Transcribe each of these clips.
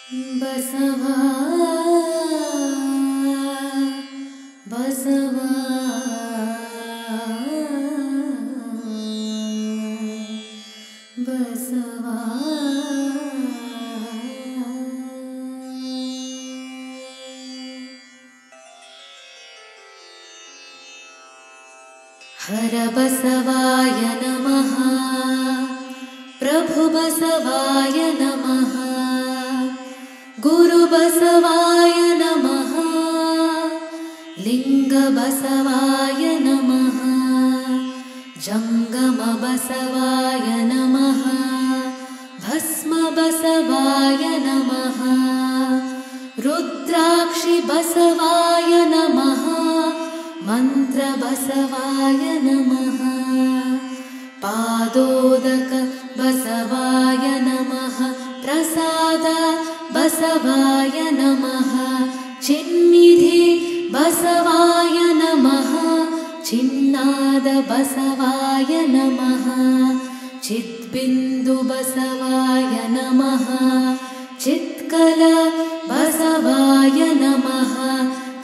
ಬಸವಾ ಬಸವಾ ಬಸವಾ ಹರ ಬಸವಾಯ ನಮಃ ಪ್ರಭು ಬಸವಾಯ ನಮಃ ಗುರು ಬಸವಾಯ ನಮಃ ಲಿಂಗ ಬಸವಾಯ ನಮಃ ಜಂಗಮ ಬಸವಾಯ ನಮಃ ಭಸ್ಮ ಬಸವಾಯ ನಮಃ ರುದ್ರಾಕ್ಷಿ ಬಸವಾಯ ನಮಃ ಮಂತ್ರ ಬಸವಾಯ ನಮಃ ಪಾದೋದಕ ಬಸವಾಯ ನಮಃ ಪ್ರಸಾದ ಬಸವಾಯ ನಮಃ ಚಿನ್ನಿಧಿ ಬಸವಾಯ ನಮಃ ಚಿನ್ನಾದ ಬಸವಾಯ ನಮಃ ಚಿದ್ಬಿಂದು ಬಸವಾಯ ನಮಃ ಚಿತ್ಕಲ ಬಸವಾಯ ನಮಃ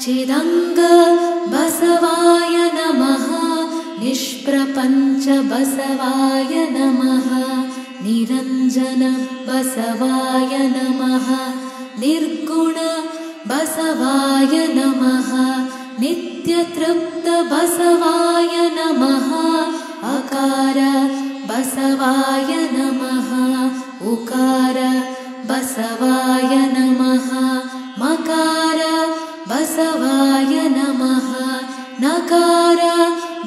ಚಿದಂಗ ಬಸವಾಯ ನಮಃ ನಿಷ್ಪ್ರಪಂಚ ಬಸವಾಯ ನಮಃ ನಿರಂಜನ ಬಸವಾಯ ನಮಃ ನಿರ್ಗುಣ ಬಸವಾಯ ನಮಃ ನಿತ್ಯತೃಪ್ತ ಬಸವಾಯ ನಮಃ ಅಕಾರ ಬಸವಾಯ ನಮಃ ಉಕಾರ ಬಸವಾಯ ನಮಃ ಮಕಾರ ಬಸವಾಯ ನಮಃ ನಕಾರ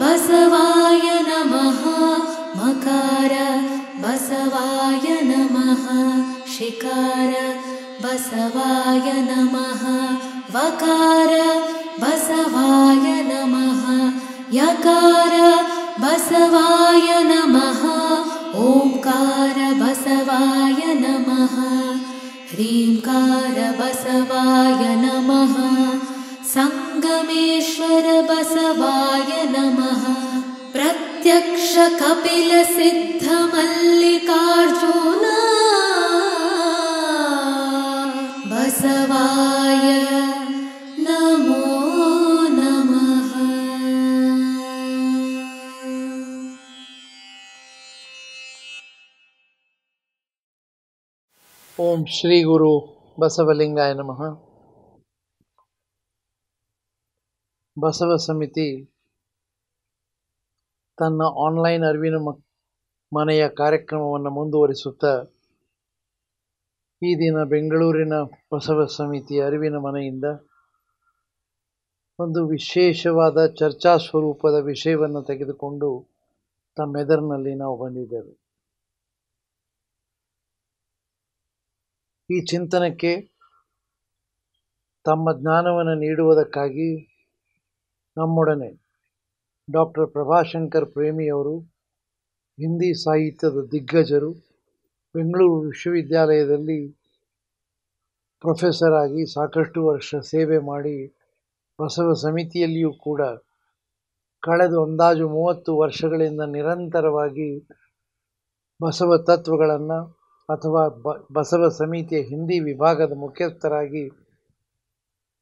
ಬಸವಾಯ ನಮಃ ಮಕಾರ ಬಸವಾಯ ನಮಃ ಶಿಕಾರ ಬಸವಾಯ ನಮಃ ವಕಾರ ಬಸವಾಯ ನಮಃ ಯಕಾರ ಬಸವಾಯ ನಮಃ ಓಂಕಾರ ಬಸವಾಯ ನಮಃ ಹ್ರೀಂಕಾರ ಬಸವಾಯ ನಮಃ ಸಂಗಮೇಶ್ವರ ಬಸವಾಯ ನಮಃ ಪ್ರತ್ಯಕ್ಷ ಕಪಿಲ ಸಿದ್ಧ ಮಲ್ಲಿಕಾರ್ಜುನ ಬಸವಾಯ ನಮೋ ನಮಃ. ಓಂ ಶ್ರೀ ಗುರು ಬಸವಲಿಂಗಾಯ ನಮಃ. ಬಸವ ಸಮಿತಿ ತನ್ನ ಆನ್ಲೈನ್ ಅರಿವಿನ ಮನೆಯ ಕಾರ್ಯಕ್ರಮವನ್ನು ಮುಂದುವರಿಸುತ್ತಾ ಈ ದಿನ ಬೆಂಗಳೂರಿನ ಬಸವ ಸಮಿತಿ ಅರಿವಿನ ಮನೆಯಿಂದ ಒಂದು ವಿಶೇಷವಾದ ಚರ್ಚಾ ಸ್ವರೂಪದ ವಿಷಯವನ್ನು ತೆಗೆದುಕೊಂಡು ತಮ್ಮೆದುರಿನಲ್ಲಿ ನಾವು ಬಂದಿದ್ದೇವೆ. ಈ ಚಿಂತನಕ್ಕೆ ತಮ್ಮ ಜ್ಞಾನವನ್ನು ನೀಡುವುದಕ್ಕಾಗಿ ನಮ್ಮೊಡನೆ ಡಾಕ್ಟರ್ ಪ್ರಭಾಶಂಕರ್ ಪ್ರೇಮಿಯವರು, ಹಿಂದಿ ಸಾಹಿತ್ಯದ ದಿಗ್ಗಜರು, ಬೆಂಗಳೂರು ವಿಶ್ವವಿದ್ಯಾಲಯದಲ್ಲಿ ಪ್ರೊಫೆಸರ್ ಆಗಿ ಸಾಕಷ್ಟು ವರ್ಷ ಸೇವೆ ಮಾಡಿ ಬಸವ ಸಮಿತಿಯಲ್ಲಿಯೂ ಕೂಡ ಕಳೆದ ಅಂದಾಜು 30 ವರ್ಷಗಳಿಂದ ನಿರಂತರವಾಗಿ ಬಸವ ತತ್ವಗಳನ್ನು ಅಥವಾ ಬಸವ ಸಮಿತಿಯ ಹಿಂದಿ ವಿಭಾಗದ ಮುಖ್ಯಸ್ಥರಾಗಿ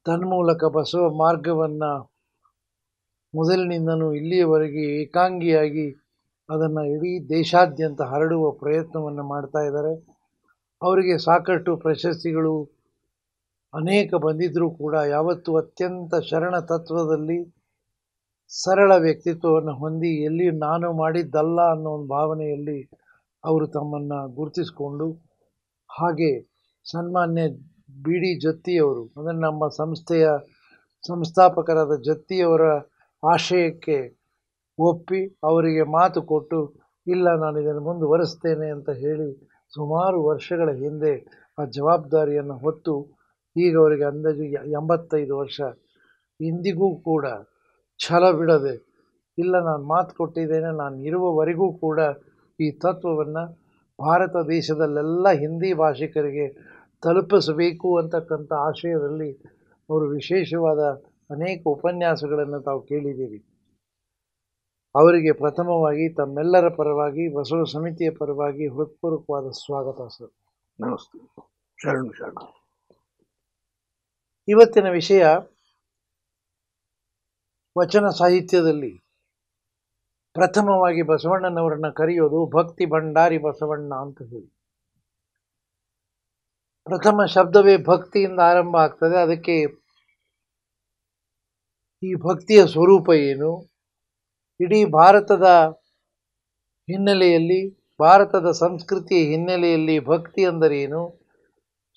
ತನ್ಮೂಲಕ ಬಸವ ಮಾರ್ಗವನ್ನು ಮೊದಲಿನಿಂದಲೂ ಇಲ್ಲಿಯವರೆಗೆ ಏಕಾಂಗಿಯಾಗಿ ಅದನ್ನು ಇಡೀ ದೇಶಾದ್ಯಂತ ಹರಡುವ ಪ್ರಯತ್ನವನ್ನು ಮಾಡ್ತಾ ಇದ್ದಾರೆ. ಅವರಿಗೆ ಸಾಕಷ್ಟು ಪ್ರಶಸ್ತಿಗಳು ಅನೇಕ ಬಂದಿದ್ದರೂ ಕೂಡ ಯಾವತ್ತೂ ಅತ್ಯಂತ ಶರಣ ತತ್ವದಲ್ಲಿ ಸರಳ ವ್ಯಕ್ತಿತ್ವವನ್ನು ಹೊಂದಿ ಎಲ್ಲಿ ನಾನು ಮಾಡಿದ್ದಲ್ಲ ಅನ್ನೋ ಒಂದು ಭಾವನೆಯಲ್ಲಿ ಅವರು ತಮ್ಮನ್ನು ಗುರುತಿಸಿಕೊಂಡು, ಹಾಗೆ ಸನ್ಮಾನ್ಯ ಬಿ ಡಿ ಜತ್ತಿಯವರು, ಅಂದರೆ ನಮ್ಮ ಸಂಸ್ಥೆಯ ಸಂಸ್ಥಾಪಕರಾದ ಜತ್ತಿಯವರ ಆಶಯಕ್ಕೆ ಒಪ್ಪಿ ಅವರಿಗೆ ಮಾತು ಕೊಟ್ಟು, ಇಲ್ಲ ನಾನು ಇದನ್ನು ಮುಂದುವರಿಸ್ತೇನೆ ಅಂತ ಹೇಳಿ ಸುಮಾರು ವರ್ಷಗಳ ಹಿಂದೆ ಆ ಜವಾಬ್ದಾರಿಯನ್ನು ಹೊತ್ತು ಈಗ ಅವರಿಗೆ ಅಂದಾಜು 85 ವರ್ಷ. ಇಂದಿಗೂ ಕೂಡ ಛಲ ಬಿಡದೆ, ಇಲ್ಲ ನಾನು ಮಾತು ಕೊಟ್ಟಿದ್ದೇನೆ, ನಾನು ಇರುವವರೆಗೂ ಕೂಡ ಈ ತತ್ವವನ್ನು ಭಾರತ ದೇಶದಲ್ಲೆಲ್ಲ ಹಿಂದಿ ಭಾಷಿಕರಿಗೆ ತಲುಪಿಸಬೇಕು ಅಂತಕ್ಕಂಥ ಆಶಯದಲ್ಲಿ ಅವರು ವಿಶೇಷವಾದ ಅನೇಕ ಉಪನ್ಯಾಸಗಳನ್ನು ತಾವು ಕೇಳಿದ್ದೀರಿ. ಅವರಿಗೆ ಪ್ರಥಮವಾಗಿ ತಮ್ಮೆಲ್ಲರ ಪರವಾಗಿ ಬಸವ ಸಮಿತಿಯ ಪರವಾಗಿ ಹೃತ್ಪೂರ್ವಕವಾದ ಸ್ವಾಗತ ಸರ್. ನಮಸ್ತೆ. ಶರಣು ಶರಣು. ಇವತ್ತಿನ ವಿಷಯ ವಚನ ಸಾಹಿತ್ಯದಲ್ಲಿ ಪ್ರಥಮವಾಗಿ ಬಸವಣ್ಣನವರನ್ನು ಕರೆಯೋದು ಭಕ್ತಿ ಭಂಡಾರಿ ಬಸವಣ್ಣ ಅಂತ ಹೇಳಿ. ಪ್ರಥಮ ಶಬ್ದವೇ ಭಕ್ತಿಯಿಂದ ಆರಂಭ ಆಗ್ತದೆ. ಅದಕ್ಕೆ ಈ ಭಕ್ತಿಯ ಸ್ವರೂಪ ಏನು, ಇಡೀ ಭಾರತದ ಹಿನ್ನೆಲೆಯಲ್ಲಿ, ಭಾರತದ ಸಂಸ್ಕೃತಿಯ ಹಿನ್ನೆಲೆಯಲ್ಲಿ ಭಕ್ತಿ ಅಂದರೆ ಏನು,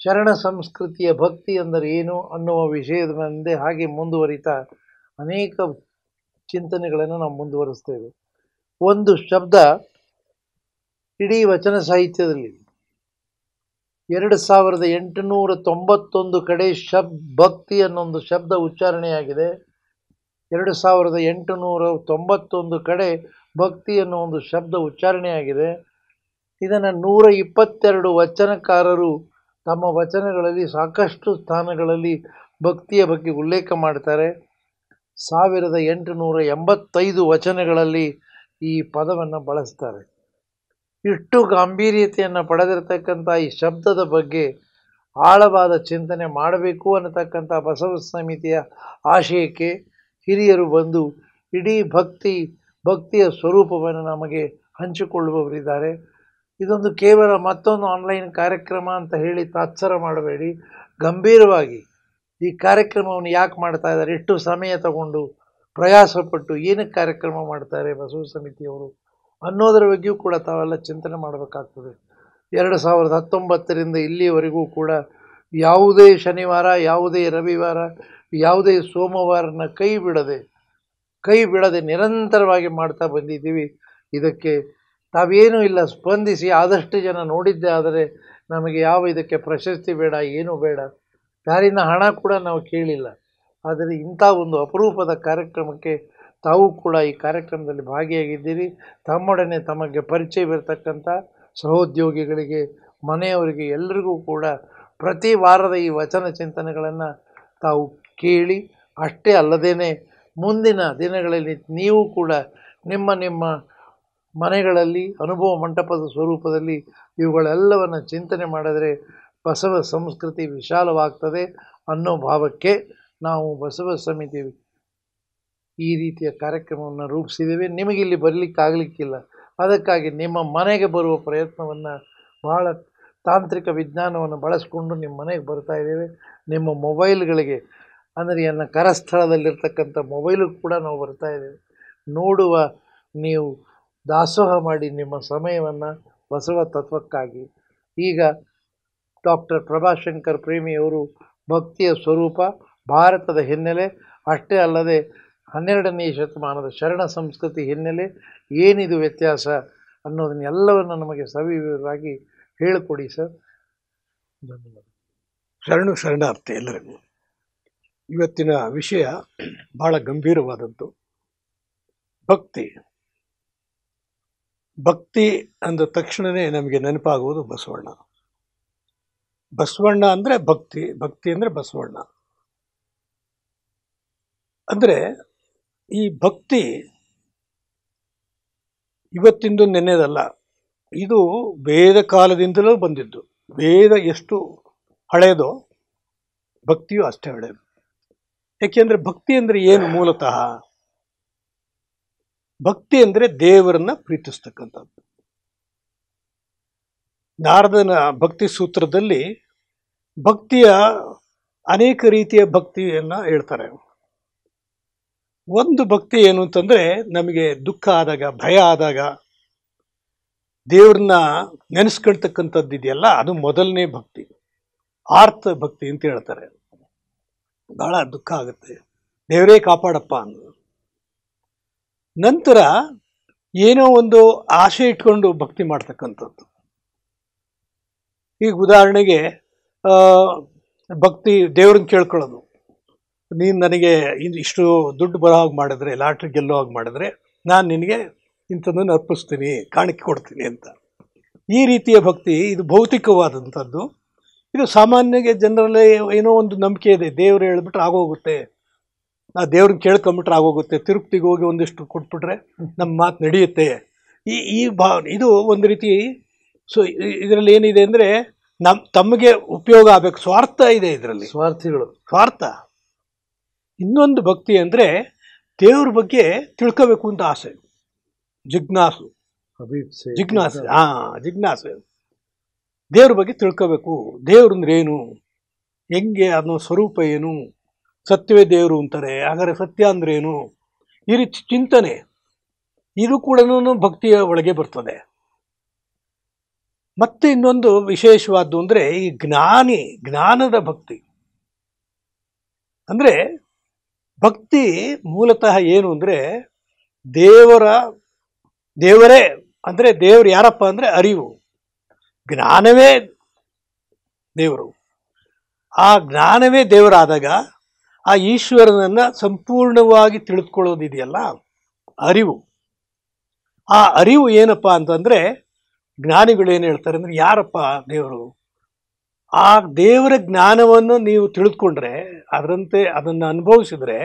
ಶರಣ ಸಂಸ್ಕೃತಿಯ ಭಕ್ತಿ ಅಂದರೆ ಏನು ಅನ್ನುವ ವಿಷಯದ ಮುಂದೆ ಹಾಗೆ ಮುಂದುವರಿತಾ ಅನೇಕ ಚಿಂತನೆಗಳನ್ನು ನಾವು ಮುಂದುವರಿಸ್ತೇವೆ. ಒಂದು ಶಬ್ದ ಇಡೀ ವಚನ ಸಾಹಿತ್ಯದಲ್ಲಿ 2891 ಕಡೆ ಭಕ್ತಿ ಅನ್ನೊಂದು ಶಬ್ದ ಉಚ್ಚಾರಣೆಯಾಗಿದೆ. 2891 ಕಡೆ ಭಕ್ತಿ ಅನ್ನೋ ಒಂದು ಶಬ್ದ ಉಚ್ಚಾರಣೆಯಾಗಿದೆ. ಇದನ್ನು 122 ವಚನಕಾರರು ತಮ್ಮ ವಚನಗಳಲ್ಲಿ ಸಾಕಷ್ಟು ಸ್ಥಾನಗಳಲ್ಲಿ ಭಕ್ತಿಯ ಬಗ್ಗೆ ಉಲ್ಲೇಖ ಮಾಡ್ತಾರೆ. 1885 ವಚನಗಳಲ್ಲಿ ಈ ಪದವನ್ನು ಬಳಸ್ತಾರೆ. ಇಷ್ಟು ಗಾಂಭೀರ್ಯತೆಯನ್ನು ಪಡೆದಿರತಕ್ಕಂಥ ಈ ಶಬ್ದದ ಬಗ್ಗೆ ಆಳವಾದ ಚಿಂತನೆ ಮಾಡಬೇಕು ಅನ್ನತಕ್ಕಂಥ ಬಸವ ಸಮಿತಿಯ ಆಶಯಕ್ಕೆ ಹಿರಿಯರು ಬಂದು ಇಡೀ ಭಕ್ತಿಯ ಸ್ವರೂಪವನ್ನು ನಮಗೆ ಹಂಚಿಕೊಳ್ಳುವವರಿದ್ದಾರೆ. ಇದೊಂದು ಕೇವಲ ಮತ್ತೊಂದು ಆನ್ಲೈನ್ ಕಾರ್ಯಕ್ರಮ ಅಂತ ಹೇಳಿ ತಾತ್ಸರ ಮಾಡಬೇಡಿ. ಗಂಭೀರವಾಗಿ ಈ ಕಾರ್ಯಕ್ರಮವನ್ನು ಯಾಕೆ ಮಾಡ್ತಾ ಇದ್ದಾರೆ, ಎಷ್ಟು ಸಮಯ ತಗೊಂಡು ಪ್ರಯಾಸಪಟ್ಟು ಏನಕ್ಕೆ ಕಾರ್ಯಕ್ರಮ ಮಾಡ್ತಾರೆ ಬಸವ ಸಮಿತಿಯವರು ಅನ್ನೋದರ ಬಗ್ಗೆಯೂ ಕೂಡ ತಾವೆಲ್ಲ ಚಿಂತನೆ ಮಾಡಬೇಕಾಗ್ತದೆ. 2019ರಿಂದ ಇಲ್ಲಿಯವರೆಗೂ ಕೂಡ ಯಾವುದೇ ಶನಿವಾರ, ಯಾವುದೇ ರವಿವಾರ, ಯಾವುದೇ ಸೋಮವಾರನ ಕೈ ಬಿಡದೆ ನಿರಂತರವಾಗಿ ಮಾಡ್ತಾ ಬಂದಿದ್ದೀವಿ. ಇದಕ್ಕೆ ತಾವೇನೂ ಇಲ್ಲ, ಸ್ಪಂದಿಸಿ. ಆದಷ್ಟು ಜನ ನೋಡಿದ್ದೇ ಆದರೆ ನಮಗೆ ಇದಕ್ಕೆ ಪ್ರಶಸ್ತಿ ಬೇಡ, ಏನೂ ಬೇಡ, ಯಾರಿಂದ ಹಣ ಕೂಡ ನಾವು ಕೇಳಿಲ್ಲ. ಆದರೆ ಇಂಥ ಒಂದು ಅಪರೂಪದ ಕಾರ್ಯಕ್ರಮಕ್ಕೆ ತಾವು ಕೂಡ ಈ ಕಾರ್ಯಕ್ರಮದಲ್ಲಿ ಭಾಗಿಯಾಗಿದ್ದೀರಿ. ತಮ್ಮೊಡನೆ ತಮಗೆ ಪರಿಚಯವಿರತಕ್ಕಂಥ ಸಹೋದ್ಯೋಗಿಗಳಿಗೆ, ಮನೆಯವರಿಗೆ ಎಲ್ಲರಿಗೂ ಕೂಡ ಪ್ರತಿ ವಾರದ ಈ ವಚನ ಚಿಂತನೆಗಳನ್ನು ತಾವು ಕೇಳಿ, ಅಷ್ಟೇ ಅಲ್ಲದೇ ಮುಂದಿನ ದಿನಗಳಲ್ಲಿ ನೀವು ಕೂಡ ನಿಮ್ಮ ಮನೆಗಳಲ್ಲಿ ಅನುಭವ ಮಂಟಪದ ಸ್ವರೂಪದಲ್ಲಿ ಇವುಗಳೆಲ್ಲವನ್ನು ಚಿಂತನೆ ಮಾಡಿದರೆ ಬಸವ ಸಂಸ್ಕೃತಿ ವಿಶಾಲವಾಗ್ತದೆ ಅನ್ನೋ ಭಾವಕ್ಕೆ ನಾವು ಬಸವ ಸಮಿತಿ ಈ ರೀತಿಯ ಕಾರ್ಯಕ್ರಮವನ್ನು ರೂಪಿಸಿದ್ದೇವೆ. ನಿಮಗಿಲ್ಲಿ ಬರಲಿಕ್ಕಾಗಲಿಕ್ಕಿಲ್ಲ, ಅದಕ್ಕಾಗಿ ನಿಮ್ಮ ಮನೆಗೆ ಬರುವ ಪ್ರಯತ್ನವನ್ನು ಬಹಳ ತಾಂತ್ರಿಕ ವಿಜ್ಞಾನವನ್ನು ಬಳಸಿಕೊಂಡು ನಿಮ್ಮ ಮನೆಗೆ ಬರ್ತಾ ಇದ್ದೇವೆ. ನಿಮ್ಮ ಮೊಬೈಲ್ಗಳಿಗೆ ಅಂದರೆ ಕರಸ್ಥಳದಲ್ಲಿರ್ತಕ್ಕಂಥ ಮೊಬೈಲು ಕೂಡ ನಾವು ಬರ್ತಾ ಇದ್ದೇವೆ. ನೋಡುವ ನೀವು ದಾಸೋಹ ಮಾಡಿ ನಿಮ್ಮ ಸಮಯವನ್ನು ಬಸವ ತತ್ವಕ್ಕಾಗಿ. ಈಗ ಡಾಕ್ಟರ್ ಪ್ರಭಾಶಂಕರ್ ಪ್ರೇಮಿಯವರು ಭಕ್ತಿಯ ಸ್ವರೂಪ, ಭಾರತದ ಹಿನ್ನೆಲೆ, ಅಷ್ಟೇ ಅಲ್ಲದೆ 12ನೇ ಶತಮಾನದ ಶರಣ ಸಂಸ್ಕೃತಿ ಹಿನ್ನೆಲೆ, ಏನಿದು ವ್ಯತ್ಯಾಸ ಅನ್ನೋದನ್ನೆಲ್ಲವನ್ನು ನಮಗೆ ಸವಿವರವಾಗಿ ಹೇಳಿಕೊಡಿ ಸರ್. ಧನ್ಯವಾದ. ಶರಣಾರ್ಥಿ ಎಲ್ಲರಿಗೂ. ಇವತ್ತಿನ ವಿಷಯ ಬಹಳ ಗಂಭೀರವಾದದ್ದು. ಭಕ್ತಿ ಅಂದ ತಕ್ಷಣವೇ ನಮಗೆ ನೆನಪಾಗುವುದು ಬಸವಣ್ಣ. ಬಸವಣ್ಣ ಅಂದರೆ ಭಕ್ತಿ ಅಂದರೆ ಬಸವಣ್ಣ. ಅಂದರೆ ಈ ಭಕ್ತಿ ಇವತ್ತಿಂದು ನೆನ್ನೆದಲ್ಲ, ಇದು ವೇದ ಕಾಲದಿಂದಲೂ ಬಂದಿದ್ದು. ವೇದ ಎಷ್ಟು ಹಳೆಯದೋ ಭಕ್ತಿಯೂ ಅಷ್ಟೇ ಹಳೆಯದು. ಯಾಕೆಂದರೆ ಭಕ್ತಿ ಅಂದರೆ ಏನು? ಮೂಲತಃ ಭಕ್ತಿ ಅಂದರೆ ದೇವರನ್ನ ಪ್ರೀತಿಸ್ತಕ್ಕಂಥದ್ದು. ನಾರದನ ಭಕ್ತಿ ಸೂತ್ರದಲ್ಲಿ ಭಕ್ತಿಯ ಅನೇಕ ರೀತಿಯ ಭಕ್ತಿಯನ್ನು ಹೇಳ್ತಾರೆ. ಒಂದು ಭಕ್ತಿ ಏನು ಅಂತಂದರೆ, ನಮಗೆ ದುಃಖ ಆದಾಗ, ಭಯ ಆದಾಗ ದೇವ್ರನ್ನ ನೆನೆಸ್ಕೊಳ್ತಕ್ಕಂಥದ್ದು ಇದೆಯಲ್ಲ, ಅದು ಮೊದಲನೇ ಭಕ್ತಿ, ಆರ್ತ ಭಕ್ತಿ ಅಂತ ಹೇಳ್ತಾರೆ. ಬಹಳ ದುಃಖ ಆಗುತ್ತೆ, ದೇವರೇ ಕಾಪಾಡಪ್ಪ ಅನ್ನೋದು. ನಂತರ ಏನೋ ಒಂದು ಆಸೆ ಇಟ್ಕೊಂಡು ಭಕ್ತಿ ಮಾಡ್ತಕ್ಕಂಥದ್ದು. ಈಗ ಉದಾಹರಣೆಗೆ ಭಕ್ತಿ ದೇವ್ರನ್ನ ಕೇಳ್ಕೊಳ್ಳೋದು, ನೀನು ನನಗೆ ಇಷ್ಟು ದುಡ್ಡು ಬರೋ ಹಾಗೆ ಮಾಡಿದ್ರೆ, ಲಾಟ್ರಿ ಗೆಲ್ಲೋ ಹಾಗೆ ಮಾಡಿದ್ರೆ ನಾನು ನಿನಗೆ ಇಂಥದ್ದನ್ನು ಅರ್ಪಿಸ್ತೀನಿ, ಕಾಣಿಕೆ ಕೊಡ್ತೀನಿ ಅಂತ. ಈ ರೀತಿಯ ಭಕ್ತಿ ಇದು ಭೌತಿಕವಾದಂಥದ್ದು. ಇದು ಸಾಮಾನ್ಯಗೆ ಜನರಲ್ಲಿ ಏನೋ ಒಂದು ನಂಬಿಕೆ ಇದೆ, ದೇವ್ರು ಹೇಳ್ಬಿಟ್ರೆ ಆಗೋಗುತ್ತೆ, ನಾ ದೇವ್ರನ್ನ ಕೇಳ್ಕೊಂಬಿಟ್ರೆ ಆಗೋಗುತ್ತೆ, ತಿರುಪತಿಗೆ ಹೋಗಿ ಒಂದಿಷ್ಟು ಕೊಟ್ಬಿಟ್ರೆ ನಮ್ಮ ಮಾತು ನಡೆಯುತ್ತೆ. ಈ ಇದು ಒಂದು ರೀತಿ. ಸೊ ಇದರಲ್ಲಿ ಏನಿದೆ ಅಂದರೆ, ತಮಗೆ ಉಪಯೋಗ ಆಗಬೇಕು. ಸ್ವಾರ್ಥ ಇದೆ ಇದರಲ್ಲಿ, ಸ್ವಾರ್ಥಿಗಳು. ಸ್ವಾರ್ಥ. ಇನ್ನೊಂದು ಭಕ್ತಿ ಅಂದರೆ ದೇವ್ರ ಬಗ್ಗೆ ತಿಳ್ಕೋಬೇಕು ಅಂತ ಆಸೆ, ಜಿಜ್ಞಾಸು. ಅಭಿಪ್ಸೆ, ಜಿಜ್ಞಾಸೆ, ಜಿಜ್ಞಾಸೆ. ದೇವ್ರ ಬಗ್ಗೆ ತಿಳ್ಕೋಬೇಕು. ದೇವ್ರಂದ್ರೆ ಏನು, ಹೆಂಗೆ, ಅನ್ನೋ ಸ್ವರೂಪ ಏನು, ಸತ್ಯವೇ ದೇವರು ಅಂತಾರೆ, ಹಾಗಾದ್ರೆ ಸತ್ಯ ಅಂದ್ರೆ ಏನು, ಈ ರೀತಿ ಚಿಂತನೆ, ಇದು ಕೂಡ ಭಕ್ತಿಯ ಒಳಗೆ ಬರ್ತದೆ. ಮತ್ತೆ ಇನ್ನೊಂದು ವಿಶೇಷವಾದ್ದು ಅಂದರೆ ಈ ಜ್ಞಾನದ ಭಕ್ತಿ. ಅಂದರೆ ಭಕ್ತಿ ಮೂಲತಃ ಏನು ಅಂದರೆ ದೇವರೇ ಅಂದರೆ ದೇವರು ಯಾರಪ್ಪ ಅಂದರೆ ಅರಿವು, ಜ್ಞಾನವೇ ದೇವರು. ಆ ಜ್ಞಾನವೇ ದೇವರಾದಾಗ ಆ ಈಶ್ವರನನ್ನು ಸಂಪೂರ್ಣವಾಗಿ ತಿಳಿದುಕೊಳ್ಳೋದಿದೆಯಲ್ಲ, ಅರಿವು. ಆ ಅರಿವು ಏನಪ್ಪ ಅಂತಂದರೆ ಜ್ಞಾನಿಗಳು ಏನು ಹೇಳ್ತಾರೆ ಅಂದರೆ, ಯಾರಪ್ಪ ದೇವರು? ಆ ದೇವರ ಜ್ಞಾನವನ್ನು ನೀವು ತಿಳಿದುಕೊಂಡ್ರೆ, ಅದರಂತೆ ಅದನ್ನು ಅನುಭವಿಸಿದ್ರೆ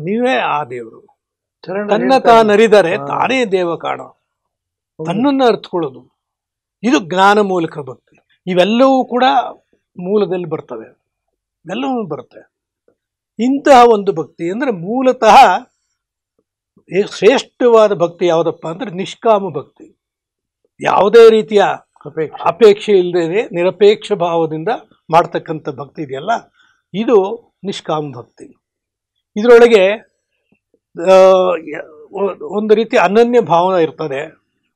ನೀವೇ ಆ ದೇವರು. ತನ್ನ ತಾನರಿದರೆ ತಾನೇ ದೇವ ಕಾಣ, ತನ್ನನ್ನು ಅರ್ಥಕೊಳ್ಳೋದು, ಇದು ಜ್ಞಾನ ಮೂಲಕ ಭಕ್ತಿ. ಇವೆಲ್ಲವೂ ಕೂಡ ಮೂಲದಲ್ಲಿ ಬರ್ತವೆ, ಇವೆಲ್ಲವೂ ಬರುತ್ತೆ. ಇಂತಹ ಒಂದು ಭಕ್ತಿ ಅಂದರೆ ಮೂಲತಃ ಶ್ರೇಷ್ಠವಾದ ಭಕ್ತಿ ಯಾವುದಪ್ಪ ಅಂದರೆ ನಿಷ್ಕಾಮ ಭಕ್ತಿ. ಯಾವುದೇ ರೀತಿಯ ಅಪೇಕ್ಷೆ ಇಲ್ಲದೆ ನಿರಪೇಕ್ಷ ಭಾವದಿಂದ ಮಾಡ್ತಕ್ಕಂಥ ಭಕ್ತಿ ಇದೆಯಲ್ಲ, ಇದು ನಿಷ್ಕಾಮ ಭಕ್ತಿ. ಇದರೊಳಗೆ ಒಂದು ರೀತಿ ಅನನ್ಯ ಭಾವನೆ ಇರ್ತದೆ,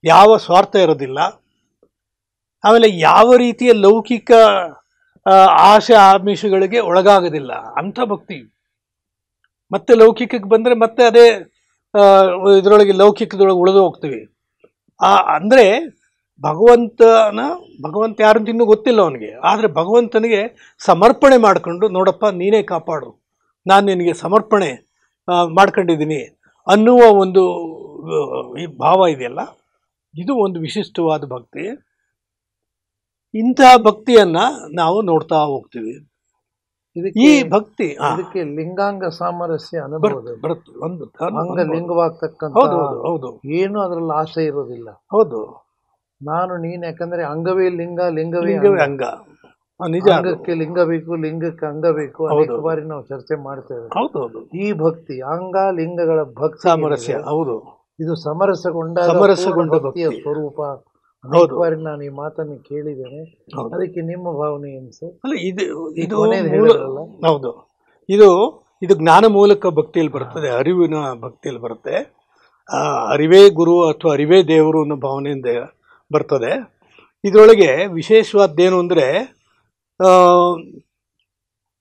ಯಾವ ಸ್ವಾರ್ಥ ಇರೋದಿಲ್ಲ. ಆಮೇಲೆ ಯಾವ ರೀತಿಯ ಲೌಕಿಕ ಆಶೆ ಆಮಿಷಗಳಿಗೆ ಒಳಗಾಗೋದಿಲ್ಲ ಅಂಥ ಭಕ್ತಿ. ಮತ್ತೆ ಲೌಕಿಕಕ್ಕೆ ಬಂದರೆ ಮತ್ತೆ ಅದೇ ಇದರೊಳಗೆ ಲೌಕಿಕದೊಳಗೆ ಉಳಿದು ಹೋಗ್ತೀವಿ. ಅಂದರೆ ಭಗವಂತ ಯಾರಂತ ಇನ್ನೂ ಗೊತ್ತಿಲ್ಲ ಅವನಿಗೆ, ಆದರೆ ಭಗವಂತನಿಗೆ ಸಮರ್ಪಣೆ ಮಾಡಿಕೊಂಡು, ನೋಡಪ್ಪ ನೀನೇ ಕಾಪಾಡು, ನಾನು ನಿನಗೆ ಸಮರ್ಪಣೆ ಮಾಡ್ಕೊಂಡಿದ್ದೀನಿ ಅನ್ನುವ ಒಂದು ಈ ಭಾವ ಇದೆಯಲ್ಲ, ಇದು ಒಂದು ವಿಶಿಷ್ಟವಾದ ಭಕ್ತಿ. ಇಂತಹ ಭಕ್ತಿಯನ್ನು ನಾವು ನೋಡ್ತಾ ಹೋಗ್ತೀವಿ. ಈ ಭಕ್ತಿ ಇದಕ್ಕೆ ಲಿಂಗಾಂಗ ಸಾಮರಸ್ಯ ಅನುಭವ ಬರುತ್ತೆ. ಒಂದು ಅಂಗ ಲಿಂಗವಾಗ್ತಕ್ಕಂಥ, ಹೌದು, ಏನು ಅದರಲ್ಲಿ ಆಸೆ ಇರೋದಿಲ್ಲ. ಹೌದು, ನಾನು ನೀನು, ಯಾಕಂದ್ರೆ ಅಂಗವೇ ಲಿಂಗ, ಲಿಂಗವೇ ಅಂಗ. ನಿಜ, ಅಂಗಕ್ಕೆ ಲಿಂಗ ಬೇಕು, ಲಿಂಗಕ್ಕೆ ಅಂಗ ಬೇಕು. ಅನೇಕ ಬಾರಿ ನಾವು ಚರ್ಚೆ ಮಾಡ್ತೇವೆ. ಹೌದು. ಈ ಭಕ್ತಿ ಅಂಗ ಲಿಂಗಗಳ ಭಕ್ತಿ ಸಾಮರಸ್ಯ, ಹೌದು, ಇದು ಸಮರಸಗೊಂಡ ಭಕ್ತಿಯ ಸ್ವರೂಪ. ಬಾರಿ ನಾನು ಈ ಮಾತನ್ನು ಕೇಳಿದ್ದೇನೆ. ಅದಕ್ಕೆ ನಿಮ್ಮ ಭಾವನೆ ಏನು ಸರ್? ಅಲ್ಲ, ಇದು ಹೌದು, ಇದು ಜ್ಞಾನ ಮೂಲಕ ಭಕ್ತಿಯಲ್ಲಿ ಬರ್ತದೆ, ಅರಿವಿನ ಭಕ್ತಿಯಲ್ಲಿ ಬರುತ್ತೆ. ಅರಿವೇ ಗುರು ಅಥವಾ ಅರಿವೇ ದೇವರು ಅನ್ನೋ ಭಾವನೆಯಿಂದ ಬರ್ತದೆ. ಇದರೊಳಗೆ ವಿಶೇಷವಾದ್ದೇನು ಅಂದರೆ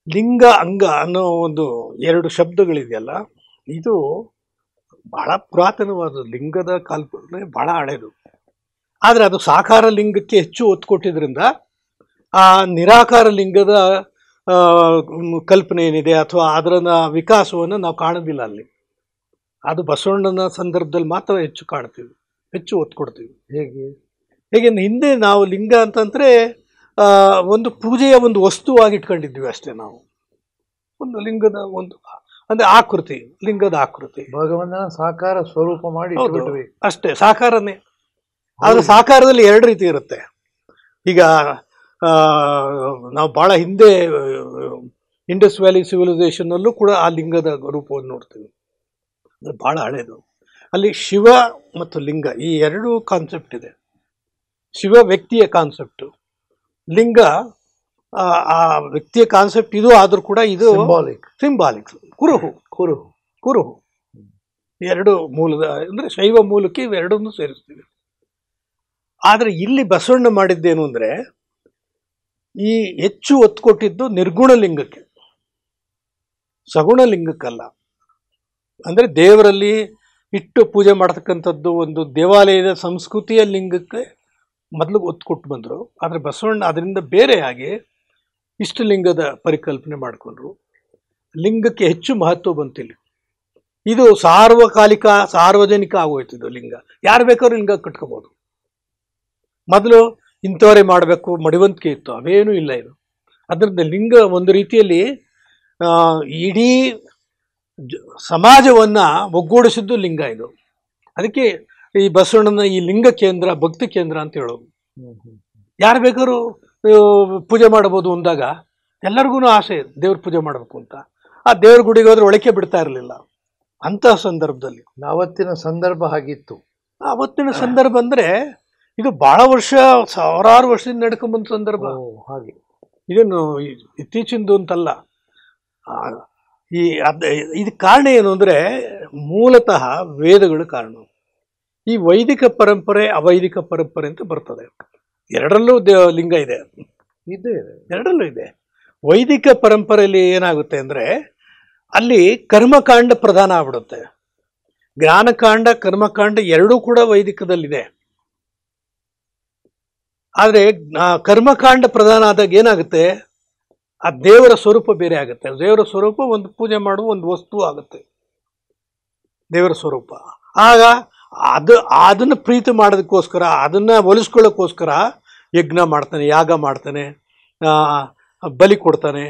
ಲಿಂಗ ಅಂಗ ಅನ್ನೋ ಒಂದು ಎರಡು ಶಬ್ದಗಳಿದೆಯಲ್ಲ, ಇದು ಬಹಳ ಪುರಾತನವಾದ ಲಿಂಗದ ಕಲ್ಪನೆ, ಬಹಳ ಹಳೆಯದು. ಆದರೆ ಅದು ಸಾಕಾರ ಲಿಂಗಕ್ಕೆ ಹೆಚ್ಚು ಒತ್ತು ಕೊಟ್ಟಿದ್ದರಿಂದ ಆ ನಿರಾಕಾರ ಲಿಂಗದ ಕಲ್ಪನೆ ಏನಿದೆ ಅಥವಾ ಅದರ ವಿಕಾಸವನ್ನು ನಾವು ಕಾಣೋದಿಲ್ಲ ಅಲ್ಲಿ. ಅದು ಬಸವಣ್ಣನ ಸಂದರ್ಭದಲ್ಲಿ ಮಾತ್ರ ಹೆಚ್ಚು ಕಾಣ್ತೀವಿ, ಹೆಚ್ಚು ಒತ್ತು ಕೊಡ್ತೀವಿ. ಹೇಗೆ ಹಿಂದೆ ನಾವು ಲಿಂಗ ಅಂತಂದರೆ ಒಂದು ಪೂಜೆಯ ಒಂದು ವಸ್ತುವಾಗಿ ಇಟ್ಕೊಂಡಿದ್ವಿ ಅಷ್ಟೇ. ನಾವು ಒಂದು ಲಿಂಗದ ಒಂದು ಅಂದರೆ ಆಕೃತಿ, ಲಿಂಗದ ಆಕೃತಿ, ಭಗವಂತನ ಸಾಕಾರ ಸ್ವರೂಪ ಮಾಡಿ ಅಷ್ಟೇ, ಸಾಕಾರನೇ. ಆದರೆ ಸಾಕಾರದಲ್ಲಿ ಎರಡು ರೀತಿ ಇರುತ್ತೆ. ಈಗ ನಾವು ಭಾಳ ಹಿಂದೆ ಇಂಡಸ್ ವ್ಯಾಲಿ ಸಿವಿಲೈಸೇಷನ್ನಲ್ಲೂ ಕೂಡ ಆ ಲಿಂಗದ ರೂಪವನ್ನು ನೋಡ್ತೀವಿ. ಅದು ಭಾಳ ಹಳೆಯದು. ಅಲ್ಲಿ ಶಿವ ಮತ್ತು ಲಿಂಗ ಈ ಎರಡೂ ಕಾನ್ಸೆಪ್ಟ್ ಇದೆ. ಶಿವ ವ್ಯಕ್ತಿಯ ಕಾನ್ಸೆಪ್ಟು, ಲಿಂಗ ಆ ವ್ಯಕ್ತಿಯ ಕಾನ್ಸೆಪ್ಟ್ ಇದು. ಆದರೂ ಕೂಡ ಇದು ಸಿಂಬಾಲಿಕ್, ಕುರುಹು ಎರಡು ಮೂಲದ ಅಂದರೆ ಶೈವ ಮೂಲಕ್ಕೆ ಇವೆರಡನ್ನೂ ಸೇರಿಸ್ತೀವಿ. ಆದರೆ ಇಲ್ಲಿ ಬಸವಣ್ಣ ಮಾಡಿದ್ದೇನು ಅಂದರೆ ಈ ಹೆಚ್ಚು ಒತ್ತು ಕೊಟ್ಟಿದ್ದು ನಿರ್ಗುಣ ಲಿಂಗಕ್ಕೆ, ಸಗುಣ ಲಿಂಗಕ್ಕಲ್ಲ. ಅಂದರೆ ದೇವರಲ್ಲಿ ಇಟ್ಟು ಪೂಜೆ ಮಾಡ್ತಕ್ಕಂಥದ್ದು ಒಂದು ದೇವಾಲಯದ ಸಂಸ್ಕೃತಿಯ ಲಿಂಗಕ್ಕೆ ಮೊದಲು ಒತ್ತು ಕೊಟ್ಟು ಬಂದರು. ಆದರೆ ಬಸವಣ್ಣ ಅದರಿಂದ ಬೇರೆಯಾಗಿ ಇಷ್ಟಲಿಂಗದ ಪರಿಕಲ್ಪನೆ ಮಾಡಿಕೊಂಡ್ರು. ಲಿಂಗಕ್ಕೆ ಹೆಚ್ಚು ಮಹತ್ವ ಬಂತಿಲ್ಲ. ಇದು ಸಾರ್ವಜನಿಕ ಆಗೋಯ್ತಿದ್ದು ಲಿಂಗ. ಯಾರು ಬೇಕಾದ್ರೂ ಲಿಂಗ ಕಟ್ಕೋಬೋದು. ಮೊದಲು ಇಂಥವರೇ ಮಾಡಬೇಕು ಮಡಿವಂತಿಕೆ ಇತ್ತು, ಅವೇನೂ ಇಲ್ಲ. ಇದು ಅದರಿಂದ ಲಿಂಗ ಒಂದು ರೀತಿಯಲ್ಲಿ ಇಡೀ ಸಮಾಜವನ್ನು ಒಗ್ಗೂಡಿಸಿದ್ದು ಲಿಂಗ ಇದು. ಅದಕ್ಕೆ ಈ ಬಸವಣ್ಣನ ಈ ಲಿಂಗ ಕೇಂದ್ರ ಭಕ್ತಿ ಕೇಂದ್ರ ಅಂತ ಹೇಳೋದು. ಯಾರು ಬೇಕಾದ್ರೂ ಪೂಜೆ ಮಾಡ್ಬೋದು ಅಂದಾಗ ಎಲ್ಲರಿಗೂ ಆಸೆ ದೇವ್ರ ಪೂಜೆ ಮಾಡಬೇಕು ಅಂತ. ಆ ದೇವ್ರ ಗುಡಿಗೆ ಹೋದ್ರೆ ಒಳಕೆ ಬಿಡ್ತಾ ಇರಲಿಲ್ಲ. ಅಂತಹ ಸಂದರ್ಭದಲ್ಲಿ ಅವತ್ತಿನ ಸಂದರ್ಭ ಹಾಗಿತ್ತು. ಅವತ್ತಿನ ಸಂದರ್ಭ ಅಂದರೆ ಇದು ಭಾಳ ವರ್ಷ, ಸಾವಿರಾರು ವರ್ಷದಿಂದ ನಡ್ಕೊಂಬಂದ ಸಂದರ್ಭ. ಹಾಗೆ ಇದನ್ನು ಇತ್ತೀಚಿಂದು ಅಂತಲ್ಲ. ಇದಕ್ಕೆ ಕಾರಣ ಏನು ಅಂದರೆ ಮೂಲತಃ ವೇದಗಳು ಕಾರಣ. ಈ ವೈದಿಕ ಪರಂಪರೆ ಅವೈದಿಕ ಪರಂಪರೆ ಅಂತ ಬರ್ತದೆ. ಎರಡರಲ್ಲೂ ಲಿಂಗ ಇದೆ, ಎರಡರಲ್ಲೂ ಇದೆ. ವೈದಿಕ ಪರಂಪರೆಯಲ್ಲಿ ಏನಾಗುತ್ತೆ ಅಂದರೆ ಅಲ್ಲಿ ಕರ್ಮಕಾಂಡ ಪ್ರಧಾನ ಆಗ್ಬಿಡುತ್ತೆ. ಜ್ಞಾನಕಾಂಡ ಕರ್ಮಕಾಂಡ ಎರಡೂ ಕೂಡ ವೈದಿಕದಲ್ಲಿದೆ. ಆದರೆ ಕರ್ಮಕಾಂಡ ಪ್ರಧಾನ ಆದಾಗ ಏನಾಗುತ್ತೆ, ಆ ದೇವರ ಸ್ವರೂಪ ಬೇರೆ ಆಗುತ್ತೆ. ದೇವರ ಸ್ವರೂಪ ಒಂದು ಪೂಜೆ ಮಾಡುವ ಒಂದು ವಸ್ತು ಆಗುತ್ತೆ ದೇವರ ಸ್ವರೂಪ. ಆಗ ಅದನ್ನು ಪ್ರೀತಿ ಮಾಡೋದಕ್ಕೋಸ್ಕರ, ಅದನ್ನು ಒಲಿಸ್ಕೊಳ್ಳೋಕ್ಕೋಸ್ಕರ ಯಜ್ಞ ಮಾಡ್ತಾನೆ, ಯಾಗ ಮಾಡ್ತಾನೆ, ಬಲಿ ಕೊಡ್ತಾನೆ,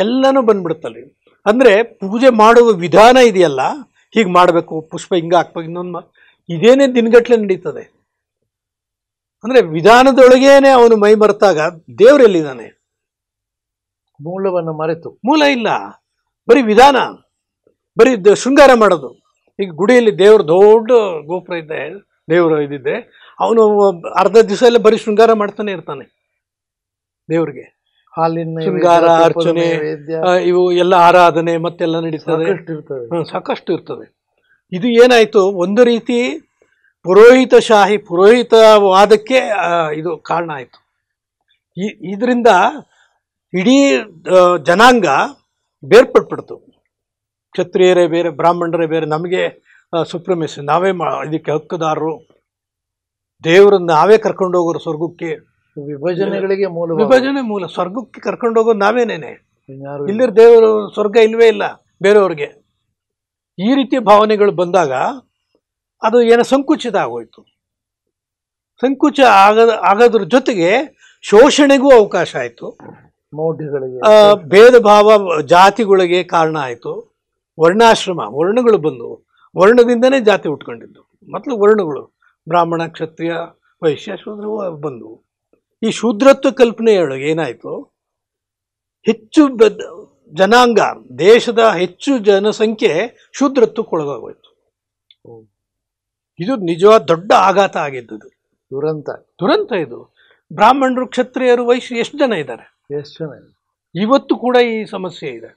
ಎಲ್ಲನೂ ಬಂದ್ಬಿಡುತ್ತಲ್ಲಿ. ಅಂದರೆ ಪೂಜೆ ಮಾಡುವ ವಿಧಾನ ಇದೆಯಲ್ಲ, ಹೀಗೆ ಮಾಡಬೇಕು, ಪುಷ್ಪ ಹಿಂಗೆ ಹಾಕ್ಬೇಕು, ಇನ್ನೊಂದು ಇದೇನೇ ದಿನಗಟ್ಟಲೆ ನಡೀತದೆ. ಅಂದರೆ ವಿಧಾನದೊಳಗೇನೆ ಅವನು ಮೈ ಮರೆತಾಗ ದೇವರೆಲ್ಲಿದ್ದಾನೆ? ಮೂಲವನ್ನು ಮರೆತು. ಮೂಲ ಇಲ್ಲ, ಬರೀ ವಿಧಾನ, ಬರೀ ಶೃಂಗಾರ ಮಾಡೋದು. ಈಗ ಗುಡಿಯಲ್ಲಿ ದೇವ್ರ ದೊಡ್ಡ ಗೋಪುರ ಇದೆ, ದೇವರು ಇದಿದೆ, ಅವನು ಅರ್ಧ ದಿವಸ ಎಲ್ಲ ಬರೀ ಶೃಂಗಾರ ಮಾಡ್ತಾನೆ ಇರ್ತಾನೆ ದೇವ್ರಿಗೆ. ಹಾಲಿನ ಶೃಂಗಾರ, ಅರ್ಚನೆ, ಇವು ಎಲ್ಲ ಆರಾಧನೆ ಮತ್ತೆಲ್ಲ ನಡೀತದೆ, ಸಾಕಷ್ಟು ಇರ್ತದೆ. ಇದು ಏನಾಯ್ತು, ಒಂದು ರೀತಿ ಪುರೋಹಿತವಾದಕ್ಕೆ ಇದು ಕಾರಣ ಆಯಿತು. ಇದರಿಂದ ಇಡೀ ಜನಾಂಗ ಬೇರ್ಪಟ್ಬಿಡ್ತು. ಕ್ಷತ್ರಿಯರೇ ಬೇರೆ, ಬ್ರಾಹ್ಮಣರೇ ಬೇರೆ, ನಮಗೆ ಸುಪ್ರಮೇಸಿ, ನಾವೇ ಇದಕ್ಕೆ ಹಕ್ಕುದಾರರು, ದೇವರನ್ನು ನಾವೇ ಕರ್ಕೊಂಡು ಹೋಗೋರು ಸ್ವರ್ಗಕ್ಕೆ. ವಿಭಜನೆಗಳಿಗೆ ವಿಭಜನೆ ಮೂಲ. ಸ್ವರ್ಗಕ್ಕೆ ಕರ್ಕೊಂಡು ಹೋಗೋದು ನಾವೇನೇನೆ, ಇಲ್ಲಿರ ದೇವರು ಸ್ವರ್ಗ ಇಲ್ವೇ ಇಲ್ಲ ಬೇರೆಯವ್ರಿಗೆ. ಈ ರೀತಿಯ ಭಾವನೆಗಳು ಬಂದಾಗ ಅದು ಏನೋ ಸಂಕುಚಿತ ಆಗೋಯ್ತು. ಸಂಕುಚ ಆಗೋದ್ರ ಜೊತೆಗೆ ಶೋಷಣೆಗೂ ಅವಕಾಶ ಆಯಿತು. ಮೌಢ್ಯಗಳಿಗೆ, ಭೇದ ಭಾವ ಜಾತಿಗಳಿಗೆ ಕಾರಣ ಆಯಿತು. ವರ್ಣಗಳು ಬಂದವು. ವರ್ಣದಿಂದನೇ ಜಾತಿ ಉಟ್ಕೊಂಡಿದ್ದು. ಮೊದಲು ವರ್ಣಗಳು ಬ್ರಾಹ್ಮಣ, ಕ್ಷತ್ರಿಯ, ವೈಶ್ಯ, ಶೂದ್ರ ಬಂದವು. ಈ ಶೂದ್ರತ್ವ ಕಲ್ಪನೆಯೊಳಗೆ ಏನಾಯಿತು, ಹೆಚ್ಚು ಜನಾಂಗ, ದೇಶದ ಹೆಚ್ಚು ಜನಸಂಖ್ಯೆ ಶೂದ್ರತ್ವಕ್ಕೊಳಗೋಯ್ತು. ಇದು ನಿಜವಾದ ದೊಡ್ಡ ಆಘಾತ ಆಗಿದ್ದು, ದುರಂತ ಇದು. ಬ್ರಾಹ್ಮಣರು, ಕ್ಷತ್ರಿಯರು, ವೈಶ್ಯ ಎಷ್ಟು ಜನ ಇದ್ದಾರೆ? ಇವತ್ತು ಕೂಡ ಈ ಸಮಸ್ಯೆ ಇದೆ.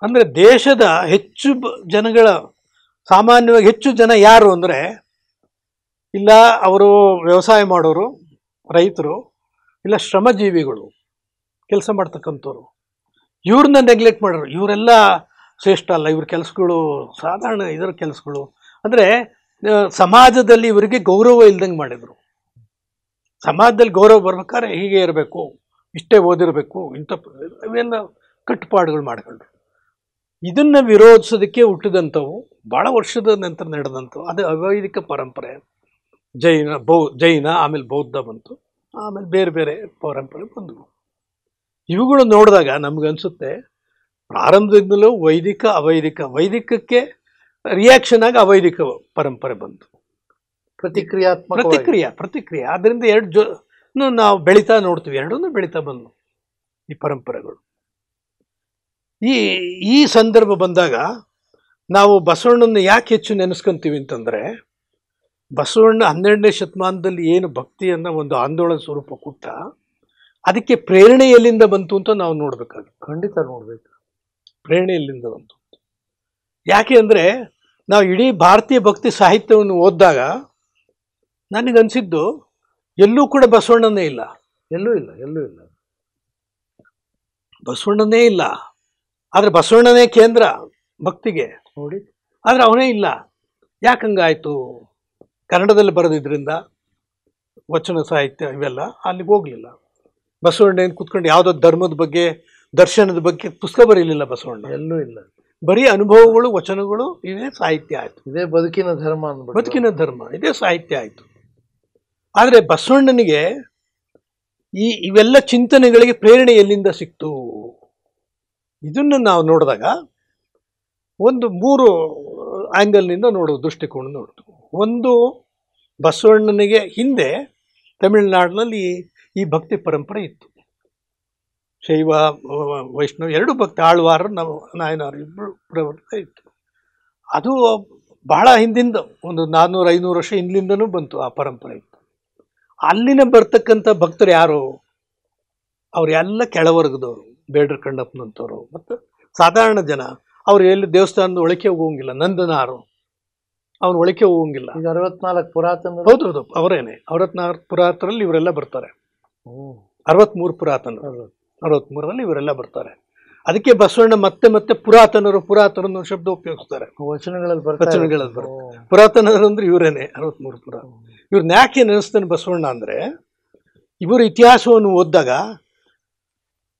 ಅಂದರೆ ದೇಶದ ಹೆಚ್ಚು ಜನಗಳ, ಸಾಮಾನ್ಯವಾಗಿ ಹೆಚ್ಚು ಜನ ಯಾರು ಅಂದರೆ, ಇಲ್ಲ ಅವರು ವ್ಯವಸಾಯ ಮಾಡೋರು, ರೈತರು, ಇಲ್ಲ ಶ್ರಮಜೀವಿಗಳು, ಕೆಲಸ ಮಾಡ್ತಕ್ಕಂಥವ್ರು. ಇವ್ರನ್ನ ನೆಗ್ಲೆಕ್ಟ್ ಮಾಡೋರು. ಇವರೆಲ್ಲ ಶ್ರೇಷ್ಠ ಅಲ್ಲ, ಇವ್ರ ಕೆಲಸಗಳು ಸಾಧಾರಣ ಇದರ ಕೆಲಸಗಳು. ಅಂದರೆ ಸಮಾಜದಲ್ಲಿ ಇವರಿಗೆ ಗೌರವ ಇಲ್ದಂಗೆ ಮಾಡಿದರು. ಸಮಾಜದಲ್ಲಿ ಗೌರವ ಬರ್ಬೇಕಾದ್ರೆ ಹೀಗೆ ಇರಬೇಕು, ಇಷ್ಟೇ ಓದಿರಬೇಕು, ಇಂಥ ಇವೆಲ್ಲ ಕಟ್ಟುಪಾಡುಗಳು ಮಾಡ್ಕೊಂಡ್ರು. ಇದನ್ನು ವಿರೋಧಿಸೋದಕ್ಕೆ ಹುಟ್ಟಿದಂಥವು, ಭಾಳ ವರ್ಷದ ನಂತರ ನಡೆದಂಥವು. ಅದು ಅವೈದಿಕ ಪರಂಪರೆ. ಜೈನ, ಆಮೇಲೆ ಬೌದ್ಧ ಬಂತು, ಆಮೇಲೆ ಬೇರೆ ಬೇರೆ ಪರಂಪರೆ ಬಂದವು. ಇವುಗಳು ನೋಡಿದಾಗ ನಮಗನ್ಸುತ್ತೆ, ಪ್ರಾರಂಭದಿಂದಲೂ ವೈದಿಕ ಅವೈದಿಕ, ವೈದಿಕಕ್ಕೆ ರಿಯಾಕ್ಷನ್ ಆಗಿ ಅವೈದಿಕ ಪರಂಪರೆ ಬಂತು. ಪ್ರತಿಕ್ರಿಯೆ. ಆದ್ದರಿಂದ ಎರಡು ನಾವು ಬೆಳೀತಾ ನೋಡ್ತೀವಿ, ಎರಡನ್ನೂ ಬೆಳೀತಾ ಬಂದು ಈ ಪರಂಪರೆಗಳು. ಈ ಸಂದರ್ಭ ಬಂದಾಗ ನಾವು ಬಸವಣ್ಣನ ಯಾಕೆ ಹೆಚ್ಚು ನೆನೆಸ್ಕೊಂತೀವಿ ಅಂತಂದರೆ, ಬಸವಣ್ಣ 12ನೇ ಶತಮಾನದಲ್ಲಿ ಏನು ಭಕ್ತಿಯನ್ನು ಒಂದು ಆಂದೋಲನ ಸ್ವರೂಪ ಕೊಟ್ಟ, ಅದಕ್ಕೆ ಪ್ರೇರಣೆ ಎಲ್ಲಿಂದ ಬಂತು ಅಂತ ನಾವು ನೋಡ್ಬೇಕಾಗುತ್ತೆ. ಖಂಡಿತ ನೋಡ್ಬೇಕು, ಪ್ರೇರಣೆ ಎಲ್ಲಿಂದ ಬಂತು. ಯಾಕೆ ಅಂದರೆ ನಾವು ಇಡೀ ಭಾರತೀಯ ಭಕ್ತಿ ಸಾಹಿತ್ಯವನ್ನು ಓದಿದಾಗ ನನಗನ್ಸಿದ್ದು ಎಲ್ಲೂ ಕೂಡ ಬಸವಣ್ಣನೇ ಇಲ್ಲ. ಎಲ್ಲೂ ಇಲ್ಲ. ಬಸವಣ್ಣನೇ ಇಲ್ಲ. ಆದರೆ ಬಸವಣ್ಣನೇ ಕೇಂದ್ರ ಭಕ್ತಿಗೆ ನೋಡಿ. ಆದರೆ ಅವನೇ ಇಲ್ಲ. ಯಾಕಂಗಾಯಿತು? ಕನ್ನಡದಲ್ಲಿ ಬರೆದಿದ್ರಿಂದ ವಚನ ಸಾಹಿತ್ಯ ಇವೆಲ್ಲ ಅಲ್ಲಿಗೆ ಹೋಗಲಿಲ್ಲ. ಬಸವಣ್ಣ ಏನು ಕೂತ್ಕೊಂಡು ಯಾವುದೋ ಧರ್ಮದ ಬಗ್ಗೆ, ದರ್ಶನದ ಬಗ್ಗೆ ಪುಸ್ತಕ ಬರೀಲಿಲ್ಲ ಬಸವಣ್ಣ. ಎಲ್ಲೂ ಇಲ್ಲ. ಬರೀ ಅನುಭವಗಳು, ವಚನಗಳು, ಇದೇ ಸಾಹಿತ್ಯ ಆಯಿತು. ಇದೇ ಬದುಕಿನ ಧರ್ಮ, ಇದೇ ಸಾಹಿತ್ಯ ಆಯಿತು. ಆದರೆ ಬಸವಣ್ಣನಿಗೆ ಇವೆಲ್ಲ ಚಿಂತನೆಗಳಿಗೆ ಪ್ರೇರಣೆ ಎಲ್ಲಿಂದ ಸಿಕ್ತು? ಇದನ್ನು ನಾವು ನೋಡಿದಾಗ ಒಂದು 3 ಆ್ಯಂಗಲ್ನಿಂದ ದೃಷ್ಟಿಕೋನ ನೋಡ್ತು. ಒಂದು, ಬಸವಣ್ಣನಿಗೆ ಹಿಂದೆ ತಮಿಳುನಾಡಿನಲ್ಲಿ ಈ ಭಕ್ತಿ ಪರಂಪರೆ ಇತ್ತು. ಶೈವ ವೈಷ್ಣವ ಎರಡು ಭಕ್ತಿ, ಆಳ್ವಾರ ನಾಯನವರು ಇಬ್ಬರು ಪ್ರವೃತ್ತಿ ಇತ್ತು. ಅದು ಬಹಳ ಹಿಂದಿಂದ, ಒಂದು 400-500 ವರ್ಷ ಹಿಂದಿಂದನೂ ಬಂತು ಆ ಪರಂಪರೆ ಇತ್ತು. ಅಲ್ಲಿನ ಬರ್ತಕ್ಕಂಥ ಭಕ್ತರು ಯಾರು? ಅವರೆಲ್ಲ ಕೆಳವರ್ಗದವರು, ಬೇಡ್ರ ಕಣ್ಣಪ್ಪನಂತವರು ಮತ್ತು ಸಾಧಾರಣ ಜನ. ಅವ್ರು ಎಲ್ಲಿ ದೇವಸ್ಥಾನದ ಒಳಕ್ಕೆ ಹೋಗಂಗಿಲ್ಲ. ನಂದನಾರು ಅವ್ನು ಒಳಕ್ಕೆ ಹೋಗಂಗಿಲ್ಲ. ಈಗ 64 ಪುರಾತನ. ಹೌದು, ಅವರೇನೆ 64 ಪುರಾತನಲ್ಲಿ ಇವರೆಲ್ಲ ಬರ್ತಾರೆ. 63 ಪುರಾತನರು, 63ರಲ್ಲಿ ಇವರೆಲ್ಲ ಬರ್ತಾರೆ. ಅದಕ್ಕೆ ಬಸವಣ್ಣ ಮತ್ತೆ ಮತ್ತೆ ಪುರಾತನರು ಅನ್ನೋ ಶಬ್ದ ಉಪಯೋಗಿಸ್ತಾರೆ ವಚನಗಳಲ್ಲಿ ಬರ್ತದೆ. ಪುರಾತನರು ಅಂದ್ರೆ ಇವರೇನೆ 63 ಪುರಾತನ. ಇವ್ರನ್ನ ಯಾಕೆ ನೆನೆಸ್ತಾನೆ ಬಸವಣ್ಣ ಅಂದ್ರೆ, ಇವರು ಇತಿಹಾಸವನ್ನು ಓದಿದಾಗ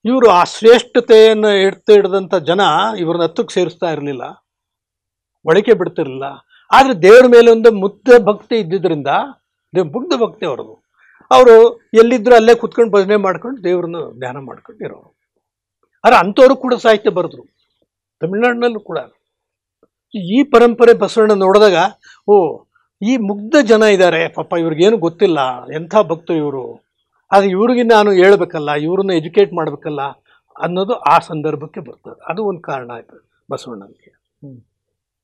ಇವರು ಆ ಶ್ರೇಷ್ಠತೆಯನ್ನು ಹಿಡಿದಂಥ ಜನ ಇವ್ರನ್ನ ಹತ್ತಕ್ಕೆ ಸೇರಿಸ್ತಾ ಇರಲಿಲ್ಲ, ಒಳಕೆ ಬಿಡ್ತಿರ್ಲಿಲ್ಲ. ಆದರೆ ದೇವ್ರ ಮೇಲೆ ಒಂದು ಮುಗ್ಧ ಭಕ್ತಿ ಇದ್ದಿದ್ದರಿಂದ, ಮುಗ್ಧ ಭಕ್ತಿ ಅವ್ರದ್ದು. ಅವರು ಎಲ್ಲಿದ್ರು ಅಲ್ಲೇ ಕುತ್ಕೊಂಡು ಭಜನೆ ಮಾಡ್ಕೊಂಡು ದೇವ್ರನ್ನ ಧ್ಯಾನ ಮಾಡ್ಕೊಂಡು ಇರೋರು. ಆದರೆ ಅಂಥವ್ರು ಕೂಡ ಸಾಹಿತ್ಯ ಬರೆದ್ರು, ತಮಿಳ್ನಾಡಿನಲ್ಲೂ ಕೂಡ. ಈ ಪರಂಪರೆ ಬಸವಣ್ಣ ನೋಡಿದಾಗ, ಓ ಈ ಮುಗ್ಧ ಜನ ಇದ್ದಾರೆ ಪಾಪ, ಇವ್ರಿಗೇನು ಗೊತ್ತಿಲ್ಲ, ಎಂಥ ಭಕ್ತರು ಇವರು, ಆದರೆ ಇವ್ರಿಗೆ ನಾನು ಹೇಳ್ಬೇಕಲ್ಲ, ಇವ್ರನ್ನ ಎಜುಕೇಟ್ ಮಾಡಬೇಕಲ್ಲ ಅನ್ನೋದು ಆ ಸಂದರ್ಭಕ್ಕೆ ಬರ್ತದೆ. ಅದು ಒಂದು ಕಾರಣ ಆಯ್ತು ಬಸವಣ್ಣನಿಗೆ.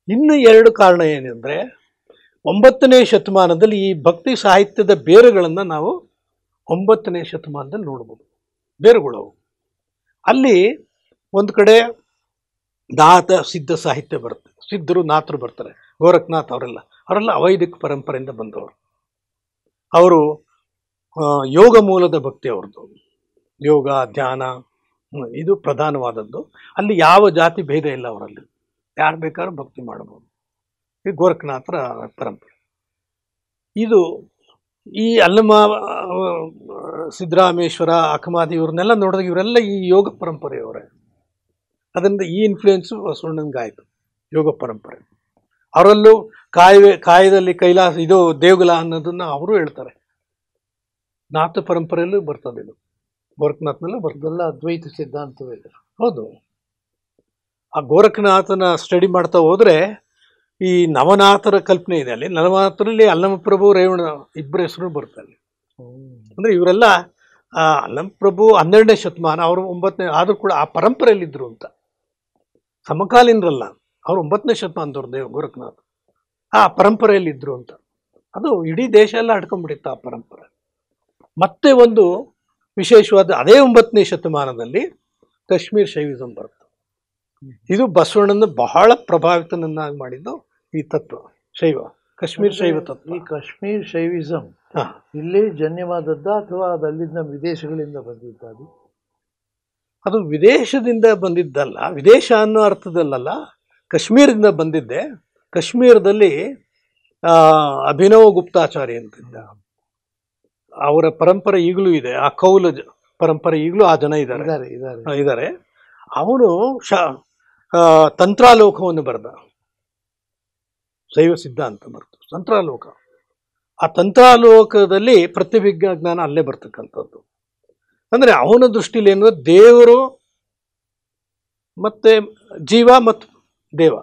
ಇನ್ನು 2 ಕಾರಣ ಏನೆಂದರೆ, 9ನೇ ಶತಮಾನದಲ್ಲಿ ಈ ಭಕ್ತಿ ಸಾಹಿತ್ಯದ ಬೇರುಗಳನ್ನು ನಾವು 9ನೇ ಶತಮಾನದಲ್ಲಿ ನೋಡ್ಬೋದು. ಬೇರುಗಳು ಅಲ್ಲಿ ಒಂದು ಕಡೆ ನಾಥ ಸಿದ್ಧ ಸಾಹಿತ್ಯ ಬರುತ್ತೆ, ಸಿದ್ಧರು ನಾಥರು ಬರ್ತಾರೆ. ಗೋರಖನಾಥ್ ಅವರೆಲ್ಲ ಅವೈದಿಕ ಪರಂಪರೆಯಿಂದ ಬಂದವರು. ಅವರು ಯೋಗ ಮೂಲದ ಭಕ್ತಿ ಅವ್ರದ್ದು. ಯೋಗ ಧ್ಯಾನ ಇದು ಪ್ರಧಾನವಾದದ್ದು. ಅಲ್ಲಿ ಯಾವ ಜಾತಿ ಭೇದ ಇಲ್ಲ ಅವರಲ್ಲಿ, ಯಾರು ಬೇಕಾದ್ರೂ ಭಕ್ತಿ ಮಾಡಬಹುದು. ಈ ಗೋರಖನಾಥರ ಪರಂಪರೆ ಇದು. ಈ ಅಲ್ಲಮ ಸಿದ್ದರಾಮೇಶ್ವರ ಅಕಮಾದಿ ಇವ್ರನ್ನೆಲ್ಲ ನೋಡಿದಾಗ ಇವರೆಲ್ಲ ಈ ಯೋಗ ಪರಂಪರೆಯವರೇ. ಅದರಿಂದ ಈ ಇನ್ಫ್ಲೂಯೆನ್ಸು ಬಸವಣ್ಣನಿಗಾಯಿತು, ಯೋಗ ಪರಂಪರೆ. ಅವರಲ್ಲೂ ಕಾಯದಲ್ಲಿ ಕೈಲಾಸ, ಇದು ದೇವಗುಲ ಅನ್ನೋದನ್ನ ಅವರು ಹೇಳ್ತಾರೆ. ನಾಥ ಪರಂಪರೆಯಲ್ಲೂ ಬರ್ತದೆ ಇದು, ಗೋರಖನಾಥನಲ್ಲೂ ಬರ್ತದೆಲ್ಲ ಅದ್ವೈತ ಸಿದ್ಧಾಂತವೇ. ಹೌದು. ಆ ಗೋರಖನಾಥನ ಸ್ಟಡಿ ಮಾಡ್ತಾ ಹೋದ್ರೆ ಈ ನವನಾಥರ ಕಲ್ಪನೆ ಇದೆ ಅಲ್ಲಿ. ನವನಾಥರಲ್ಲಿ ಅಲ್ಲಮಪ್ರಭು, ರೇವಣ ಇಬ್ಬರ ಹೆಸರು ಬರ್ತಾರೆ. ಅಂದ್ರೆ ಇವರೆಲ್ಲ ಅಲ್ಲಮಪ್ರಭು 12ನೇ ಶತಮಾನ, ಅವರು 9ನೇ, ಆದ್ರೂ ಕೂಡ ಆ ಪರಂಪರೆಯಲ್ಲಿದ್ದರು ಅಂತ. ಸಮಕಾಲೀನರಲ್ಲ, ಅವರು 9ನೇ ಶತಮಾನದವ್ರು ಗೋರಖನಾಥ್, ಆ ಪರಂಪರೆಯಲ್ಲಿದ್ದರು ಅಂತ. ಅದು ಇಡೀ ದೇಶ ಎಲ್ಲ ಅಡ್ಕೊಂಡ್ಬಿಟ್ಟಿತ್ತು ಆ ಪರಂಪರೆ. ಮತ್ತೆ ಒಂದು ವಿಶೇಷವಾದ, ಅದೇ 9ನೇ ಶತಮಾನದಲ್ಲಿ ಕಾಶ್ಮೀರ್ ಶೈವಿಸಂ ಬರುತ್ತೆ. ಇದು ಬಸವಣ್ಣನ ಬಹಳ ಪ್ರಭಾವಿತನನ್ನಾಗಿ ಮಾಡಿದ್ದು ಈ ತತ್ವ, ಶೈವ, ಕಾಶ್ಮೀರ್ ಶೈವ ತತ್ವ. ಈ ಕಾಶ್ಮೀರ್ ಶೈವಿಸಂ ಇಲ್ಲಿ ಜನ್ಯವಾದದ್ದ ಅಥವಾ ಅದಲ್ಲಿಂದ ವಿದೇಶಗಳಿಂದ ಬಂದಿದ್ದು? ಅದು ವಿದೇಶದಿಂದ ಬಂದಿದ್ದಲ್ಲ, ವಿದೇಶ ಅನ್ನೋ ಅರ್ಥದಲ್ಲ, ಕಾಶ್ಮೀರದಿಂದ ಬಂದಿದ್ದೆ. ಕಾಶ್ಮೀರದಲ್ಲಿ ಅಭಿನವ ಗುಪ್ತಾಚಾರ್ಯ ಅಂತಿದ್ದ, ಅವರ ಪರಂಪರೆ ಈಗಲೂ ಇದೆ. ಆ ಕೌಲ ಪರಂಪರೆ ಈಗಲೂ ಆ ಜನ ಇದ್ದಾರೆ. ಅವನು ತಂತ್ರಾಲೋಕವನ್ನು ಬರೆದ, ಶೈವ ಸಿದ್ಧಾಂತ ಬರೆದು ತಂತ್ರಾಲೋಕ. ಆ ತಂತ್ರಾಲೋಕದಲ್ಲಿ ಪ್ರತಿಭಿಜ್ಞಾ ಜ್ಞಾನ ಅಲ್ಲೇ ಬರ್ತಕ್ಕಂಥದ್ದು. ಅಂದರೆ ಅವನ ದೃಷ್ಟಿಲಿ ಏನು, ದೇವರು ಮತ್ತೆ ಜೀವ ಮತ್ತು ದೇವ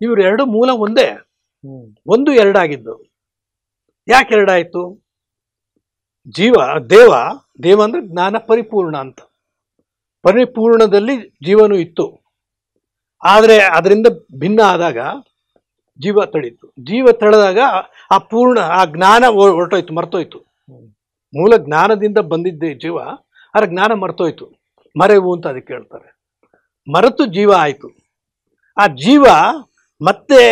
ಇವರು ಮೂಲ ಒಂದೇ, ಒಂದು ಎರಡಾಗಿದ್ದು. ಯಾಕೆ ಎರಡಾಯಿತು? ದೇವ ಅಂದ್ರೆ ಜ್ಞಾನ ಪರಿಪೂರ್ಣ ಅಂತ. ಪರಿಪೂರ್ಣದಲ್ಲಿ ಜೀವನು ಇತ್ತು, ಆದರೆ ಅದರಿಂದ ಭಿನ್ನ ಆದಾಗ ಜೀವ ತಡೀತು. ಜೀವ ತಳೆದಾಗ ಆ ಜ್ಞಾನ ಹೊರಟೋಯ್ತು, ಮರ್ತೋಯ್ತು. ಮೂಲ ಜ್ಞಾನದಿಂದ ಬಂದಿದ್ದೆ ಜೀವ, ಆದರೆ ಜ್ಞಾನ ಮರ್ತೋಯ್ತು, ಮರೆವು ಅಂತ ಅದಕ್ಕೆ ಹೇಳ್ತಾರೆ. ಮರೆತು ಜೀವ ಆಯಿತು. ಆ ಜೀವ ಮತ್ತೆ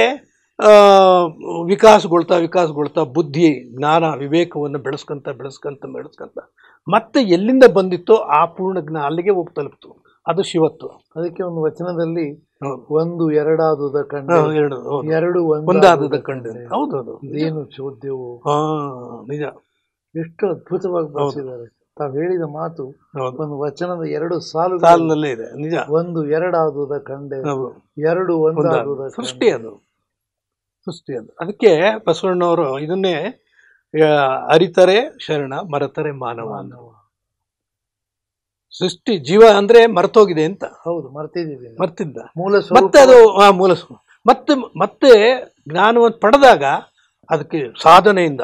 ವಿಕಾಸಗೊಳ್ತಾ ಬುದ್ಧಿ, ಜ್ಞಾನ, ವಿವೇಕವನ್ನು ಬೆಳೆಸ್ಕೊಂತ ಮತ್ತೆ ಎಲ್ಲಿಂದ ಬಂದಿತ್ತೋ ಆ ಪೂರ್ಣ ಜ್ಞಾನ ಅಲ್ಲಿಗೆ ಹೋಗಿ ತಲುಪ್ತು. ಅದು ಶಿವತ್ವ. ಅದಕ್ಕೆ ಒಂದು ವಚನದಲ್ಲಿ ಒಂದು ಎರಡಾದುದ ಕಂಡು, ಎರಡು ಒಂದಾದುದ ಕಂಡು. ಹೌದೌದು, ಏನು ಚೋದ್ಯವು. ನಿಜ, ಎಷ್ಟು ಅದ್ಭುತವಾಗಿ ಬಳಸಿದ್ದಾರೆ. ತಾವು ಹೇಳಿದ ಮಾತು ಒಂದು ವಚನದ 2 ಸಾಲುಗಳಲ್ಲೇ ಇದೆ. ನಿಜ. ಒಂದು ಎರಡಾದುದ ಕಂಡೆ, ಎರಡು ಒಂದಾದುದ ಸೃಷ್ಟಿ. ಅದು ಸೃಷ್ಟಿ. ಅದಕ್ಕೆ ಬಸವಣ್ಣವರು ಇದನ್ನೇ ಅರಿತರೆ ಶರಣ, ಮರೆತರೆ ಮಾನವ. ಸೃಷ್ಟಿ ಜೀವ ಅಂದ್ರೆ ಮರ್ತೋಗಿದೆ ಅಂತ. ಹೌದು, ಮರ್ತಿದ್ದ ಮೂಲ. ಮತ್ತೆ ಅದು ಮೂಲ ಮತ್ತೆ ಜ್ಞಾನವನ್ನು ಪಡೆದಾಗ ಅದಕ್ಕೆ ಸಾಧನೆಯಿಂದ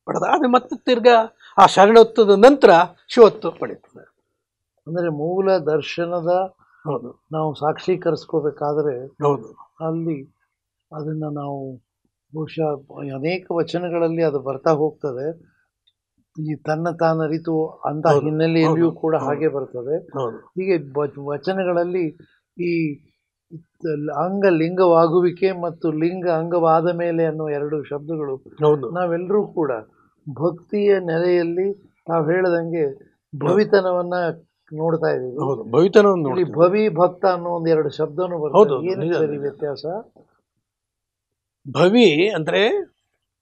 ಪಡೆದ, ಅದು ಮತ್ತೆ ತಿರ್ಗಾ ಆ ಶರಣತ್ವದ ನಂತರ ಶಿವತ್ವ ಪಡೀತದೆ. ಅಂದರೆ ಮೂಲ ದರ್ಶನದ ಹೌದು ನಾವು ಸಾಕ್ಷೀಕರಿಸ್ಕೋಬೇಕಾದ್ರೆ ಹೌದು ಅಲ್ಲಿ ಅದನ್ನು ನಾವು ಬಹುಶಃ ಅನೇಕ ವಚನಗಳಲ್ಲಿ ಅದು ಬರ್ತಾ ಹೋಗ್ತದೆ. ಈ ತನ್ನ ತಾನರಿತು ಅಂತ ಹೌದು, ಹಿನ್ನೆಲೆಯಲ್ಲಿಯೂ ಹೌದು, ಕೂಡ ಹೌದು. ಹಾಗೆ ಬರ್ತದೆ. ಹೌದು ಹೀಗೆ ವಚನಗಳಲ್ಲಿ ಈ ಅಂಗಲಿಂಗವಾಗುವಿಕೆ ಮತ್ತು ಲಿಂಗ ಅಂಗವಾದ ಮೇಲೆ ಅನ್ನೋ ಎರಡು ಶಬ್ದಗಳು ಹೌದು ನಾವೆಲ್ಲರೂ ಕೂಡ ಭಕ್ತಿಯ ನೆಲೆಯಲ್ಲಿ ನಾವು ಹೇಳದಂಗೆ ಭವಿತನವನ್ನ ನೋಡ್ತಾ ಇದ್ದೀವಿ. ಹೌದು ಭವಿತನವನ್ನು ಇಲ್ಲಿ ನೋಡ್ತೀವಿ. ಭವಿ ಭಕ್ತ ಅನ್ನೋ ಒಂದು ಎರಡು ಶಬ್ದನೂ ಹೌದು, ಬರ್ತದೆ. ಏನು ನಿಜ, ಸರಿ ನಿಜ. ವ್ಯತ್ಯಾಸ? ಭವಿ ಅಂದ್ರೆ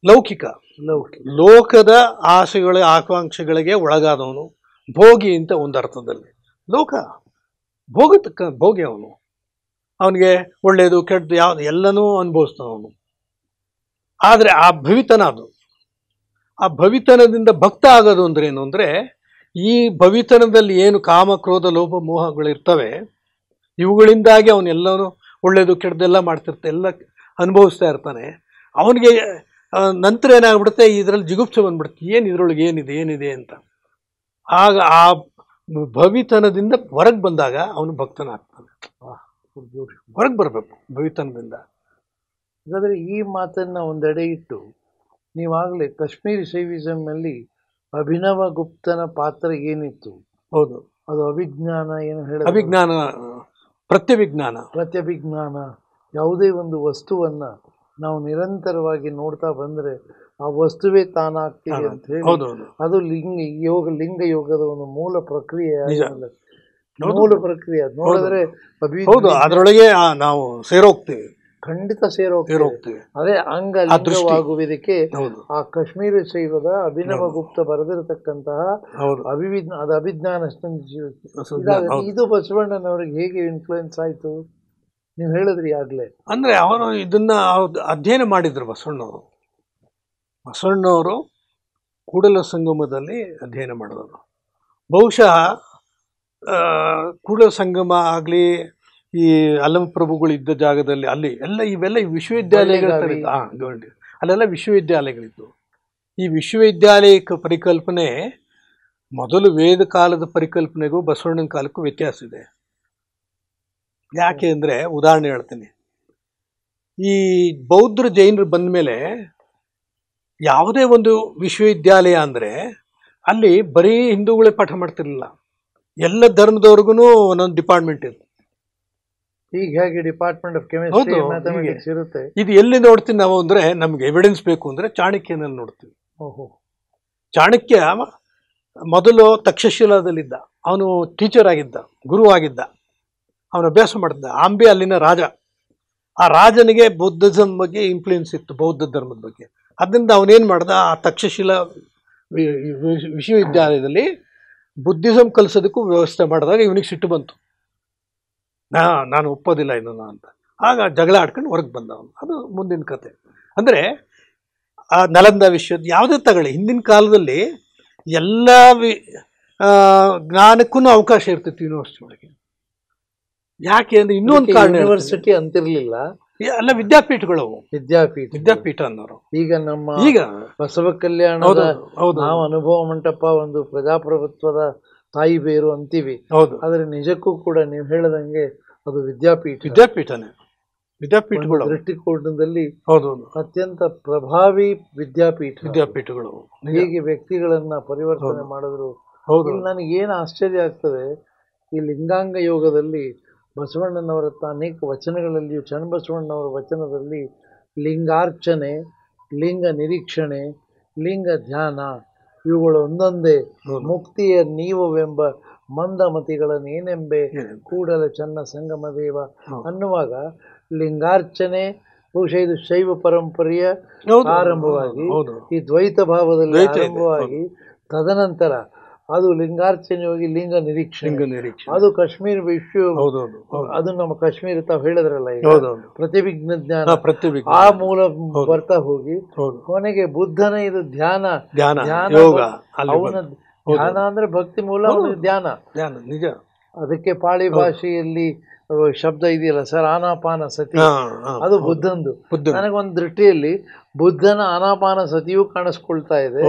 ಲೌಕಿಕ, ಲೌಕಿಕ, ಲೋಕದ ಆಸೆಗಳ ಆಕಾಂಕ್ಷೆಗಳಿಗೆ ಒಳಗಾದವನು. ಭೋಗಿ ಅಂತ ಒಂದು ಅರ್ಥದಲ್ಲಿ ಲೋಕ ಭೋಗಿ ಅವನು. ಅವನಿಗೆ ಒಳ್ಳೆಯದು ಕೆಟ್ಟದ್ದು ಯಾವ್ದು ಎಲ್ಲನೂ ಅನುಭವಿಸ್ತಾನವನು. ಆದರೆ ಆ ಭವಿತನ ಅದು. ಆ ಭವಿತನದಿಂದ ಭಕ್ತ ಆಗೋದು ಅಂದ್ರೆ ಏನು ಅಂದ್ರೆ, ಈ ಭವಿತನದಲ್ಲಿ ಏನು ಕಾಮ ಕ್ರೋಧ ಲೋಭ ಮೋಹಗಳಿರ್ತವೆ, ಇವುಗಳಿಂದಾಗಿ ಅವನೆಲ್ಲನೂ ಒಳ್ಳೆಯದು ಕೆಟ್ಟದ್ದೆಲ್ಲ ಮಾಡ್ತಿರ್ತಾನೆ, ಎಲ್ಲ ಅನುಭವಿಸ್ತಾ ಇರ್ತಾನೆ. ಅವನಿಗೆ ನಂತರ ಏನಾಗ್ಬಿಡುತ್ತೆ, ಇದರಲ್ಲಿ ಜಿಗುಪ್ಸೆ ಬಂದ್ಬಿಡುತ್ತೆ, ಏನು ಇದರೊಳಗೆ ಏನಿದೆ ಅಂತ. ಆಗ ಆ ಭವಿತನದಿಂದ ಹೊರಗೆ ಬಂದಾಗ ಅವನು ಭಕ್ತನಾಗ್ತಾನೆ. ಹೊರಗೆ ಬರಬೇಕು ಭವಿತನದಿಂದ. ಹಾಗಾದ್ರೆ ಈ ಮಾತನ್ನ ಒಂದೆಡೆ ಇಟ್ಟು ನೀವಾಗಲೇ ಕಾಶ್ಮೀರಿ ಶೈವಿಸಮ್ನಲ್ಲಿ ಅಭಿನವ ಗುಪ್ತನ ಪಾತ್ರ ಏನಿತ್ತು? ಹೌದು, ಅದು ಅಭಿಜ್ಞಾನ, ಏನು ಹೇಳ ಅಭಿಜ್ಞಾನ, ಪ್ರತ್ಯಭಿಜ್ಞಾನ. ಪ್ರತ್ಯಭಿಜ್ಞಾನ. ಯಾವುದೇ ಒಂದು ವಸ್ತುವನ್ನ ನಾವು ನಿರಂತರವಾಗಿ ನೋಡ್ತಾ ಬಂದ್ರೆ ಆ ವಸ್ತುವೇ ತಾನಾಗ್ತಿದೆ ಅಂತ ಹೇಳಿ, ಹೌದು ಹೌದು ಅದು ಲಿಂಗ ಯೋಗದ ಒಂದು ಮೂಲ ಪ್ರಕ್ರಿಯೆ. ನಿಜ. ಮೂಲ ಪ್ರಕ್ರಿಯೆ ಅದು ನೋಡಿದ್ರೆ ಹೌದು, ಅದರೊಳಗೆ ನಾವು ಸೇರೋಗ್ತೀವಿ, ಖಂಡಿತ ಸೇರೋಗ್ತೀವಿ. ಅದೇ ದೃಷ್ಟಿ. ಹೌದು, ಆ ಕಾಶ್ಮೀರ ಶೈವದ ಅಭಿನವ ಗುಪ್ತ ಬರೆದಿರತಕ್ಕಂತಹ ಹೌದು, ಅದು ಅಭಿಜ್ಞಾನ. ಇದು ಬಸವಣ್ಣನವ್ರಿಗೆ ಹೇಗೆ ಇನ್ಫ್ಲುಯೆನ್ಸ್ ಆಯ್ತು? ನೀವು ಹೇಳಿದ್ರಿ ಆಗ್ಲೇ. ಅಂದ್ರೆ ಅವರು ಇದನ್ನ ಅಧ್ಯಯನ ಮಾಡಿದ್ರು ಬಸವಣ್ಣವರು ಕೂಡಲ ಸಂಗಮದಲ್ಲಿ ಅಧ್ಯಯನ ಮಾಡಿದವರು. ಬಹುಶಃ ಕೂಡಲ ಸಂಗಮ ಆಗಲಿ, ಈ ಅಲ್ಲಮಪ್ರಭುಗಳು ಇದ್ದ ಜಾಗದಲ್ಲಿ ಅಲ್ಲಿ ಎಲ್ಲ ಇವೆಲ್ಲ ಈ ವಿಶ್ವವಿದ್ಯಾಲಯಗಳ ಅಲ್ಲೆಲ್ಲ ವಿಶ್ವವಿದ್ಯಾಲಯಗಳಿದ್ದು. ಈ ವಿಶ್ವವಿದ್ಯಾಲಯಕ್ಕೆ ಪರಿಕಲ್ಪನೆ ಮೊದಲು ವೇದ ಕಾಲದ ಪರಿಕಲ್ಪನೆಗೂ ಬಸವಣ್ಣನ ಕಾಲಕ್ಕೂ ವ್ಯತ್ಯಾಸ ಇದೆ. ಯಾಕೆ ಅಂದರೆ, ಉದಾಹರಣೆ ಹೇಳ್ತೀನಿ. ಈ ಬೌದ್ಧರು ಜೈನರು ಬಂದ ಮೇಲೆ ಯಾವುದೇ ಒಂದು ವಿಶ್ವವಿದ್ಯಾಲಯ ಅಂದರೆ ಅಲ್ಲಿ ಬರೀ ಹಿಂದೂಗಳೇ ಪಾಠ ಮಾಡ್ತಿರ್ಲಿಲ್ಲ, ಎಲ್ಲ ಧರ್ಮದವ್ರಿಗೂ ಒಂದೊಂದು ಡಿಪಾರ್ಟ್ಮೆಂಟ್ ಇತ್ತು. ಈಗ ಹೇಗೆ ಡಿಪಾರ್ಟ್ಮೆಂಟ್ ಆಫ್ ಕೆಮಿಸ್ಟ್ರಿ ಮ್ಯಾಥಮೆಟಿಕ್ಸ್ ಇರುತ್ತೆ. ಇದು ಎಲ್ಲಿ ನೋಡ್ತೀವಿ ನಾವು ಅಂದರೆ, ನಮ್ಗೆ ಎವಿಡೆನ್ಸ್ ಬೇಕು ಅಂದರೆ ಚಾಣಕ್ಯನಲ್ಲಿ ನೋಡ್ತೀವಿ. ಚಾಣಕ್ಯ ಮೊದಲು ತಕ್ಷಶಿಲಾದಲ್ಲಿದ್ದ, ಅವನು ಟೀಚರ್ ಆಗಿದ್ದ, ಗುರು ಆಗಿದ್ದ, ಅವನು ಅಭ್ಯಾಸ ಮಾಡ್ತಿದ್ದ. ಆಂಬೆ ಅಲ್ಲಿನ ರಾಜ. ಆ ರಾಜನಿಗೆ ಬೌದ್ಧಿಸಮ್ ಬಗ್ಗೆ ಇನ್ಫ್ಲೂಯೆನ್ಸ್ ಇತ್ತು, ಬೌದ್ಧ ಧರ್ಮದ ಬಗ್ಗೆ. ಅದರಿಂದ ಅವನೇನು ಮಾಡ್ದ, ಆ ತಕ್ಷಶಿಲಾ ವಿಶ್ವವಿದ್ಯಾಲಯದಲ್ಲಿ ಬುದ್ಧಿಸಮ್ ಕಲಿಸೋದಕ್ಕೂ ವ್ಯವಸ್ಥೆ ಮಾಡಿದಾಗ ಇವನಿಗೆ ಸಿಟ್ಟು ಬಂತು, ನಾನು ಒಪ್ಪೋದಿಲ್ಲ ಇದನ್ನು ಅಂತ. ಆಗ ಜಗಳ ಆಡ್ಕೊಂಡು ಹೊರಗೆ ಬಂದ ಅವನು. ಅದು ಮುಂದಿನ ಕತೆ. ಅಂದರೆ ಆ ನಲಂದ ವಿಶ್ವದ ಯಾವುದೇ ತಗೊಳ್ಳಿ, ಹಿಂದಿನ ಕಾಲದಲ್ಲಿ ಎಲ್ಲ ಜ್ಞಾನಕ್ಕೂ ಅವಕಾಶ ಇರ್ತಿತ್ತು ಯೂನಿವರ್ಸಿಟಿ ಒಳಗೆ. ಯಾಕೆ ಅಂದರೆ ಇನ್ನೊಂದು ಕಾರಣ, ಯೂನಿವರ್ಸಿಟಿ ಅಂತಿರ್ಲಿಲ್ಲ, ಅಲ್ಲ ವಿದ್ಯಾಪೀಠಗಳು, ವಿದ್ಯಾಪೀಠ ಅನ್ನೋರು. ಈಗ ನಮ್ಮ ಬಸವ ಕಲ್ಯಾಣದ ನಾವು ಅನುಭವ ಮಂಟಪ ಒಂದು ಪ್ರಜಾಪ್ರಭುತ್ವದ ತಾಯಿ ಬೇರು ಅಂತೀವಿ. ಹೌದು, ಆದ್ರೆ ನಿಜಕ್ಕೂ ಕೂಡ ನೀವು ಹೇಳದಂಗೆ ಅದು ವಿದ್ಯಾಪೀಠನೇ. ವಿದ್ಯಾಪೀಠಗಳು ದೃಷ್ಟಿಕೋನದಲ್ಲಿ ಹೌದು ಅತ್ಯಂತ ಪ್ರಭಾವಿ ವಿದ್ಯಾಪೀಠಗಳು ಹೇಗೆ ವ್ಯಕ್ತಿಗಳನ್ನ ಪರಿವರ್ತನೆ ಮಾಡಿದ್ರು. ಇಲ್ಲಿ ನನಗೇನು ಆಶ್ಚರ್ಯ ಆಗ್ತದೆ, ಈ ಲಿಂಗಾಂಗ ಯೋಗದಲ್ಲಿ ಬಸವಣ್ಣನವರ ಅನೇಕ ವಚನಗಳಲ್ಲಿಯೂ, ಚನ್ನಬಸವಣ್ಣನವರ ವಚನದಲ್ಲಿ ಲಿಂಗಾರ್ಚನೆ, ಲಿಂಗ ನಿರೀಕ್ಷಣೆ, ಲಿಂಗ ಧ್ಯಾನ ಇವುಗಳು ಒಂದೊಂದೇ ಮುಕ್ತಿಯ ನೀವವೆಂಬ ಮಂದಮತಿಗಳನ್ನೇನೆಂಬೆ ಕೂಡಲ ಚನ್ನ ಸಂಗಮ ದೇವ ಅನ್ನುವಾಗ ಲಿಂಗಾರ್ಚನೆ ಬಹುಶಃ ಇದು ಶೈವ ಪರಂಪರೆಯ ಆರಂಭವಾಗಿ ಈ ದ್ವೈತ ಭಾವದಲ್ಲಿ ಆರಂಭವಾಗಿ ತದನಂತರ ಅದು ಲಿಂಗಾರ್ಚನೆ ಹೋಗಿ ಲಿಂಗ ನಿರೀಕ್ಷಣೆ, ಅದು ಕಾಶ್ಮೀರ ವಿಶ್ವ, ಅದು ನಮ್ಮ ಕಾಶ್ಮೀರ ತಾವು ಹೇಳಿದ್ರಲ್ಲ ಈಗ ಪ್ರತಿಭಿಜ್ಞ ಜ್ಞಾನ, ಆ ಮೂಲ ಬರ್ತಾ ಹೋಗಿ ಕೊನೆಗೆ ಬುದ್ಧನ ಇದು ಧ್ಯಾನ. ಅವನ ಧ್ಯಾನ ಅಂದ್ರೆ ಭಕ್ತಿ ಮೂಲ, ಅವನ ಧ್ಯಾನ. ನಿಜ. ಅದಕ್ಕೆ ಪಾಳಿ ಭಾಷೆಯಲ್ಲಿ ಶಬ್ದ ಇದೆಯಲ್ಲ ಸರ್, ಆನಾಪಾನ ಸತಿ, ಅದು ಬುದ್ಧಂದು. ನನಗೊಂದು ದೃಷ್ಟಿಯಲ್ಲಿ ಬುದ್ಧನ ಆನಾಪಾನ ಸತಿಯೂ ಕಾಣಿಸ್ಕೊಳ್ತಾ ಇದೆ.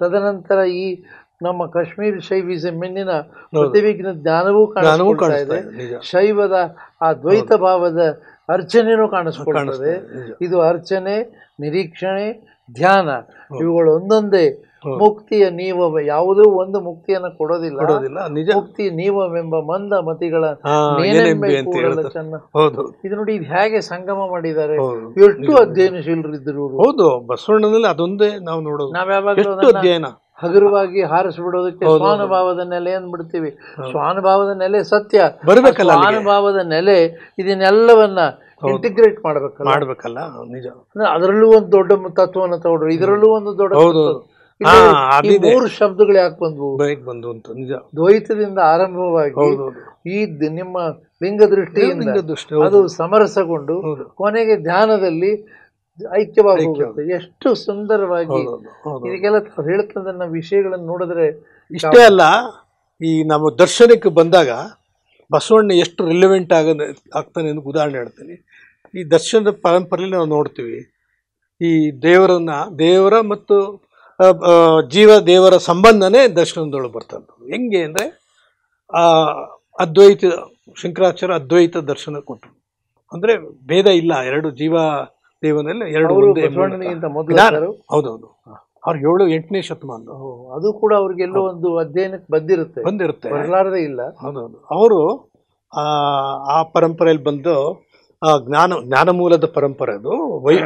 ತದನಂತರ ಈ ನಮ್ಮ ಕಾಶ್ಮೀರ್ ಶೈವಿಸಂ ಮೆನ್ನಿನ ಪ್ರತಿವಿಘ್ನ ಜ್ಞಾನವೂ ಕಾಣಿಸ್ಕೊಳ್ತಾ ಇದೆ. ಶೈವದ ಆ ದ್ವೈತ ಭಾವದ ಅರ್ಚನೆಯೂ ಕಾಣಿಸ್ಕೊಳ್ತದೆ. ಇದು ಅರ್ಚನೆ, ನಿರೀಕ್ಷಣೆ, ಧ್ಯಾನ, ಇವುಗಳು ಒಂದೊಂದೇ ಮುಕ್ತಿಯ ನೀವ. ಯಾವುದೂ ಒಂದು ಮುಕ್ತಿಯನ್ನು ಕೊಡೋದಿಲ್ಲ. ಮುಕ್ತಿ ನೀವವೆಂಬ ಮಂದ ಮತಿಗಳ ಚೆನ್ನ. ಇದು ನೋಡಿ, ಇದು ಹೇಗೆ ಸಂಗಮ ಮಾಡಿದ್ದಾರೆ, ಎಷ್ಟು ಅಧ್ಯಯನಶೀಲರಿದ್ದರು. ಹೌದು, ಬಸವಣ್ಣನಲ್ಲಿ ಅದೊಂದೇ ನಾವು ನೋಡೋದು. ನಾವ್ಯಾವಾಗಲೂ ಅಧ್ಯಯನ ಹಗುರವಾಗಿ ಹಾರಿಸ್ಬಿಡೋದಕ್ಕೆ ಸ್ವಾನುಭಾವದ ನೆಲೆ ಅಂದ್ಬಿಡ್ತೀವಿ. ಸ್ವಾನುಭಾವದ ನೆಲೆ ಸತ್ಯ ಬರಬೇಕಲ್ಲ. ಸ್ವಾನುಭಾವದ ನೆಲೆ ಇದನ್ನೆಲ್ಲವನ್ನ ಇಂಟಿಗ್ರೇಟ್ ಮಾಡ್ಬೇಕಲ್ಲ. ನಿಜ. ಅದರಲ್ಲೂ ಒಂದು ದೊಡ್ಡ ತತ್ವವನ್ನು ತಗೊಂಡ್ರು, ಇದರಲ್ಲೂ ಒಂದು ದೊಡ್ಡ. ಮೂರು ಶಬ್ದಗಳು ಯಾಕೆ ಬಂದ್ವು ಅಂತ. ನಿಜ. ದ್ವೈತದಿಂದ ಆರಂಭವಾಗಿ ಈ ನಿಮ್ಮ ಲಿಂಗ ದೃಷ್ಟಿಯಿಂದ ಅದು ಸಮರಸಗೊಂಡು ಕೊನೆಗೆ ಧ್ಯಾನದಲ್ಲಿ ಐಕ್ಯವಾಗಿ ಹೋಗುತ್ತೆ. ಎಷ್ಟು ಸುಂದರವಾಗಿ ಇದಕ್ಕೆಲ್ಲ ಹೇಳ್ತದನ್ನ ವಿಷಯಗಳನ್ನು ನೋಡಿದ್ರೆ ಇಷ್ಟೇ ಅಲ್ಲ, ಈ ನಮ್ಮ ದರ್ಶನಕ್ಕೆ ಬಂದಾಗ ಬಸವಣ್ಣ ಎಷ್ಟು ರಿಲೆವೆಂಟ್ ಆಗ್ತಾನೆ ಅಂತ ಉದಾಹರಣೆ ಹೇಳ್ತೀನಿ. ಈ ದರ್ಶನದ ಪರಂಪರೆಯಲ್ಲಿ ನಾವು ನೋಡ್ತೀವಿ, ಈ ದೇವರ ಮತ್ತು ದೇವರ ಸಂಬಂಧನೇ ದರ್ಶನದೊಳಗೆ ಬರ್ತದೆ. ಹೆಂಗೆ ಅಂದರೆ ಅದ್ವೈತ ಶಂಕರಾಚಾರ್ಯ ಅದ್ವೈತ ದರ್ಶನ ಕೊಟ್ಟರು. ಅಂದರೆ ಭೇದ ಇಲ್ಲ, ಎರಡು ಜೀವ ದೇವನಲ್ಲಿ ಎರಡು. ಹೌದೌದು, ಅವ್ರು 7-8ನೇ ಶತಮಾನ. ಅದು ಕೂಡ ಅವ್ರಿಗೆಲ್ಲೋ ಒಂದು ಅಧ್ಯಯನಕ್ಕೆ ಬಂದಿರುತ್ತೆ, ಬರಲಾರದೇ ಇಲ್ಲ. ಹೌದೌದು, ಅವರು ಆ ಪರಂಪರೆಯಲ್ಲಿ ಬಂದು ಜ್ಞಾನ ಮೂಲದ ಪರಂಪರೆ, ಅದು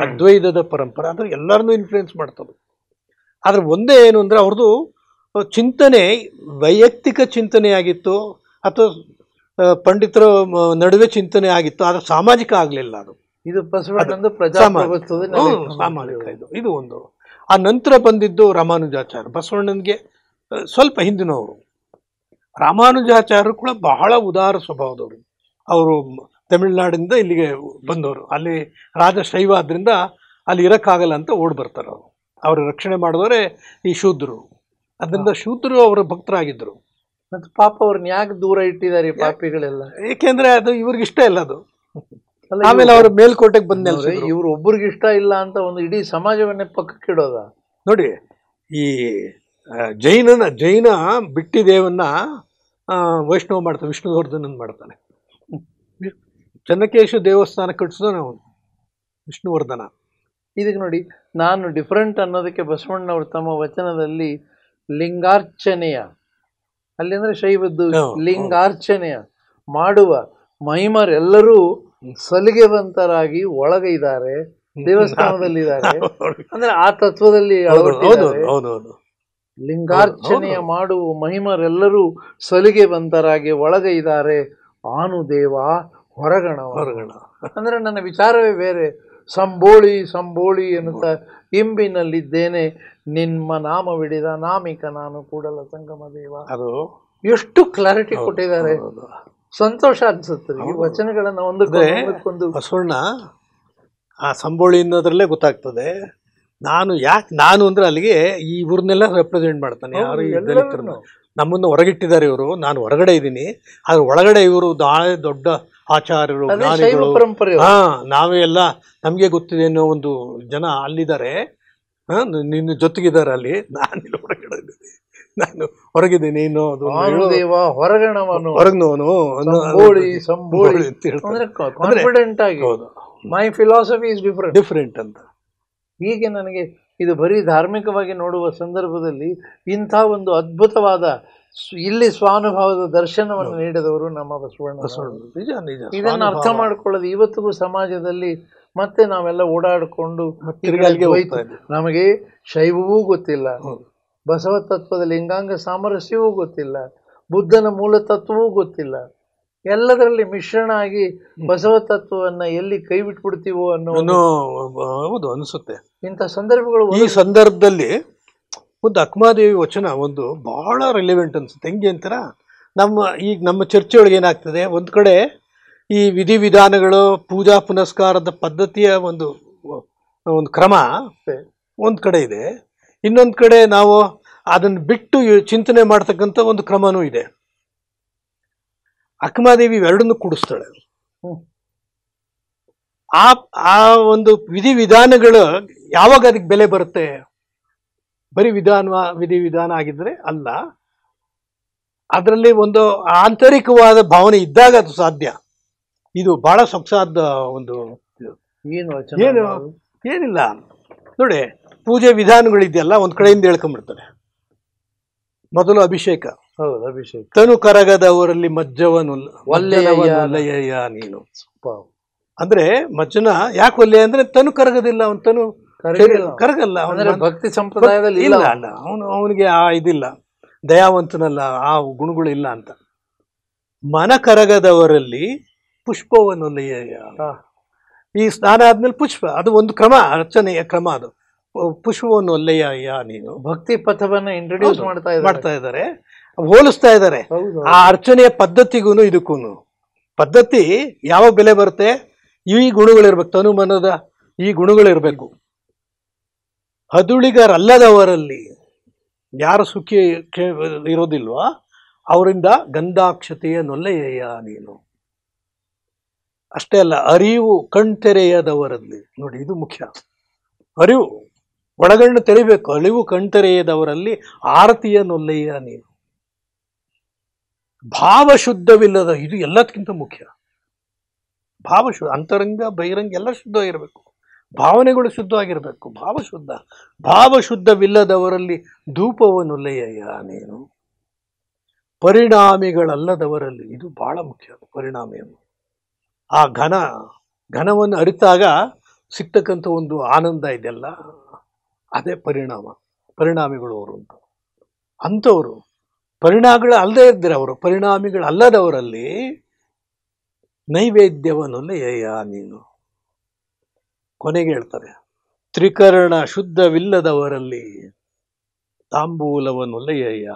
ಅದ್ವೈತದ ಪರಂಪರೆ, ಅಂದ್ರೆ ಎಲ್ಲರನ್ನೂ ಇನ್ಫ್ಲೂಯೆನ್ಸ್ ಮಾಡ್ತದೆ. ಆದ್ರೆ ಒಂದೇ ಏನು ಅಂದ್ರೆ ಅವ್ರದ್ದು ಚಿಂತನೆ ವೈಯಕ್ತಿಕ ಚಿಂತನೆ ಆಗಿತ್ತು ಅಥವಾ ಪಂಡಿತರ ನಡುವೆ ಚಿಂತನೆ ಆಗಿತ್ತು, ಆದ್ರೆ ಸಾಮಾಜಿಕ ಆಗ್ಲಿಲ್ಲ. ಅದು ಇದು ಸಾಮಾಜಿಕ. ಇದು ಒಂದು. ಆ ನಂತರ ಬಂದಿದ್ದು ರಾಮಾನುಜಾಚಾರ್ಯ, ಬಸವಣ್ಣನಿಗೆ ಸ್ವಲ್ಪ ಹಿಂದಿನವರು. ರಾಮಾನುಜಾಚಾರ್ಯರು ಕೂಡ ಬಹಳ ಉದಾರ ಸ್ವಭಾವದವರು. ಅವರು ತಮಿಳುನಾಡಿಂದ ಇಲ್ಲಿಗೆ ಬಂದವರು. ಅಲ್ಲಿ ರಾಜಶೈವ ಆದ್ರಿಂದ ಅಲ್ಲಿ ಇರಕ್ಕಾಗಲ್ಲ ಅಂತ ಓಡ್ ಬರ್ತಾರೆ. ಅವರು ರಕ್ಷಣೆ ಮಾಡಿದವರೇ ಈ ಶೂದ್ರರು. ಅದರಿಂದ ಶೂದ್ರರು ಅವರ ಭಕ್ತರಾಗಿದ್ದರು. ಮತ್ತೆ ಪಾಪ ಅವ್ರನ್ನ ಯಾಕೆ ದೂರ ಇಟ್ಟಿದ್ದಾರೆ ಪಾಪಿಗಳೆಲ್ಲ? ಏಕೆಂದ್ರೆ ಅದು ಇವ್ರಿಗೆ ಇಷ್ಟ ಇಲ್ಲ. ಅದು ಆಮೇಲೆ ಅವ್ರ ಮೇಲ್ಕೋಟೆಗೆ ಬಂದ ಇವ್ರು ಒಬ್ರಿಗೆ ಇಷ್ಟ ಇಲ್ಲ ಅಂತ ಒಂದು ಇಡೀ ಸಮಾಜವನ್ನೇ ಪಕ್ಕಕ್ಕೆ ಇಡೋದ ನೋಡಿ. ಈ ಜೈನ ಬಿಟ್ಟಿದೇವನ್ನ ವೈಷ್ಣವ ಮಾಡ್ತಾನೆ, ವಿಷ್ಣುವರ್ಧನನ್ ಮಾಡ್ತಾನೆ. ಚೆನ್ನಕೇಶ ದೇವಸ್ಥಾನ ಕಟ್ಟಿಸಿದ ನಾವು ವಿಷ್ಣುವರ್ಧನ. ಇದಕ್ಕೆ ನೋಡಿ, ನಾನು ಡಿಫರೆಂಟ್ ಅನ್ನೋದಕ್ಕೆ ಬಸವಣ್ಣವರು ತಮ್ಮ ವಚನದಲ್ಲಿ ಲಿಂಗಾರ್ಚನೆಯ, ಅಲ್ಲಿ ಅಂದ್ರೆ ಶೈವದ್ದು ಲಿಂಗಾರ್ಚನೆಯ ಮಾಡುವ ಮಹಿಮರೆಲ್ಲರೂ ಸಲಿಗೆವಂತರಾಗಿ ಒಳಗಿದ್ದಾರೆ, ದೇವಸ್ಥಾನದಲ್ಲಿದ್ದಾರೆ. ಅಂದ್ರೆ ಆ ತತ್ವದಲ್ಲಿ ಲಿಂಗಾರ್ಚನೆಯ ಮಾಡುವ ಮಹಿಮರೆಲ್ಲರೂ ಸಲಿಗೆವಂತರಾಗಿ ಒಳಗಿದ್ದಾರೆ. ಆನು ದೇವ ಹೊರಗಣ. ಅಂದ್ರೆ ನನ್ನ ವಿಚಾರವೇ ಬೇರೆ. ಸಂಬೋಳಿ ಎನ್ನುತ್ತಾ ಇಂಬಿನಲ್ಲಿದ್ದೇನೆ, ನಿಮ್ಮ ನಾಮವಿಡಿದ ನಾಮಿಕ ನಾನು ಕೂಡಲ ಸಂಗಮ ದೇವ. ಅದು ಎಷ್ಟು ಕ್ಲಾರಿಟಿ ಕೊಟ್ಟಿದ್ದಾರೆ, ಸಂತೋಷ ಅನ್ಸುತ್ತೆ ಈ ವಚನಗಳನ್ನ ಒಂದಕ್ಕೊಂದು. ಬಸವಣ್ಣ ಆ ಸಂಬೋಳಿ ಅನ್ನೋದ್ರಲ್ಲೇ ಗೊತ್ತಾಗ್ತದೆ. ನಾನು ಅಂದ್ರೆ ಅಲ್ಲಿಗೆ ಈ ಊರ್ನೆಲ್ಲ ರೆಪ್ರೆಸೆಂಟ್ ಮಾಡ್ತಾನೆ. ಯಾರು ದಲಿತರನ್ನು ನಮ್ಮನ್ನು ಹೊರಗಿಟ್ಟಿದ್ದಾರೆ ಇವರು, ನಾನು ಹೊರಗಡೆ ಇದ್ದೀನಿ, ಆದ್ರೆ ಒಳಗಡೆ ಇವರು ದೊಡ್ಡ ಆಚಾರ್ಯರು, ಜ್ಞಾನಿಗಳು. ನಾವೇ ಎಲ್ಲ ನಮ್ಗೆ ಗೊತ್ತಿದೆ ಅನ್ನೋ ಒಂದು ಜನ ಅಲ್ಲಿದ್ದಾರೆ, ನಿನ್ನ ಜೊತೆಗಿದ್ದಾರೆ ಅಲ್ಲಿ. ನಾನು ಹೊರಗಡೆ ಇದ್ದೀನಿ, ನಾನು ಹೊರಗಿದ್ದೀನಿ ಅನ್ನೋದು ಹೊರಗಿನವನು ಕಾನ್ಫಿಡೆಂಟ್ ಆಗಿ. ಮೈ ಫಿಲಾಸಫಿ ಇಸ್ ಡಿಫರೆಂಟ್ ಅಂತ. ಹೀಗೆ ನನಗೆ ಇದು ಬರೀ ಧಾರ್ಮಿಕವಾಗಿ ನೋಡುವ ಸಂದರ್ಭದಲ್ಲಿ ಇಂಥ ಒಂದು ಅದ್ಭುತವಾದ ಇಲ್ಲಿ ಸ್ವಾನುಭಾವದ ದರ್ಶನವನ್ನು ನೀಡಿದವರು ನಮ್ಮ ಬಸವಣ್ಣ. ಇದನ್ನು ಅರ್ಥ ಮಾಡ್ಕೊಳ್ಳೋದು ಇವತ್ತಿಗೂ ಸಮಾಜದಲ್ಲಿ ಮತ್ತೆ ನಾವೆಲ್ಲ ಓಡಾಡಿಕೊಂಡು ನಮಗೆ ಶೈವವೂ ಗೊತ್ತಿಲ್ಲ, ಬಸವ ತತ್ವದ ಲಿಂಗಾಂಗ ಸಾಮರಸ್ಯವೂ ಗೊತ್ತಿಲ್ಲ, ಬುದ್ಧನ ಮೂಲ ತತ್ವವೂ ಗೊತ್ತಿಲ್ಲ. ಎಲ್ಲದರಲ್ಲಿ ಮಿಶ್ರಣ ಆಗಿ ಬಸವ ತತ್ವವನ್ನ ಎಲ್ಲಿ ಕೈ ಬಿಟ್ಬಿಡ್ತೀವೋ ಅನ್ನೋ ಅನಿಸುತ್ತೆ. ಇಂಥ ಸಂದರ್ಭಗಳು ಈ ಸಂದರ್ಭದಲ್ಲಿ ಒಂದು ಅಕ್ಮಾದೇವಿ ವಚನ ಒಂದು ಬಹಳ ರಿಲೆವೆಂಟ್ ಅನ್ಸುತ್ತೆ. ಹೆಂಗೆ ಅಂತಾರ, ನಮ್ಮ ಚರ್ಚೆಯೊಳಗೆ ಏನಾಗ್ತದೆ, ಒಂದು ಕಡೆ ಈ ವಿಧಿವಿಧಾನಗಳು, ಪೂಜಾ ಪುನಸ್ಕಾರದ ಪದ್ಧತಿಯ ಒಂದು ಕ್ರಮ ಒಂದು ಕಡೆ ಇದೆ, ಇನ್ನೊಂದು ಕಡೆ ನಾವು ಅದನ್ನು ಬಿಟ್ಟು ಚಿಂತನೆ ಮಾಡ್ತಕ್ಕಂಥ ಒಂದು ಕ್ರಮನೂ ಇದೆ. ಅಕ್ಕಮಹಾದೇವಿ ಇವೆರಡನ್ನು ಕೂಡಿಸ್ತಾಳೆ. ಆ ಆ ಒಂದು ವಿಧಿವಿಧಾನಗಳು ಯಾವಾಗ ಅದಕ್ಕೆ ಬೆಲೆ ಬರುತ್ತೆ? ಬರೀ ವಿಧಿವಿಧಾನ ಆಗಿದ್ರೆ ಅಲ್ಲ, ಅದರಲ್ಲಿ ಒಂದು ಆಂತರಿಕವಾದ ಭಾವನೆ ಇದ್ದಾಗ ಅದು ಸಾಧ್ಯ. ಇದು ಬಹಳ ಸೊಗಸಾದ ಒಂದು ಏನು ಏನು ಏನಿಲ್ಲ ನೋಡಿ, ಪೂಜೆ ವಿಧಾನಗಳಿದೆಯಲ್ಲ ಒಂದ್ ಕಡೆಯಿಂದ ಹೇಳ್ಕೊಂಡ್ಬಿಡ್ತಾರೆ. ಮೊದಲು ಅಭಿಷೇಕ. ಹೌದು, ಅಭಿಷೇಕ. ತನು ಕರಗದವರಲ್ಲಿ ಒಲ್ಲೆಯ ನೀನು. ಅಂದ್ರೆ ಮಜ್ಜನ ಯಾಕೆ ಒಲ್ಲೆ ಅಂದ್ರೆ ತನು ಕರಗದಿಲ್ಲ, ಅವನ್ ತನು ಕರಗಲ್ಲ, ಅಂದ್ರೆ ಭಕ್ತಿ ಸಂಪ್ರದಾಯದಲ್ಲಿ ಇಲ್ಲ ಅಲ್ಲ, ಅವನಿಗೆ ಆ ಇದಿಲ್ಲ, ದಯಾವಂತನಲ್ಲ, ಆ ಗುಣಗಳು ಇಲ್ಲ ಅಂತ. ಮನ ಕರಗದವರಲ್ಲಿ ಪುಷ್ಪವನ್ನೊಲ್ಲೆಯ. ಈ ಸ್ನಾನ ಆದ್ಮೇಲೆ ಪುಷ್ಪ, ಅದು ಒಂದು ಕ್ರಮ, ಅರ್ಚನೆಯ ಕ್ರಮ. ಅದು ಪುಷ್ಪವನ್ನು ಒಲ್ಲೆಯ ನೀನು. ಭಕ್ತಿ ಪಥವನ್ನ ಇಂಟ್ರೊಡ್ಯೂಸ್ ಮಾಡ್ತಾ ಇದ್ದಾರೆ, ಹೋಲಿಸ್ತಾ ಇದ್ದಾರೆ. ಆ ಅರ್ಚನೆಯ ಪದ್ಧತಿಗೂ ಇದಕ್ಕೂ ಪದ್ಧತಿ ಯಾವ ಬೆಲೆ ಬರುತ್ತೆ? ಈ ಗುಣಗಳಿರ್ಬೇಕು, ತನು ಮನದ ಈ ಗುಣಗಳಿರ್ಬೇಕು. ಹದುಳಿಗರಲ್ಲದವರಲ್ಲಿ ಯಾರು ಸುಖಿ ಇರೋದಿಲ್ವಾ ಅವರಿಂದ ಗಂಧಾಕ್ಷತೆಯ ನೊಲ್ಲೆಯ ನೀನು. ಅಷ್ಟೇ ಅಲ್ಲ, ಅರಿವು ಕಣ್ತೆರೆಯದವರಲ್ಲಿ, ನೋಡಿ ಇದು ಮುಖ್ಯ, ಅರಿವು ಒಳಗಣ್ಣು ತೆರಿಬೇಕು. ಅರಿವು ಕಣ್ತೆರೆಯದವರಲ್ಲಿ ಆರತಿಯ ನೊಲ್ಲೆಯ ನೀನು. ಭಾವಶುದ್ಧವಿಲ್ಲದ, ಇದು ಎಲ್ಲದಕ್ಕಿಂತ ಮುಖ್ಯ. ಭಾವಶುದ್ಧ, ಅಂತರಂಗ ಬಹಿರಂಗ ಎಲ್ಲ ಶುದ್ಧವಾಗಿರಬೇಕು, ಭಾವನೆಗಳು ಶುದ್ಧವಾಗಿರಬೇಕು. ಭಾವಶುದ್ಧವಿಲ್ಲದವರಲ್ಲಿ ಧೂಪವನ್ನೊಲ್ಲೆಯ ನೀನು. ಪರಿಣಾಮಿಗಳಲ್ಲದವರಲ್ಲಿ, ಇದು ಬಹಳ ಮುಖ್ಯ, ಪರಿಣಾಮಿಯನ್ನು. ಆ ಘನವನ್ನು ಅರಿತಾಗ ಸಿಗ್ತಕ್ಕಂಥ ಒಂದು ಆನಂದ ಇದೆಯಲ್ಲ, ಅದೇ ಪರಿಣಾಮಿಗಳು ಅವರು ಅಂತ. ಅಂಥವ್ರು ಪರಿಣಾಮಗಳು ಅಲ್ಲದೆ ಇದ್ದರೆ ಅವರು ಪರಿಣಾಮಿಗಳಲ್ಲದವರಲ್ಲಿ ನೈವೇದ್ಯವನ್ನೊಲ್ಲೆಯ ನೀನು. ಕೊನೆಗೆ ಹೇಳ್ತಾರೆ, ತ್ರಿಕರಣ ಶುದ್ಧವಿಲ್ಲದವರಲ್ಲಿ ತಾಂಬೂಲವನ್ನೊಲ್ಲೆಯ.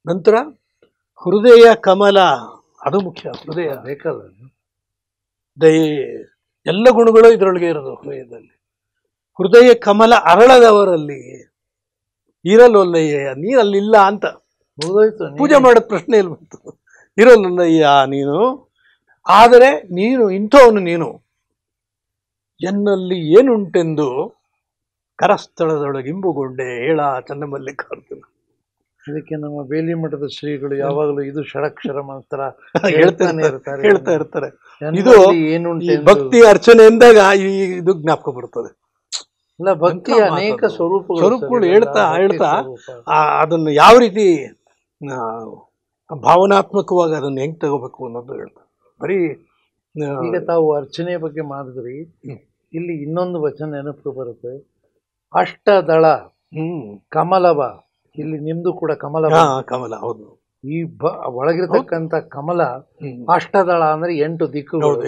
ನಂತರ ಹೃದಯ ಕಮಲ, ಅದು ಮುಖ್ಯ. ಹೃದಯ ಬೇಕಲ್ಲ, ದಯೆ ಎಲ್ಲ ಗುಣಗಳು ಇದರೊಳಗೆ ಇರೋದು ಹೃದಯದಲ್ಲಿ. ಹೃದಯ ಕಮಲ ಅರಳದವರಲ್ಲಿ ಇರಲೊಲ್ಲೆಯ. ನೀರಲ್ಲಿಲ್ಲ ಅಂತ ಪೂಜೆ ಮಾಡೋ ಪ್ರಶ್ನೆ ಇಲ್ಲ ಬಂತು. ಇರಲೊಲ್ಲೆಯ ನೀನು. ಆದರೆ ನೀನು ಇಂಥವನು, ನೀನು ಎನ್ನಲ್ಲಿ ಏನುಂಟೆಂದು ಕರಸ್ಥಳದೊಳಗೆ ಇಂಬುಗೊಂಡೆ ಹೇಳ ಚನ್ನಮಲ್ಲಿಕಾರ್ಜುನ. ಇದಕ್ಕೆ ನಮ್ಮ ಬೇಲಿ ಮಠದ ಶ್ರೀಗಳು ಯಾವಾಗಲೂ ಇದು ಷಡಕ್ಷರ ಮಂತ್ರ ಹೇಳ್ತಾ ಇರ್ತಾರೆ. ಇದು ಭಕ್ತಿ ಅರ್ಚನೆ ಎಂದಾಗ ಇದು ಜ್ಞಾಪಕ ಬರ್ತದೆ. ಅಲ್ಲ, ಭಕ್ತಿಯ ಅನೇಕ ಸ್ವರೂಪಗಳು ಹೇಳ್ತಾ ಅದನ್ನು ಯಾವ ರೀತಿ ಭಾವನಾತ್ಮಕವಾಗಿ ಅದನ್ನು ಹೆಂಗ್ ತಗೋಬೇಕು ಅನ್ನೋದು ಹೇಳ್ತಾರೆ. ಬರೀ ಈಗ ತಾವು ಅರ್ಚನೆ ಬಗ್ಗೆ ಮಾಡಿದ್ರಿ, ಇಲ್ಲಿ ಇನ್ನೊಂದು ವಚನ ನೆನಪು ಬರುತ್ತೆ, ಅಷ್ಟದಳ ಕಮಲವ. ಇಲ್ಲಿ ನಿಮ್ದು ಕೂಡ ಕಮಲ. ಹೌದು. ಈ ಒಳಗಿರ್ತಕ್ಕಂಥ ಕಮಲ ಅಷ್ಟದಳ ಅಂದ್ರೆ 8 ದಿಕ್ಕುಗಳು.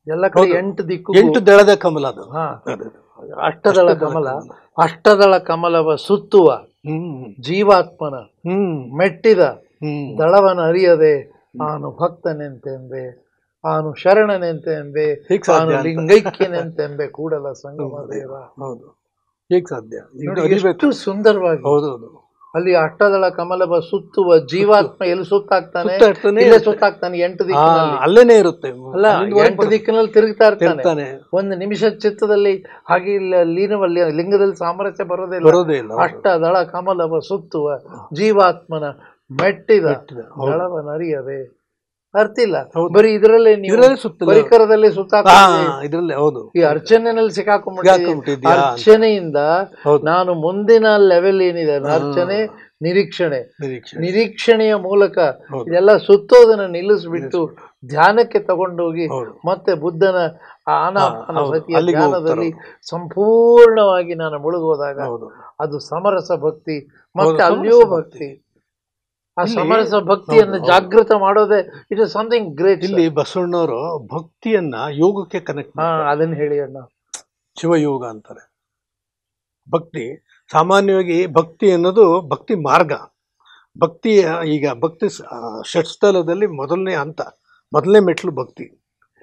ಎಲ್ಲ ಕಡೆ 8 ದಿಕ್ಕು, 8 ದಳದ ಕಮಲ ಅದು. ಅಷ್ಟದಳ ಕಮಲ. ಅಷ್ಟದಳ ಕಮಲವ ಸುತ್ತುವ ಜೀವಾತ್ಮನ ಮೆಟ್ಟಿದ ದಳವನ ಅರಿಯದೆ ಆನು ಭಕ್ತನೆಂತೆಂಬೆ, ಆನು ಶರಣನೆಂತೆಂಬೆ, ಆನು ಲಿಂಗೈಕ್ಯನೆಂತೆಂಬೆ ಕೂಡಲ ಸಂಗಮ ದೇವ. ಹೌದು, ಹೇಗೆ ಸಾಧ್ಯ? ಎಷ್ಟು ಸುಂದರವಾಗಿ. ಹೌದೌದು. ಅಲ್ಲಿ ಅಷ್ಟದಳ ಕಮಲವ ಸುತ್ತುವ ಜೀವಾತ್ಮ ಎಲ್ಲಿ ಸುತ್ತಾಗ್ತಾನೆ? 8 ದಿಕ್ಕಿನಲ್ಲಿ ಅಲ್ಲೇನೆ ಇರುತ್ತೆ. ಅಲ್ಲ, 8 ದಿಕ್ಕಿನಲ್ಲಿ ತಿರುಗ್ತಾ ಇರ್ತಾನೆ. ಒಂದು ನಿಮಿಷ ಚಿತ್ತದಲ್ಲಿ ಹಾಗೆ ಲೀನವಲ್ಲಿ ಲಿಂಗದಲ್ಲಿ ಸಾಮರಸ್ಯ ಬರೋದೇ ಇಲ್ಲ. ಅಷ್ಟದಳ ಕಮಲವ ಸುತ್ತುವ ಜೀವಾತ್ಮನ ಮೆಟ್ಟಿದ ದಳವನರಿಯದೆ. ಅರ್ತಿಲ್ಲ, ಬರೀ ಇದರಲ್ಲೇ ಪರಿಕರದಲ್ಲಿ ಇದ್ರಲ್ಲೇ. ಹೌದು, ಈ ಅರ್ಚನೆಯಲ್ಲಿ ಸಿಕ್ಕಾಕೊಂಡ್ಬಿಟ್ಟಿದ್ದೆ. ಅರ್ಚನೆಯಿಂದ ನಾನು ಮುಂದಿನ ಲೆವೆಲ್ ಏನಿದೆ, ಅರ್ಚನೆ ನಿರೀಕ್ಷಣೆಯ ಮೂಲಕ ಇದೆಲ್ಲ ಸುತ್ತೋದನ್ನ ನಿಲ್ಲಿಸ್ಬಿಟ್ಟು ಧ್ಯಾನಕ್ಕೆ ತಗೊಂಡೋಗಿ ಮತ್ತೆ ಬುದ್ಧನ ಆನಾಪಾನ ಸತಿಯ ಧ್ಯಾನದಲ್ಲಿ ಸಂಪೂರ್ಣವಾಗಿ ನಾನು ಮುಳುಗೋದಾಗ ಅದು ಸಮರಸ ಭಕ್ತಿ. ಮತ್ತೆ ಅಲ್ಲಿಯೂ ಭಕ್ತಿ, ಆ ಸಮರಸ ಭಕ್ತಿಯನ್ನು ಜಾಗೃತ ಮಾಡೋದೇ ಇಟ್ ಇಸ್ ಸಮಥಿಂಗ್ ಗ್ರೇಟ್. ಇಲ್ಲಿ ಬಸವಣ್ಣವರು ಭಕ್ತಿಯನ್ನ ಯೋಗಕ್ಕೆ ಕನೆಕ್ಟ್ ಅದನ್ನ ಹೇಳಿ ಅಣ್ಣ. ಶಿವಯೋಗ ಅಂತಾರೆ. ಭಕ್ತಿ ಸಾಮಾನ್ಯವಾಗಿ ಭಕ್ತಿ ಅನ್ನೋದು ಭಕ್ತಿ ಮಾರ್ಗ. ಭಕ್ತಿ ಈಗ ಭಕ್ತಿ ಷಟ್ಸ್ಥಲದಲ್ಲಿ ಮೊದಲನೇ ಮೆಟ್ಲು ಭಕ್ತಿ.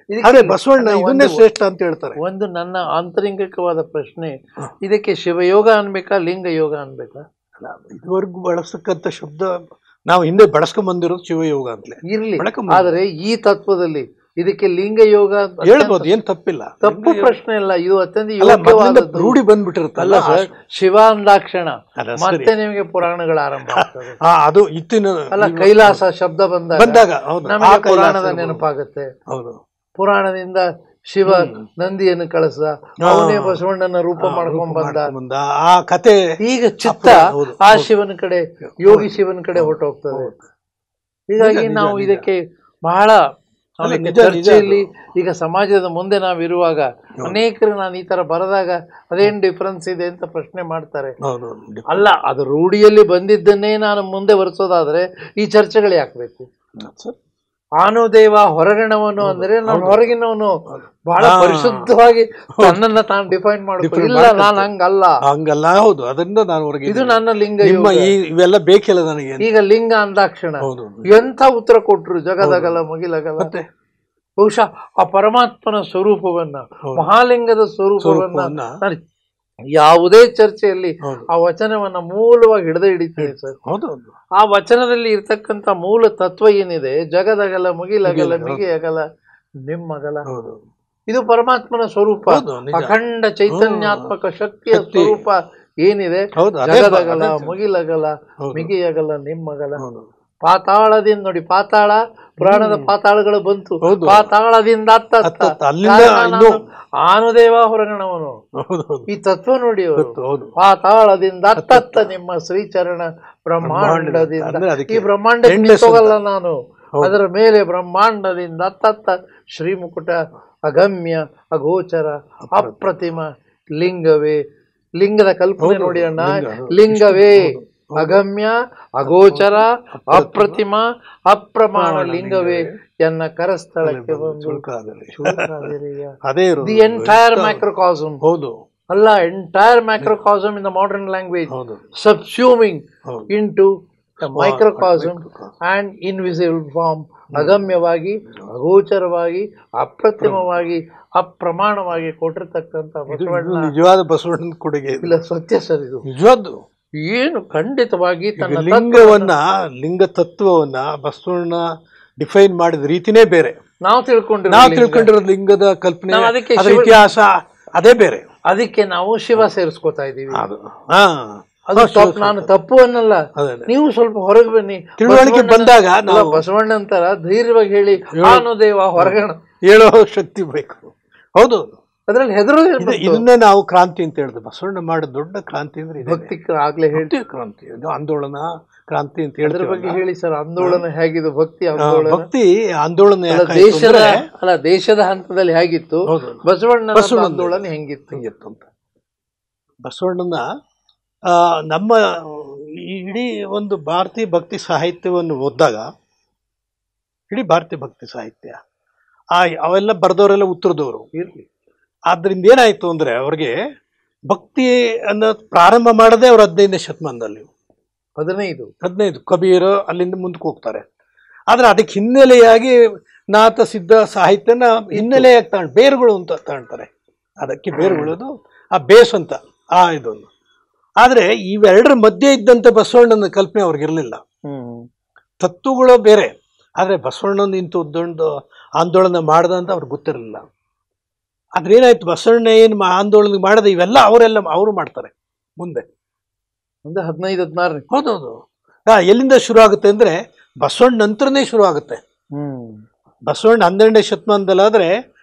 ಆದ್ರೆ ಬಸವಣ್ಣ ಇದನ್ನೇ ಶ್ರೇಷ್ಠ ಅಂತ ಹೇಳ್ತಾರೆ. ಒಂದು ನನ್ನ ಆಂತರಿಕವಾದ ಪ್ರಶ್ನೆ, ಇದಕ್ಕೆ ಶಿವಯೋಗ ಅನ್ಬೇಕಾ ಲಿಂಗ ಯೋಗ ಅನ್ಬೇಕಾ? ಇದುವರೆಗೂ ಬಳಸಕ್ಕಂಥ ಶಬ್ದ ನಾವು ಹಿಂದೆ ಬಳಸ್ಕೊಂಡ್ ಬಂದಿರೋದು ಶಿವಯೋಗ ಅಂತಲೇ ಇರ್ಲಿ. ಬಳಕೊಂಡ್ ಆದ್ರೆ ಈ ತತ್ವದಲ್ಲಿ ಇದಕ್ಕೆ ಲಿಂಗ ಯೋಗ ಅಂತ ಹೇಳ್ಬೋದು, ಏನ್ ತಪ್ಪಿಲ್ಲ, ತಪ್ಪು ಪ್ರಶ್ನೆ ಇಲ್ಲ. ಇದು ಅತ್ಯಂತ ಅಲ್ಲ, ಯೋಗ್ಯವಾದದ್ದು. ರೂಢಿ ಬಂದ್ಬಿಟ್ಟಿರುತ್ತಲ್ಲ ಅಲ್ಲ ಸರ್, ಶಿವ ಅಂದಾಕ್ಷಣ ಅಲ್ಲ, ಸರಿ. ಮತ್ತೆ ನಿಮಗೆ ಪುರಾಣಗಳ ಆರಂಭ ಆಗ್ತದೆ. ಅದು ಇತ್ತಿನ ಅಲ್ಲ, ಕೈಲಾಸ ಶಬ್ದ ಬಂದಾಗ ಹೌದು, ನಮಗೆ ಆ ಕೈಲಾಸ ಪುರಾಣದ ಇರ್ಬೋದು. ನೆನಪಾಗುತ್ತೆ. ಹೌದು, ಪುರಾಣದಿಂದ ಶಿವ ನಂದಿಯನ್ನು ಕಳಿಸ, ಅವನೇ ಬಸವಣ್ಣನ ರೂಪ ಮಾಡ್ಕೊಂಡ್ ಬಂದ. ಆ ಕತೆ ಈಗ ಚಿತ್ತ ಹೌದು, ಆ ಶಿವನ ಕಡೆ, ಯೋಗಿ ಶಿವನ ಕಡೆ ಹೊರಟೋಗ್ತದೆ. ಹೀಗಾಗಿ ನಿಜ, ನಾವು ನಿಜ. ಇದಕ್ಕೆ ಬಹಳ ಆಮೇಲೆ ನಿಜ, ಚರ್ಚೆಯಲ್ಲಿ ನಿಜ ಈಗ ಸಮಾಜದ ಮುಂದೆ ನಾವಿರುವಾಗ ಅನೇಕರು ನಾನು ಈ ತರ ಬರೆದಾಗ ಅದೇನ್ ಡಿಫ್ರೆನ್ಸ್ ಇದೆ ಅಂತ ಪ್ರಶ್ನೆ ಮಾಡ್ತಾರೆ. ಹೌದು. ಅಲ್ಲ, ಅದು ರೂಢಿಯಲ್ಲಿ ಬಂದಿದ್ದನ್ನೇ ನಾನು ಮುಂದೆ ಬರೆಸೋದಾದ್ರೆ ಈ ಚರ್ಚೆಗಳು ಯಾಕಬೇಕು? ಆನುದೇವ ಹೊರಗಣವನು ಅಂದ್ರೆ ನಾನು ಹೊರಗಿನವನು ಬಹಳ ಪರಿಶುದ್ಧವಾಗಿ ನನ್ನನ್ನ ತಾನು ಡಿಫೈನ್ ಮಾಡ್ಕೊ. ಇಲ್ಲ, ನಾನು ಹಂಗಲ್ಲ. ಹೌದು, ಅದರಿಂದ ನಾನು ಹೊರಗೆ. ಇದು ನನ್ನ ಲಿಂಗ. ಇವೆಲ್ಲ ಬೇಕಿಲ್ಲ ನನಗೆ. ಈಗ ಲಿಂಗ ಅಂದಾಕ್ಷಣ ಎಂಥ ಉತ್ತರ ಕೊಟ್ರು, ಜಗದಗಲ ಮುಗಿಲಗಲ. ಬಹುಶಃ ಆ ಪರಮಾತ್ಮನ ಸ್ವರೂಪವನ್ನ, ಮಹಾಲಿಂಗದ ಸ್ವರೂಪವನ್ನ ನಾನು ಯಾವುದೇ ಚರ್ಚೆಯಲ್ಲಿ ಆ ವಚನವನ್ನ ಮೂಲವಾಗಿ ಹಿಡಿತೇನೆ ಸರ್. ಆ ವಚನದಲ್ಲಿ ಇರ್ತಕ್ಕಂಥ ಮೂಲ ತತ್ವ ಏನಿದೆ, ಜಗದಗಲ ಮುಗಿಲಗಲ ಮಿಗಿಯಗಲ ನಿಮ್ಮಗಲ, ಇದು ಪರಮಾತ್ಮನ ಸ್ವರೂಪ. ಅಖಂಡ ಚೈತನ್ಯಾತ್ಮಕ ಶಕ್ತಿಯ ಸ್ವರೂಪ ಏನಿದೆ, ಜಗದಗಲ ಮುಗಿಲಗಲ ಮಿಗಿಯಗಲ ನಿಮ್ಮಗಲ. ಪಾತಾಳದಿಂದ ನೋಡಿ, ಪಾತಾಳ ಪುರಾಣದ ಪಾತಾಳಗಳು ಬಂತು. ಪಾತಾಳದಿಂದ ಆನುದೇವ ಹೊರಗಣವನು. ಈ ತತ್ವ ನೋಡಿ ಅವರು. ಪಾತಾಳದಿಂದ ಅತ್ತತ್ತ ನಿಮ್ಮ ಶ್ರೀಚರಣ ಬ್ರಹ್ಮಾಂಡದಿಂದ. ಈ ಬ್ರಹ್ಮಾಂಡ ಹೋಗಲ್ಲ ನಾನು, ಅದರ ಮೇಲೆ ಬ್ರಹ್ಮಾಂಡದಿಂದ ಅತ್ತತ್ತ ಶ್ರೀಮುಕುಟ ಅಗಮ್ಯ ಅಗೋಚರ ಅಪ್ರತಿಮ ಲಿಂಗವೇ. ಲಿಂಗದ ಕಲ್ಪನೆ ನೋಡಿ ಅಣ್ಣ. ಲಿಂಗವೇ ಅಗಮ್ಯ ಅಗೋಚರ ಅಪ್ರತಿಮ ಅಪ್ರಮಾಣ ಲಿಂಗವೇ ಎನ್ನ ಕರಸ್ಥಳಕ್ಕೆ ಬಂದು ದಿ ಎಂಟೈರ್ ಮೈಕ್ರೋಕಾಸಮ್. ಹೌದು ಅಲ್ಲ, entire microcosm in the modern language subsuming into microcosm and invisible form. ಅಗಮ್ಯವಾಗಿ ಅಗೋಚರವಾಗಿ ಅಪ್ರತಿಮವಾಗಿ ಅಪ್ರಮಾಣವಾಗಿ ಕೊಟ್ಟಿರ್ತಕ್ಕಂಥ ಬಸವಣ್ಣ ನಿಜವಾದ ಬಸವಣ್ಣನ ಕೊಡುಗೆ. ಇಲ್ಲ, ಸತ್ಯ ಸರ್, ಇದು ನಿಜವಾದ್ದು. ಏನು ಖಂಡಿತವಾಗಿ ತನ್ನ ಲಿಂಗವನ್ನ, ಲಿಂಗ ತತ್ವವನ್ನ ಬಸವಣ್ಣ ಡಿಫೈನ್ ಮಾಡಿದ ರೀತಿನೇ ಬೇರೆ. ನಾವು ತಿಳ್ಕೊಂಡಿರೋ ಲಿಂಗದ ಕಲ್ಪನೆ, ಇತಿಹಾಸ ಅದೇ ಬೇರೆ. ಅದಕ್ಕೆ ನಾವು ಶಿವ ಸೇರಿಸ್ಕೋತಾ ಇದೀವಿ. ನಾನು ತಪ್ಪು ಅನ್ನಲ್ಲ, ನೀವು ಸ್ವಲ್ಪ ಹೊರಗೆ ಬನ್ನಿ. ತಿಳುವಳಿಕೆ ಬಂದಾಗ ನಾವು ಬಸವಣ್ಣ ಅಂತಾರ ಧೈರ್ಯವಾಗಿ ಹೇಳಿ ಆನುದೇವ ಹೊರಗಣ ಹೇಳೋ ಶಕ್ತಿ ಬೇಕು. ಹೌದು, ಅದ್ರಲ್ಲಿ ಹೆದರು. ಇದನ್ನೇ ನಾವು ಕ್ರಾಂತಿ ಅಂತ ಹೇಳಿದ್ವಿ. ಬಸವಣ್ಣ ಮಾಡಿದ ದೊಡ್ಡ ಕ್ರಾಂತಿ ಅಂದ್ರೆ ಭಕ್ತಿ. ಆಗ್ಲೇ ಹೇಳ್ತೀವಿ ಕ್ರಾಂತಿ, ಆಂದೋಲನ ಕ್ರಾಂತಿ ಅಂತ ಹೇಳಿದ್ರ ಬಗ್ಗೆ ಹೇಳಿ ಸರ್. ಆಂದೋಲನ ಹೇಗಿದ್ದು? ಭಕ್ತಿ ಆಂದೋಲನ, ಭಕ್ತಿ ಆಂದೋಲನ ದೇಶದ ಹಂತದಲ್ಲಿ ಹೇಗಿತ್ತು, ಬಸವಣ್ಣ ಆಂದೋಲನ ಹೆಂಗಿತ್ತು ಅಂತ. ಬಸವಣ್ಣನ ನಮ್ಮ ಇಡೀ ಒಂದು ಭಾರತೀಯ ಭಕ್ತಿ ಸಾಹಿತ್ಯವನ್ನು ಓದಿದಾಗ, ಇಡೀ ಭಾರತೀಯ ಭಕ್ತಿ ಸಾಹಿತ್ಯ ಅವೆಲ್ಲ ಬರೆದವರೆಲ್ಲ ಉತ್ತರದವರು ಇರಲಿ. ಆದ್ರಿಂದ ಏನಾಯ್ತು ಅಂದ್ರೆ ಅವ್ರಿಗೆ ಭಕ್ತಿ ಅನ್ನೋ ಪ್ರಾರಂಭ ಮಾಡದೆ ಅವ್ರು 15ನೇ ಶತಮಾನದಲ್ಲಿ 15 ಕಬೀರ್ ಅಲ್ಲಿಂದ ಮುಂದಕ್ಕೆ ಹೋಗ್ತಾರೆ. ಆದ್ರೆ ಅದಕ್ಕೆ ಹಿನ್ನೆಲೆಯಾಗಿ ನಾಥ ಸಿದ್ಧ ಸಾಹಿತ್ಯನ ಹಿನ್ನೆಲೆಯಾಗಿ ತಗೊಂಡು ಬೇರುಗಳು ಅಂತ ತಗೊಳ್ತಾರೆ. ಅದಕ್ಕೆ ಬೇರುಗಳದು ಆ ಬೇಸ್ ಅಂತ ಇದೊಂದು. ಆದ್ರೆ ಇವೆರಡರ ಮಧ್ಯೆ ಇದ್ದಂತ ಬಸವಣ್ಣನ ಕಲ್ಪನೆ ಅವ್ರಿಗಿರ್ಲಿಲ್ಲ. ತತ್ವಗಳು ಬೇರೆ, ಆದ್ರೆ ಬಸವಣ್ಣನ ಇಂಥ ದೊಡ್ಡ ಆಂದೋಲನ ಮಾಡ್ದ ಅಂತ ಅವ್ರಿಗೆ ಗೊತ್ತಿರಲಿಲ್ಲ. ಆದ್ರೆ ಏನಾಯ್ತು, ಬಸವಣ್ಣ ಏನು ಆಂದೋಲನ ಮಾಡದೆ ಇವೆಲ್ಲ ಅವರು ಮಾಡ್ತಾರೆ ಮುಂದೆ 15-16. ಹೌದೌದು. ಎಲ್ಲಿಂದ ಶುರು ಆಗುತ್ತೆ ಅಂದ್ರೆ ಬಸವಣ್ಣ ನಂತರನೇ ಶುರು ಆಗುತ್ತೆ. ಬಸವಣ್ಣ 12ನೇ ಶತಮಾನದಲ್ಲಾದ್ರೆ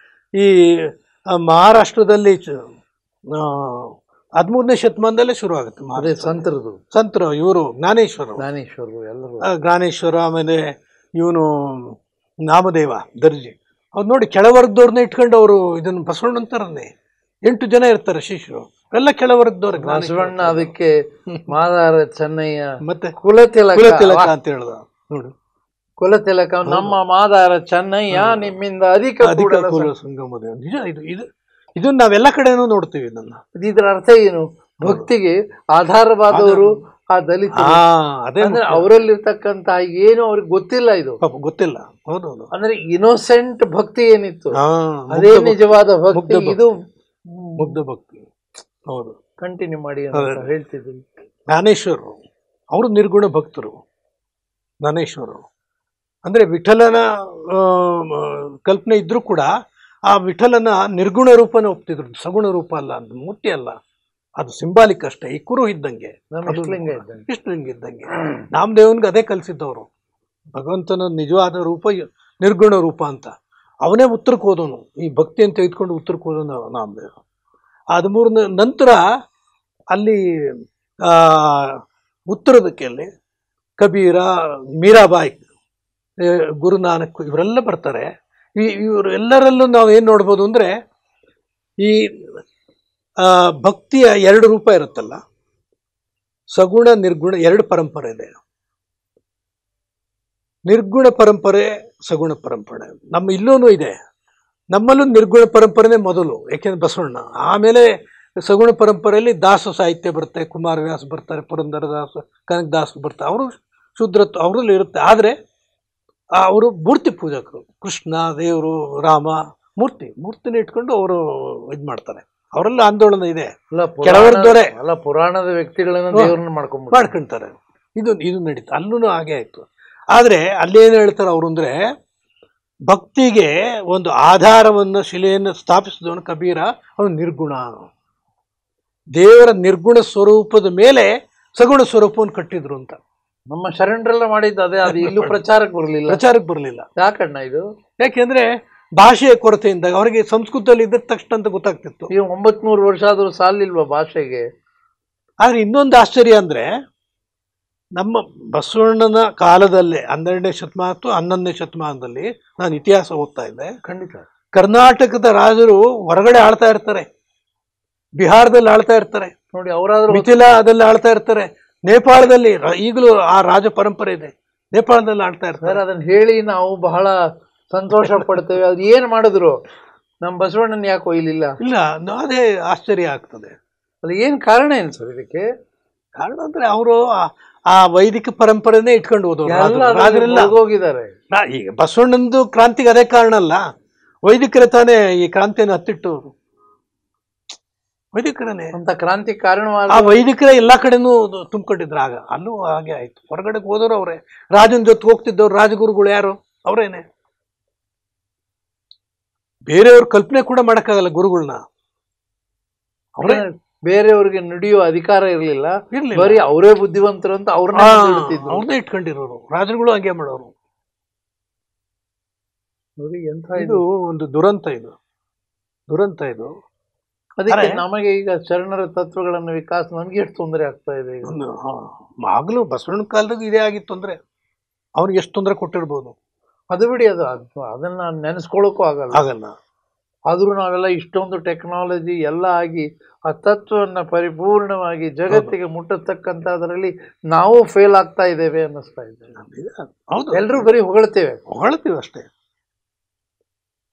ಈ ಮಹಾರಾಷ್ಟ್ರದಲ್ಲಿ 13ನೇ ಶತಮಾನದಲ್ಲೇ ಶುರು ಆಗುತ್ತೆ. ಸಂತರು ಇವರು ಜ್ಞಾನೇಶ್ವರ, ಆಮೇಲೆ ಇವನು ನಾಮದೇವ ದರ್ಜಿ. ಅವ್ರು ನೋಡಿ, ಕೆಳವರ್ಗದವ್ರನ್ನ ಇಟ್ಕೊಂಡು ಅವರು ಇದನ್ನು ಬಸವಣ್ಣ ಅಂತಾರನ್ನೇ 8 ಜನ ಇರ್ತಾರೆ ಶಿಷ್ಯರು, ಎಲ್ಲ ಕೆಳವರ್ಗದವ್ರು. ಬಸವಣ್ಣ ಅದಕ್ಕೆ ಮಾದಾರ ಚೆನ್ನಯ್ಯ ಮತ್ತೆ ಕುಲತಿಲಕ ಅಂತ ಹೇಳ್ದ ನೋಡು. ಕುಲತಿಲಕ ನಮ್ಮ ಮಾದಾರ ಚೆನ್ನಯ್ಯ ನಿಮ್ಮಿಂದ ಅಧಿಕ ಕುಲ ಸಂಗಮದ. ನಿಜ, ಇದನ್ನ ನಾವೆಲ್ಲ ಕಡೆನೂ ನೋಡ್ತೀವಿ. ಇದರ ಅರ್ಥ ಏನು? ಭಕ್ತಿಗೆ ಆಧಾರವಾದವರು ಆ ದಲಿತ, ಅಂದ್ರೆ ಅವರಲ್ಲಿರ್ತಕ್ಕಂತ ಏನು ಅವ್ರಿಗೆ ಗೊತ್ತಿಲ್ಲ, ಇದು ಗೊತ್ತಿಲ್ಲ. ಹೌದೌದು. ಅಂದ್ರೆ ಇನೋಸೆಂಟ್ ಭಕ್ತಿ ಏನಿತ್ತು ಅದೇ ನಿಜವಾದ ಭಕ್ತಿ. ಇದು ಮುಗ್ಧ ಭಕ್ತಿ. ಹೌದು. ಕಂಟಿನ್ಯೂ ಮಾಡಿ ಅಂತ ಹೇಳ್ತಿದ್ರು. ಜ್ಞಾನೇಶ್ವರರು ಅವರು ನಿರ್ಗುಣ ಭಕ್ತರು. ಜ್ಞಾನೇಶ್ವರರು. ಅಂದರೆ ವಿಠಲನ ಕಲ್ಪನೆ ಇದ್ರೂ ಕೂಡ ಆ ವಿಠಲನ ನಿರ್ಗುಣ ರೂಪನ ಒಪ್ತಿದ್ರು, ಸಗುಣ ರೂಪ ಅಲ್ಲ, ಅಂತ ಮೂರ್ತಿ ಅಲ್ಲ, ಅದು ಸಿಂಬಾಲಿಕ್ ಅಷ್ಟೇ. ಈ ಕುರು ಇದ್ದಂಗೆ, ಇಷ್ಟಲಿಂಗ ಇದ್ದಂಗೆ. ನಾಮದೇವನ್ಗೆ ಅದೇ ಕಲಿಸಿದ್ದವರು, ಭಗವಂತನ ನಿಜವಾದ ರೂಪ ನಿರ್ಗುಣ ರೂಪ ಅಂತ. ಅವನೇ ಉತ್ತರಕ್ಕೆ ಹೋದವನು, ಈ ಭಕ್ತಿಯನ್ನು ತೆಗೆದುಕೊಂಡು ಉತ್ತರಕ್ಕೆ ಹೋದವನು ನಾಮದೇವ. 13 ನಂತರ ಅಲ್ಲಿ ಉತ್ತರದಕ್ಕೆಲ್ಲಿ ಕಬೀರ, ಮೀರಾಬಾಯಿ, ಗುರುನಾನಕ್ ಇವರೆಲ್ಲ ಬರ್ತಾರೆ. ಇವರು ಎಲ್ಲರಲ್ಲೂ ನಾವು ಏನು ನೋಡ್ಬೋದು ಅಂದರೆ, ಈ ಭಕ್ತಿಯ 2 ರೂಪ ಇರುತ್ತಲ್ಲ, ಸಗುಣ ನಿರ್ಗುಣ 2 ಪರಂಪರೆ ಇದೆ. ನಿರ್ಗುಣ ಪರಂಪರೆ, ಸಗುಣ ಪರಂಪರೆ ನಮ್ಮ ಇಲ್ಲೂ ಇದೆ. ನಮ್ಮಲ್ಲೂ ನಿರ್ಗುಣ ಪರಂಪರೆನೇ ಮೊದಲು, ಯಾಕೆಂದ್ರೆ ಬಸವಣ್ಣ. ಆಮೇಲೆ ಸಗುಣ ಪರಂಪರೆಯಲ್ಲಿ ದಾಸ ಸಾಹಿತ್ಯ ಬರುತ್ತೆ, ಕುಮಾರವ್ಯಾಸ ಬರ್ತಾರೆ, ಪುರಂದರದಾಸ, ಕನಕದಾಸ ಬರ್ತಾರೆ. ಅವರು ಶೂದ್ರತ್ವ ಅವರಲ್ಲಿ ಇರುತ್ತೆ. ಆದರೆ ಅವರು ಮೂರ್ತಿ ಪೂಜಕರು, ಕೃಷ್ಣ, ದೇವರು, ರಾಮ, ಮೂರ್ತಿನ ಇಟ್ಕೊಂಡು ಅವರು ಇದು ಮಾಡ್ತಾರೆ. ಅವರೆಲ್ಲ ಆಂದೋಲನ ಇದೆ. ಕೆಲವರದವರೇ ಅಲ್ಲ, ಪುರಾಣದ ವ್ಯಕ್ತಿಗಳನ್ನ ದೇವ್ರನ್ನ ಮಾಡ್ಕೊಂತಾರೆ. ಇದು ನಡೀತು. ಅಲ್ಲೂ ಹಾಗೆ ಆಯ್ತು. ಆದರೆ ಅಲ್ಲೇನು ಹೇಳ್ತಾರೆ ಅವರು ಅಂದರೆ, ಭಕ್ತಿಗೆ ಒಂದು ಆಧಾರವನ್ನು, ಶಿಲೆಯನ್ನು ಸ್ಥಾಪಿಸಿದವನು ಕಬೀರ. ಅವನು ನಿರ್ಗುಣ, ದೇವರ ನಿರ್ಗುಣ ಸ್ವರೂಪದ ಮೇಲೆ ಸಗುಣ ಸ್ವರೂಪವನ್ನು ಕಟ್ಟಿದ್ರು ಅಂತ. ನಮ್ಮ ಶರಣರೆಲ್ಲ ಮಾಡಿದ್ದು ಅದೇ. ಅದು ಇಲ್ಲೂ ಪ್ರಚಾರಕ್ಕೆ ಬರಲಿಲ್ಲ. ಯಾಕಣ್ಣ ಇದು? ಯಾಕೆಂದ್ರೆ ಭಾಷೆಯ ಕೊರತೆಯಿಂದ ಅವರಿಗೆ ಸಂಸ್ಕೃತದಲ್ಲಿ ಇದ್ದ ತಕ್ಷಣ ಅಂತ ಗೊತ್ತಾಗ್ತಿತ್ತು. ಈಗ 900 ವರ್ಷ ಆದರೂ ಸಾಲಿಲ್ವಾ ಭಾಷೆಗೆ? ಆದ್ರೆ ಇನ್ನೊಂದು ಆಶ್ಚರ್ಯ ಅಂದ್ರೆ, ನಮ್ಮ ಬಸವಣ್ಣನ ಕಾಲದಲ್ಲೇ 12ನೇ ಶತಮಾನ ಅಥವಾ 11ನೇ ಶತಮಾನದಲ್ಲಿ ನಾನು ಇತಿಹಾಸ ಓದ್ತಾ ಇದ್ದೆ. ಖಂಡಿತ ಕರ್ನಾಟಕದ ರಾಜರು ಹೊರಗಡೆ ಆಳ್ತಾ ಇರ್ತಾರೆ, ಬಿಹಾರದಲ್ಲಿ ಆಳ್ತಾ ಇರ್ತಾರೆ ನೋಡಿ, ಅವರಾದ್ರೂ ಮಿಥಿಲಾದಲ್ಲಿ ಆಳ್ತಾ ಇರ್ತಾರೆ, ನೇಪಾಳದಲ್ಲಿ ಈಗಲೂ ಆ ರಾಜ ಪರಂಪರೆ ಇದೆ, ನೇಪಾಳದಲ್ಲಿ ಆಳ್ತಾ ಇರ್ತಾರೆ. ಅದನ್ನ ಹೇಳಿ ನಾವು ಬಹಳ ಸಂತೋಷ ಪಡ್ತೇವೆ. ಅದು ಏನು ಮಾಡಿದ್ರು ನಮ್ಮ ಬಸವಣ್ಣನ ಯಾಕೆ ಒಯ್ಲಿಲ್ಲ? ಇಲ್ಲ, ಅದೇ ಆಶ್ಚರ್ಯ ಆಗ್ತದೆ. ಅದು ಏನು ಕಾರಣ ಏನು ಸರ್ ಇದಕ್ಕೆ? ಕಾರಣ ಅಂದ್ರೆ ಅವರು ಆ ವೈದಿಕ ಪರಂಪರೆನೇ ಇಟ್ಕೊಂಡು ಹೋದವರೆಲ್ಲ ಹೋಗಿದ್ದಾರೆ. ಈಗ ಬಸವಣ್ಣಂದು ಕ್ರಾಂತಿಗೆ ಅದೇ ಕಾರಣ ಅಲ್ಲ, ವೈದಿಕರೇ ತಾನೇ ಈ ಕ್ರಾಂತಿಯನ್ನು ಹತ್ತಿಟ್ಟವರು. ವೈದಿಕರೇ ಅಂತ ಕ್ರಾಂತಿ ಕಾರಣವಾದ ಆ ವೈದಿಕರೇ ಎಲ್ಲಾ ಕಡೆನೂ ತುಂಬಿಕೊಂಡಿದ್ರು. ಆಗ ಅಲ್ಲೂ ಹಾಗೆ ಆಯ್ತು. ಹೊರಗಡೆ ಹೋದವರು ಅವರೇ, ರಾಜನ ಜೊತೆ ಹೋಗ್ತಿದ್ದವ್ರು ರಾಜಗುರುಗಳು ಯಾರು? ಅವರೇನೆ. ಬೇರೆಯವ್ರ ಕಲ್ಪನೆ ಕೂಡ ಮಾಡಕ್ಕಾಗಲ್ಲ ಗುರುಗಳನ್ನ. ಅವರೇ ಬೇರೆಯವ್ರಿಗೆ ನುಡಿಯುವ ಅಧಿಕಾರ ಇರಲಿಲ್ಲ, ಬರೀ ಅವರೇ ಬುದ್ಧಿವಂತರು ಅಂತ ಅವ್ರನ್ನೇ ಇಟ್ಕೊಂಡಿರೋರು. ರಾಜರುಗಳು ಹಂಗೆ ಮಾಡೋರು. ಇದು ಒಂದು ದುರಂತ. ಇದು ಅದಕ್ಕೆ ನಮಗೆ ಈಗ ಶರಣರ ತತ್ವಗಳನ್ನು ವಿಕಾಸ ನಮ್ಗೆ ಎಷ್ಟು ತೊಂದರೆ ಆಗ್ತಾ ಇದೆ. ಆಗ್ಲೂ ಬಸವಣ್ಣ ಕಾಲದಾಗ ಇದೇ ಆಗಿತ್ತು ಅಂದ್ರೆ ಅವ್ರಿಗೆ ಎಷ್ಟು ತೊಂದರೆ ಕೊಟ್ಟಿರ್ಬೋದು. ಅದು ಬಿಡಿ, ಅದನ್ನ ನೆನೆಸ್ಕೊಳ್ಳೋಕ್ಕೂ ಆಗಲ್ಲ. ಆದ್ರೂ ನಾವೆಲ್ಲ ಇಷ್ಟೊಂದು ಟೆಕ್ನಾಲಜಿ ಎಲ್ಲ ಆಗಿ ಆ ತತ್ವವನ್ನು ಪರಿಪೂರ್ಣವಾಗಿ ಜಗತ್ತಿಗೆ ಮುಟ್ಟತಕ್ಕಂಥ ಅದರಲ್ಲಿ ನಾವು ಫೇಲ್ ಆಗ್ತಾ ಇದ್ದೇವೆ ಅನ್ನಿಸ್ತಾ ಇದೆ. ಎಲ್ಲರೂ ಬರೀ ಹೊಗಳ್ತೇವೆ ಅಷ್ಟೇ.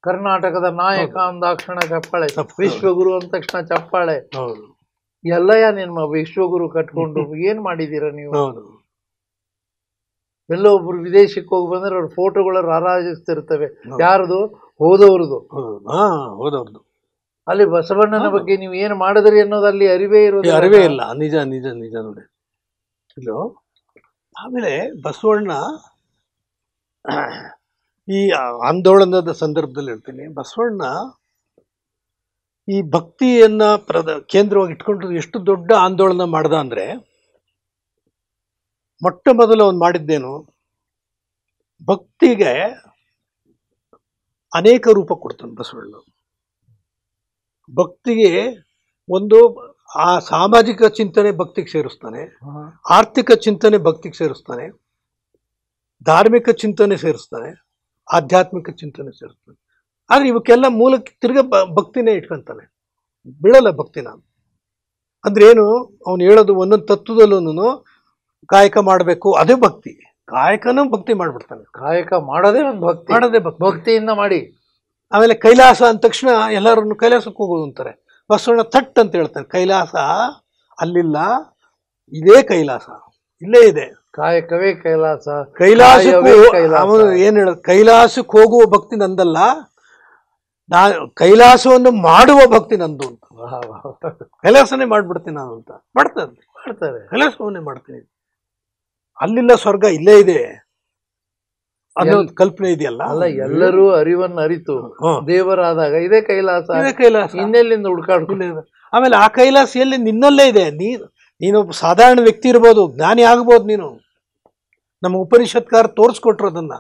ಕರ್ನಾಟಕದ ನಾಯಕ ಅಂದಾಕ್ಷಣ ಚಪ್ಪಾಳೆ, ವಿಶ್ವಗುರು ಅಂದ ತಕ್ಷಣ ಚಪ್ಪಾಳೆ. ಎಲ್ಲ ನಿಮ್ಮ ವಿಶ್ವಗುರು ಕಟ್ಕೊಂಡು ಏನ್ ಮಾಡಿದೀರ ನೀವು? ಎಲ್ಲೋ ಒಬ್ರು ವಿದೇಶಕ್ಕೆ ಹೋಗಿ ಬಂದ್ರೆ ಅವ್ರ ಫೋಟೋಗಳು ರಾರಾಜಿಸ್ತಿರ್ತವೆ. ಯಾರದು? ಹೋದವ್ರದ್ದು. ಅಲ್ಲಿ ಬಸವಣ್ಣನ ಬಗ್ಗೆ ನೀವು ಏನು ಮಾಡಿದ್ರಿ ಅನ್ನೋದು ಅಲ್ಲಿ ಅರಿವೇ ಇಲ್ಲ. ನಿಜ ನೋಡಿ. ಇದು ಆಮೇಲೆ ಬಸವಣ್ಣ ಈ ಆಂದೋಲನದ ಸಂದರ್ಭದಲ್ಲಿ ಹೇಳ್ತೀನಿ, ಬಸವಣ್ಣ ಈ ಭಕ್ತಿಯನ್ನ ಕೇಂದ್ರವಾಗಿ ಇಟ್ಕೊಂಡು ಎಷ್ಟು ದೊಡ್ಡ ಆಂದೋಲನ ಮಾಡ್ದ ಅಂದ್ರೆ, ಮೊಟ್ಟ ಮೊದಲು ಅವನು ಮಾಡಿದ್ದೇನು, ಭಕ್ತಿಗೆ ಅನೇಕ ರೂಪ ಕೊಡ್ತಾನೆ ಬಸವಣ್ಣ. ಭಕ್ತಿಗೆ ಒಂದು ಆ ಸಾಮಾಜಿಕ ಚಿಂತನೆ ಭಕ್ತಿಗೆ ಸೇರಿಸ್ತಾನೆ, ಆರ್ಥಿಕ ಚಿಂತನೆ ಭಕ್ತಿಗೆ ಸೇರಿಸ್ತಾನೆ, ಧಾರ್ಮಿಕ ಚಿಂತನೆ ಸೇರಿಸ್ತಾನೆ, ಆಧ್ಯಾತ್ಮಿಕ ಚಿಂತನೆ ಸೇರಿಸ್ತಾನೆ. ಆದ್ರೆ ಇವಕ್ಕೆಲ್ಲ ಮೂಲಕ್ಕೆ ತಿರ್ಗ ಭಕ್ತಿನೇ ಇಟ್ಕೊಂತಾನೆ, ಬಿಡಲ್ಲ ಭಕ್ತಿನ. ಅಂದ್ರೆ ಏನು ಅವನು ಹೇಳೋದು, ಒಂದೊಂದು ತತ್ವದಲ್ಲೂ ಕಾಯಕ ಮಾಡಬೇಕು, ಅದೇ ಭಕ್ತಿ. ಕಾಯಕನೂ ಭಕ್ತಿ ಮಾಡ್ಬಿಡ್ತಾನೆ. ಕಾಯಕ ಮಾಡೋದೇ ಒಂದು ಭಕ್ತಿ, ಭಕ್ತಿಯಿಂದ ಮಾಡಿ. ಆಮೇಲೆ ಕೈಲಾಸ ಅಂದ ತಕ್ಷಣ ಎಲ್ಲರನ್ನು ಕೈಲಾಸಕ್ಕೆ ಹೋಗೋದು ಅಂತಾರೆ. ಬಸವಣ್ಣ ತಟ್ ಅಂತ ಹೇಳ್ತಾನೆ, ಕೈಲಾಸ ಅಲ್ಲಿಲ್ಲ, ಇದೇ ಕೈಲಾಸ, ಇಲ್ಲೇ ಇದೆ. ಕಾಯಕವೇ ಕೈಲಾಸ. ಅವನು ಏನ್ ಹೇಳ, ಕೈಲಾಸಕ್ಕೆ ಹೋಗುವ ಭಕ್ತಿ ನಂದಲ್ಲ, ಕೈಲಾಸವನ್ನು ಮಾಡುವ ಭಕ್ತಿ ನಂದು ಅಂತ. ಕೈಲಾಸನೇ ಮಾಡ್ಬಿಡ್ತೀನಿ ನಾನು ಅಂತ ಮಾಡ್ತಾರೆ. ಕೈಲಾಸವನ್ನೇ ಮಾಡ್ತೀನಿ. ಅಲ್ಲಿಲ್ಲ ಸ್ವರ್ಗ, ಇಲ್ಲೇ ಇದೆ. ಅನ್ನೋ ಕಲ್ಪನೆ ಇದೆಯಲ್ಲ. ಅಲ್ಲ, ಎಲ್ಲರೂ ಅರಿವನ್ನು ಅರಿತು ದೇವರಾದಾಗ ಇದೇ ಕೈಲಾಸ, ಕೈಲಾಸ ಇನ್ನೆಲ್ಲಿಂದ ಹುಡುಕಾಡ್ಕೊಂಡು. ಆಮೇಲೆ ಆ ಕೈಲಾಸ ಎಲ್ಲಿ ನಿನ್ನಲ್ಲೇ ಇದೆ. ನೀನೊಬ್ಬ ಸಾಧಾರಣ ವ್ಯಕ್ತಿ ಇರ್ಬೋದು, ಜ್ಞಾನಿ ಆಗ್ಬೋದು ನೀನು. ನಮ್ಮ ಉಪನಿಷತ್ಕಾರ ತೋರಿಸ್ಕೊಟ್ರು ಅದನ್ನ.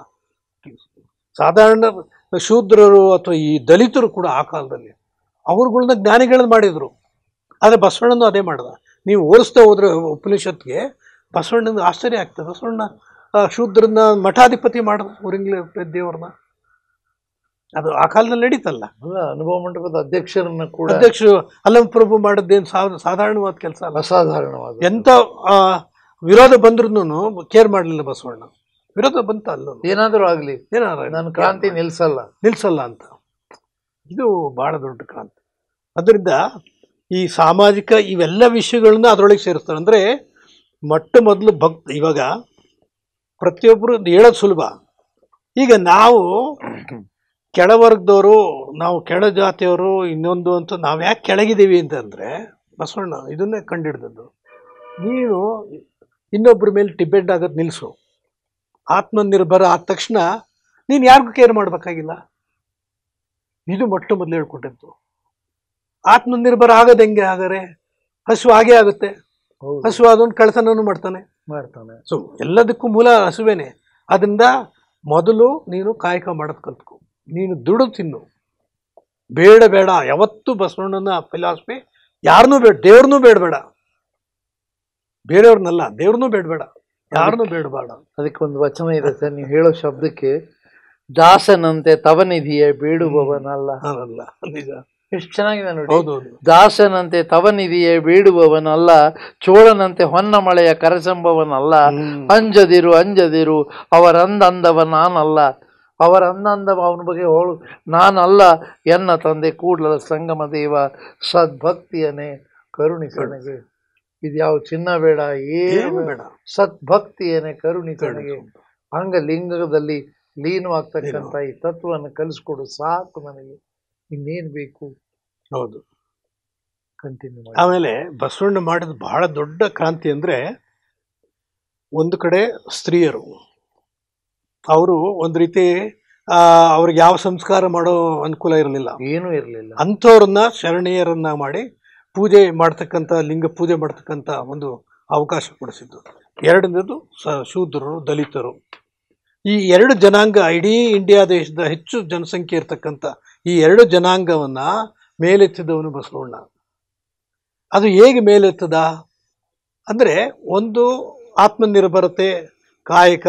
ಸಾಧಾರಣ ಶೂದ್ರರು ಅಥವಾ ಈ ದಲಿತರು ಕೂಡ ಆ ಕಾಲದಲ್ಲಿ ಅವ್ರುಗಳನ್ನ ಜ್ಞಾನಿಗಳನ್ನ ಮಾಡಿದ್ರು. ಆದರೆ ಬಸವಣ್ಣನೂ ಅದೇ ಮಾಡ್ದ. ನೀವು ಹೋಲಿಸ್ತಾ ಹೋದ್ರೆ ಉಪನಿಷತ್ಗೆ ಬಸವಣ್ಣನ ಆಶ್ಚರ್ಯ ಆಗ್ತದೆ. ಬಸವಣ್ಣ ಶೂದ್ರನ್ನ ಮಠಾಧಿಪತಿ ಮಾಡಿದ ಊರಿಂಗ್ಲೆ ದೇವ್ರನ್ನ. ಅದು ಆ ಕಾಲದಲ್ಲಿ ನಡೀತಲ್ಲ. ಅನುಭವ ಮಂಟಪದ ಅಧ್ಯಕ್ಷರನ್ನ ಕೂಡ ಅಧ್ಯಕ್ಷರು ಅಲ್ಲಂಪ್ರಭು ಮಾಡಿದ್ದೇನು ಸಾಧಾರಣವಾದ ಕೆಲಸ ಅಲ್ಲ, ಅಸಾಧಾರಣವಾದ. ಎಂತ ವಿರೋಧ ಬಂದ್ರೂ ಕೇರ್ ಮಾಡಲಿಲ್ಲ ಬಸವಣ್ಣ. ವಿರೋಧ ಬಂತ ಅಲ್ಲ, ಏನಾದರೂ ಆಗ್ಲಿ ನಾನು ಕ್ರಾಂತಿ ನಿಲ್ಸಲ್ಲ ಅಂತ. ಇದು ಬಹಳ ದೊಡ್ಡ ಕ್ರಾಂತಿ. ಅದರಿಂದ ಈ ಸಾಮಾಜಿಕ ಇವೆಲ್ಲ ವಿಷಯಗಳನ್ನ ಅದರೊಳಗೆ ಸೇರಿಸ್ತಾರೆ. ಅಂದರೆ ಮೊಟ್ಟ ಮೊದಲು ಇವಾಗ ಪ್ರತಿಯೊಬ್ಬರು ಹೇಳೋದು ಸುಲಭ. ಈಗ ನಾವು ಕೆಳವರ್ಗದವರು, ನಾವು ಕೆಳ ಜಾತಿಯವರು, ಇನ್ನೊಂದು ಅಂತ ನಾವು ಯಾಕೆ ಕೆಳಗಿದ್ದೀವಿ ಅಂತಂದರೆ ಬಸವಣ್ಣ ಇದನ್ನೇ ಕಂಡುಹಿಡ್ದದ್ದು. ನೀನು ಇನ್ನೊಬ್ಬರ ಮೇಲೆ ಡಿಪೆಂಡ್ ಆಗೋದು ನಿಲ್ಲಿಸು. ಆತ್ಮನಿರ್ಭರ ಆದ ತಕ್ಷಣ ನೀನು ಯಾರಿಗೂ ಕೇರ್ ಮಾಡಬೇಕಾಗಿಲ್ಲ. ಇದು ಮೊಟ್ಟ ಮೊದಲು ಹೇಳ್ಕೊಟ್ಟಿದ್ದು. ಆತ್ಮನಿರ್ಭರ ಆಗೋದು ಹೆಂಗೆ? ಹಾಗಾದ್ರೆ ಹಸು ಹಾಗೇ ಆಗುತ್ತೆ. ಹಸು ಅದೊಂದು ಕಳ್ತನೂ ಮಾಡ್ತಾನೆ. ಸೊ ಎಲ್ಲದಕ್ಕೂ ಮೂಲ ಹಸುವೇನೆ. ಅದರಿಂದ ಮೊದಲು ನೀನು ಕಾಯಕ ಮಾಡೋದು ಕಲ್ತ್ಕೊ. ನೀನು ದುಡ್ಡು ತಿನ್ನು, ಬೇಡ. ಯಾವತ್ತೂ ಬಸವಣ್ಣನ ಫಿಲಾಸಫಿ ಯಾರನ್ನೂ ದೇವ್ರನ್ನೂ ಬೇಡಬೇಡ, ಬೇರೆಯವ್ರನ್ನಲ್ಲ, ದೇವ್ರನ್ನೂ ಬೇಡಬೇಡ, ಯಾರನ್ನೂ ಬೇಡಬೇಡ. ಅದಕ್ಕೆ ಒಂದು ವಚನ ಇದೆ ಸರ್, ನೀವು ಹೇಳೋ ಶಬ್ದಕ್ಕೆ. ದಾಸನಂತೆ ತವನಿಧಿಯೇ ಬೇಡುವವನಲ್ಲ. ನಿಜ, ಎಷ್ಟು ಚೆನ್ನಾಗಿದೆ ನೋಡಿ. ಹೌದೌದು. ದಾಸನಂತೆ ತವನಿಧಿಯೇ ಬೇಡುವವನಲ್ಲ, ಚೋಳನಂತೆ ಹೊನ್ನ ಮಳೆಯ ಕರೆಸಂಬವನಲ್ಲ. ಅಂಜದಿರು ಅವರಂದಂದವ ನಾನಲ್ಲ. ಅವರಂದಂದವ ಅವನ ಬಗ್ಗೆ ನಾನಲ್ಲ. ಎನ್ನ ತಂದೆ ಕೂಡಲ ಸಂಗಮ ದೇವ ಸದ್ಭಕ್ತಿಯನ್ನೇ ಕರುಣಿಸನನಗೆ. ಇದು ಯಾವ ಚಿನ್ನ ಬೇಡ, ಏನು ಬೇಡ, ಸದ್ಭಕ್ತಿಯನ್ನೇ ಕರುಣಿಸನನಗೆ. ಅಂಗಲಿಂಗದಲ್ಲಿ ಲೀನವಾಗ್ತಕ್ಕಂಥ ಈ ತತ್ವವನ್ನು ಕಲಿಸ್ಕೊಡು ಸಾಕು ನನಗೆ, ಇನ್ನೇನು ಬೇಕು. ಹೌದು, ಕಂಟಿನ್ಯೂ ಮಾಡಿ. ಆಮೇಲೆ ಬಸವಣ್ಣ ಮಾಡಿದ ಬಹಳ ದೊಡ್ಡ ಕ್ರಾಂತಿ ಅಂದರೆ, ಒಂದು ಕಡೆ ಸ್ತ್ರೀಯರು, ಅವರು ಒಂದು ರೀತಿ ಅವ್ರಿಗೆ ಯಾವ ಸಂಸ್ಕಾರ ಮಾಡೋ ಅನುಕೂಲ ಇರಲಿಲ್ಲ, ಏನೂ ಇರಲಿಲ್ಲ. ಅಂಥವ್ರನ್ನ ಶರಣೀಯರನ್ನ ಮಾಡಿ ಪೂಜೆ ಮಾಡ್ತಕ್ಕಂಥ, ಲಿಂಗ ಪೂಜೆ ಮಾಡ್ತಕ್ಕಂಥ ಒಂದು ಅವಕಾಶ ಕೊಡಿಸಿದ್ದು. ಎರಡನೇದು ಶೂದ್ರರು, ದಲಿತರು. ಈ ಎರಡು ಜನಾಂಗ, ಇಡೀ ಇಂಡಿಯಾ ದೇಶದ ಹೆಚ್ಚು ಜನಸಂಖ್ಯೆ ಇರತಕ್ಕಂಥ ಈ ಎರಡು ಜನಾಂಗವನ್ನು ಮೇಲೆತ್ತಿದವನು ಬಸವಣ್ಣ. ಅದು ಹೇಗೆ ಮೇಲೆತ್ತದ ಅಂದರೆ, ಒಂದು ಆತ್ಮನಿರ್ಭರತೆ, ಕಾಯಕ,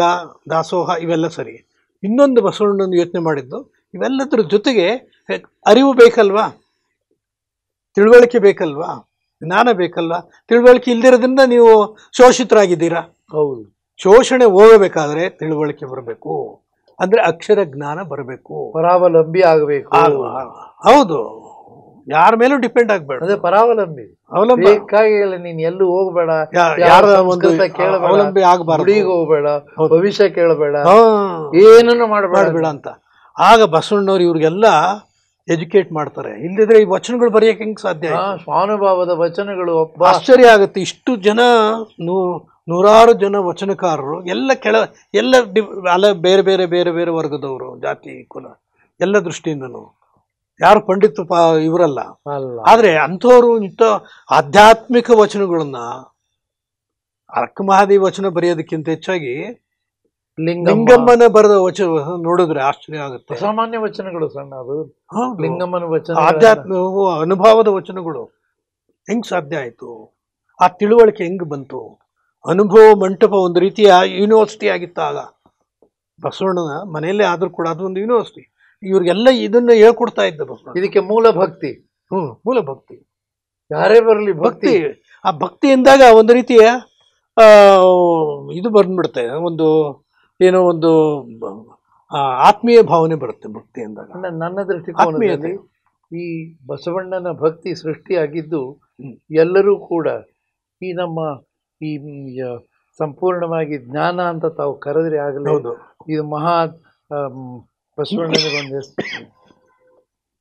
ದಾಸೋಹ ಇವೆಲ್ಲ ಸರಿ. ಇನ್ನೊಂದು ಬಸವಣ್ಣನ ಯೋಚನೆ ಮಾಡಿದ್ದು, ಇವೆಲ್ಲದರ ಜೊತೆಗೆ ಅರಿವು ಬೇಕಲ್ವಾ, ತಿಳುವಳಿಕೆ ಬೇಕಲ್ವಾ, ಜ್ಞಾನ ಬೇಕಲ್ವಾ. ತಿಳುವಳಿಕೆ ಇಲ್ದಿರೋದ್ರಿಂದ ನೀವು ಶೋಷಿತರಾಗಿದ್ದೀರಾ. ಹೌದು, ಶೋಷಣೆ ಹೋಗಬೇಕಾದ್ರೆ ತಿಳುವಳಿಕೆ ಬರಬೇಕು. ಅಂದ್ರೆ ಅಕ್ಷರ ಜ್ಞಾನ ಬರಬೇಕು, ಪರಾವಲಂಬಿ ಆಗಬೇಕು. ಹೌದು, ಯಾರ ಮೇಲೂ ಡಿಪೆಂಡ್ ಆಗ್ಬೇಡ. ಅದೇ ಪರಾವಲಂಬಿ. ಬೇಕಾಗಿಲ್ಲ, ನೀನ್ ಎಲ್ಲೂ ಹೋಗ್ಬೇಡ, ಯಾರ ಒಂದು ಅವಲಂಬಿ ಆಗಬಾರ್ದು, ಗುಡಿಗೆ ಹೋಗ್ಬೇಡ, ಭವಿಷ್ಯ ಕೇಳಬೇಡ, ಏನನ್ನು ಮಾಡಬೇಡ ಅಂತ. ಆಗ ಬಸವಣ್ಣವ್ರು ಇವ್ರಿಗೆಲ್ಲ ಎಜುಕೇಟ್ ಮಾಡ್ತಾರೆ. ಇಲ್ಲದಿದ್ರೆ ಈ ವಚನಗಳು ಬರೆಯಕ್ಕೆ ಹೆಂಗ್ ಸಾಧ್ಯ? ಸ್ವಾನುಭಾವದ ವಚನಗಳು. ಆಶ್ಚರ್ಯ ಆಗುತ್ತೆ. ಇಷ್ಟು ಜನ, ನೂರಾರು ಜನ ವಚನಕಾರರು, ಎಲ್ಲ ಬೇರೆ ಬೇರೆ ಬೇರೆ ಬೇರೆ ವರ್ಗದವರು, ಜಾತಿ ಕುಲ ಎಲ್ಲ ದೃಷ್ಟಿಯಿಂದನು. ಯಾರು ಪಂಡಿತ ಇವರಲ್ಲ. ಆದ್ರೆ ಅಂಥವ್ರು ಇಂಥ ಆಧ್ಯಾತ್ಮಿಕ ವಚನಗಳನ್ನ, ಅಕ್ಕ ಮಹಾದೇವಿ ವಚನ ಬರೆಯೋದಕ್ಕಿಂತ ಹೆಚ್ಚಾಗಿ ಲಿಂಗಮ್ಮನ ಬರೆದ ವಚನ ನೋಡಿದ್ರೆ ಆಶ್ಚರ್ಯ ಆಗುತ್ತೆ. ಸಾಮಾನ್ಯ ವಚನಗಳು ಸಣ್ಣ, ಅದು ಲಿಂಗಮ್ಮನ ವಚನ, ಆಧ್ಯಾತ್ಮ ಅನುಭವದ ವಚನಗಳು. ಹೆಂಗ್ ಸಾಧ್ಯ ಆಯ್ತು? ಆ ತಿಳುವಳಿಕೆ ಹೆಂಗ್ ಬಂತು? ಅನುಭವ ಮಂಟಪ ಒಂದು ರೀತಿಯ ಯೂನಿವರ್ಸಿಟಿ ಆಗಿತ್ತು ಆಗ. ಬಸವಣ್ಣನ ಮನೆಯಲ್ಲೇ ಆದ್ರೂ ಕೂಡ ಅದು ಒಂದು ಯೂನಿವರ್ಸಿಟಿ. ಇವ್ರಿಗೆಲ್ಲ ಇದನ್ನ ಹೇಳ್ಕೊಡ್ತಾ ಇದ್ದ ಬಸವಣ್ಣ. ಇದಕ್ಕೆ ಮೂಲ ಭಕ್ತಿ. ಮೂಲ ಭಕ್ತಿ. ಯಾರೇ ಬರಲಿ ಭಕ್ತಿ. ಆ ಭಕ್ತಿ ಎಂದಾಗ ಒಂದು ರೀತಿಯ ಇದು ಬಂದ್ಬಿಡುತ್ತೆ, ಒಂದು ಏನೋ ಒಂದು ಆತ್ಮೀಯ ಭಾವನೆ ಬರುತ್ತೆ ಭಕ್ತಿ ಎಂದಾಗ. ನನ್ನ ದೃಷ್ಟಿಕೋನದಲ್ಲಿ ಈ ಬಸವಣ್ಣನ ಭಕ್ತಿ ಸೃಷ್ಟಿಯಾಗಿದ್ದು ಎಲ್ಲರೂ ಕೂಡ ಈ ನಮ್ಮ ಈ ಸಂಪೂರ್ಣವಾಗಿ ಜ್ಞಾನ ಅಂತ ತಾವು ಕರೆದ್ರೆ ಆಗಲಿ, ಇದು ಮಹಾ ಬಸವಣ್ಣನಿಗೆ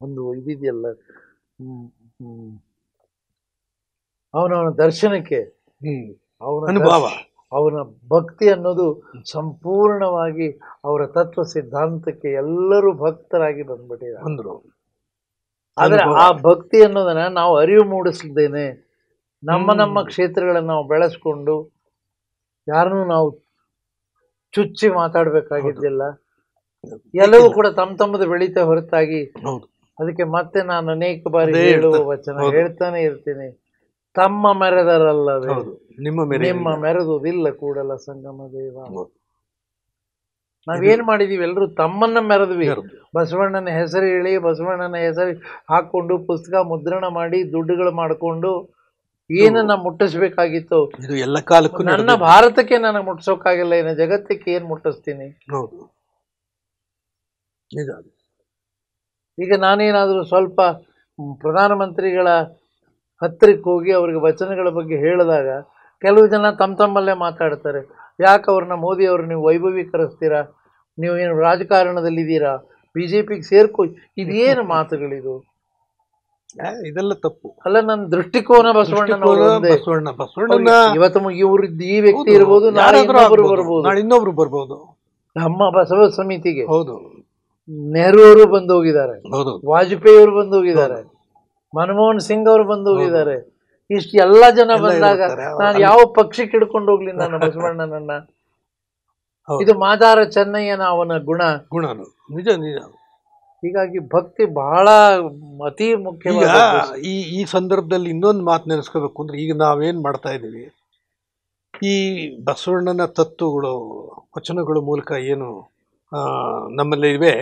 ಒಂದು ಇದಿದೆಯಲ್ಲ, ಅವನವನ ದರ್ಶನಕ್ಕೆ, ಅವನ ಅವನ ಭಕ್ತಿ ಅನ್ನೋದು ಸಂಪೂರ್ಣವಾಗಿ ಅವರ ತತ್ವ ಸಿದ್ಧಾಂತಕ್ಕೆ ಎಲ್ಲರೂ ಭಕ್ತರಾಗಿ ಬಂದ್ಬಿಟ್ಟಿದ್ದಾರೆ ಅಂದ್ರು. ಆದರೆ ಆ ಭಕ್ತಿ ಅನ್ನೋದನ್ನ ನಾವು ಅರಿವು ಮೂಡಿಸದೇನೆ ನಮ್ಮ ಕ್ಷೇತ್ರಗಳನ್ನು ನಾವು ಬೆಳೆಸ್ಕೊಂಡು ಯಾರನ್ನೂ ನಾವು ಚುಚ್ಚಿ ಮಾತಾಡ್ಬೇಕಾಗಿದ್ದಿಲ್ಲ. ಎಲ್ಲವೂ ಕೂಡ ತಮ್ಮದು ಬೆಳೀತಾ ಹೊರತಾಗಿ ಅದಕ್ಕೆ ಮತ್ತೆ ನಾನು ಅನೇಕ ಬಾರಿ ಹೇಳುವ ವಚನ ಹೇಳ್ತಾನೆ ಇರ್ತೀನಿ, ತಮ್ಮ ಮೆರೆದರಲ್ಲವೇ ನಿಮ್ಮ ಮೆರೆದುವುದಿಲ್ಲ ಕೂಡಲ ಸಂಗಮ ದೇವ. ನಾವೇನ್ ಮಾಡಿದೀವಿ, ಎಲ್ಲರೂ ತಮ್ಮನ್ನ ಮೆರೆದ್ವಿ. ಬಸವಣ್ಣನ ಹೆಸರು ಹೇಳಿ ಬಸವಣ್ಣನ ಹೆಸರು ಹಾಕೊಂಡು ಪುಸ್ತಕ ಮುದ್ರಣ ಮಾಡಿ ದುಡ್ಡುಗಳು ಮಾಡಿಕೊಂಡು ಏನನ್ನ ಮುಟ್ಟಿಸ್ಬೇಕಾಗಿತ್ತು. ಇದು ಎಲ್ಲ ಕಾಲಕ್ಕೂ ನನ್ನ ಭಾರತಕ್ಕೆ ನನಗೆ ಮುಟ್ಟಿಸೋಕ್ಕಾಗಿಲ್ಲ, ಇನ್ನು ಜಗತ್ತಕ್ಕೆ ಏನ್ ಮುಟ್ಟಿಸ್ತೀನಿ? ಈಗ ನಾನೇನಾದರೂ ಸ್ವಲ್ಪ ಪ್ರಧಾನಮಂತ್ರಿಗಳ ಹತ್ತಿರಕ್ಕೆ ಹೋಗಿ ಅವ್ರಿಗೆ ವಚನಗಳ ಬಗ್ಗೆ ಹೇಳಿದಾಗ ಕೆಲವು ಜನ ತಮ್ಮಲ್ಲೇ ಮಾತಾಡ್ತಾರೆ, ಯಾಕೆ ಅವ್ರನ್ನ ಮೋದಿ ಅವ್ರು ನೀವು ವೈಭವೀಕರಿಸ್ತೀರಾ, ನೀವು ಏನು ರಾಜಕಾರಣದಲ್ಲಿದ್ದೀರಾ, BJPಗೆ ಸೇರ್ಕೊ, ಇದೇನು ಮಾತುಗಳಿದು? ಇದೆಲ್ಲ ತಪ್ಪು ಅಲ್ಲ. ನನ್ನ ದೃಷ್ಟಿಕೋನ ಬಸವಣ್ಣ. ಇವತ್ತು ಇವ್ರ ಈ ವ್ಯಕ್ತಿ ಇರ್ಬೋದು, ನಾಳೆ ಇನ್ನೊಬ್ರು ಬರ್ಬೋದು. ನಮ್ಮ ಬಸವ ಸಮಿತಿಗೆ ಹೌದು ನೆಹರು ಅವರು ಬಂದು ಹೋಗಿದ್ದಾರೆ, ವಾಜಪೇಯಿ ಅವರು ಬಂದು ಹೋಗಿದ್ದಾರೆ, ಮನಮೋಹನ್ ಸಿಂಗ್ ಅವರು ಬಂದು ಹೋಗಿದ್ದಾರೆ. ಇಷ್ಟು ಎಲ್ಲ ಜನ ಬಂದಾಗ ನಾನು ಯಾವ ಪಕ್ಷಕ್ಕೆ ಹಿಡ್ಕೊಂಡು ಹೋಗ್ಲಿ ನನ್ನ ಬಸವಣ್ಣನನ್ನ? ಇದು ಮಾದಾರ ಚೆನ್ನಯ್ಯನ ಅವನ ಗುಣ. ನಿಜ ನಿಜ. ಹೀಗಾಗಿ ಭಕ್ತಿ ಬಹಳ ಅತಿ ಮುಖ್ಯ. ಈ ಸಂದರ್ಭದಲ್ಲಿ ಇನ್ನೊಂದು ಮಾತು ನೆನೆಸ್ಕೋಬೇಕು ಅಂದ್ರೆ, ಈಗ ನಾವೇನ್ ಮಾಡ್ತಾ ಇದ್ದೀವಿ, ಈ ಬಸವಣ್ಣನ ತತ್ವಗಳು ವಚನಗಳ ಮೂಲಕ ಏನು ನಮ್ಮಲ್ಲಿ ಇವೆ,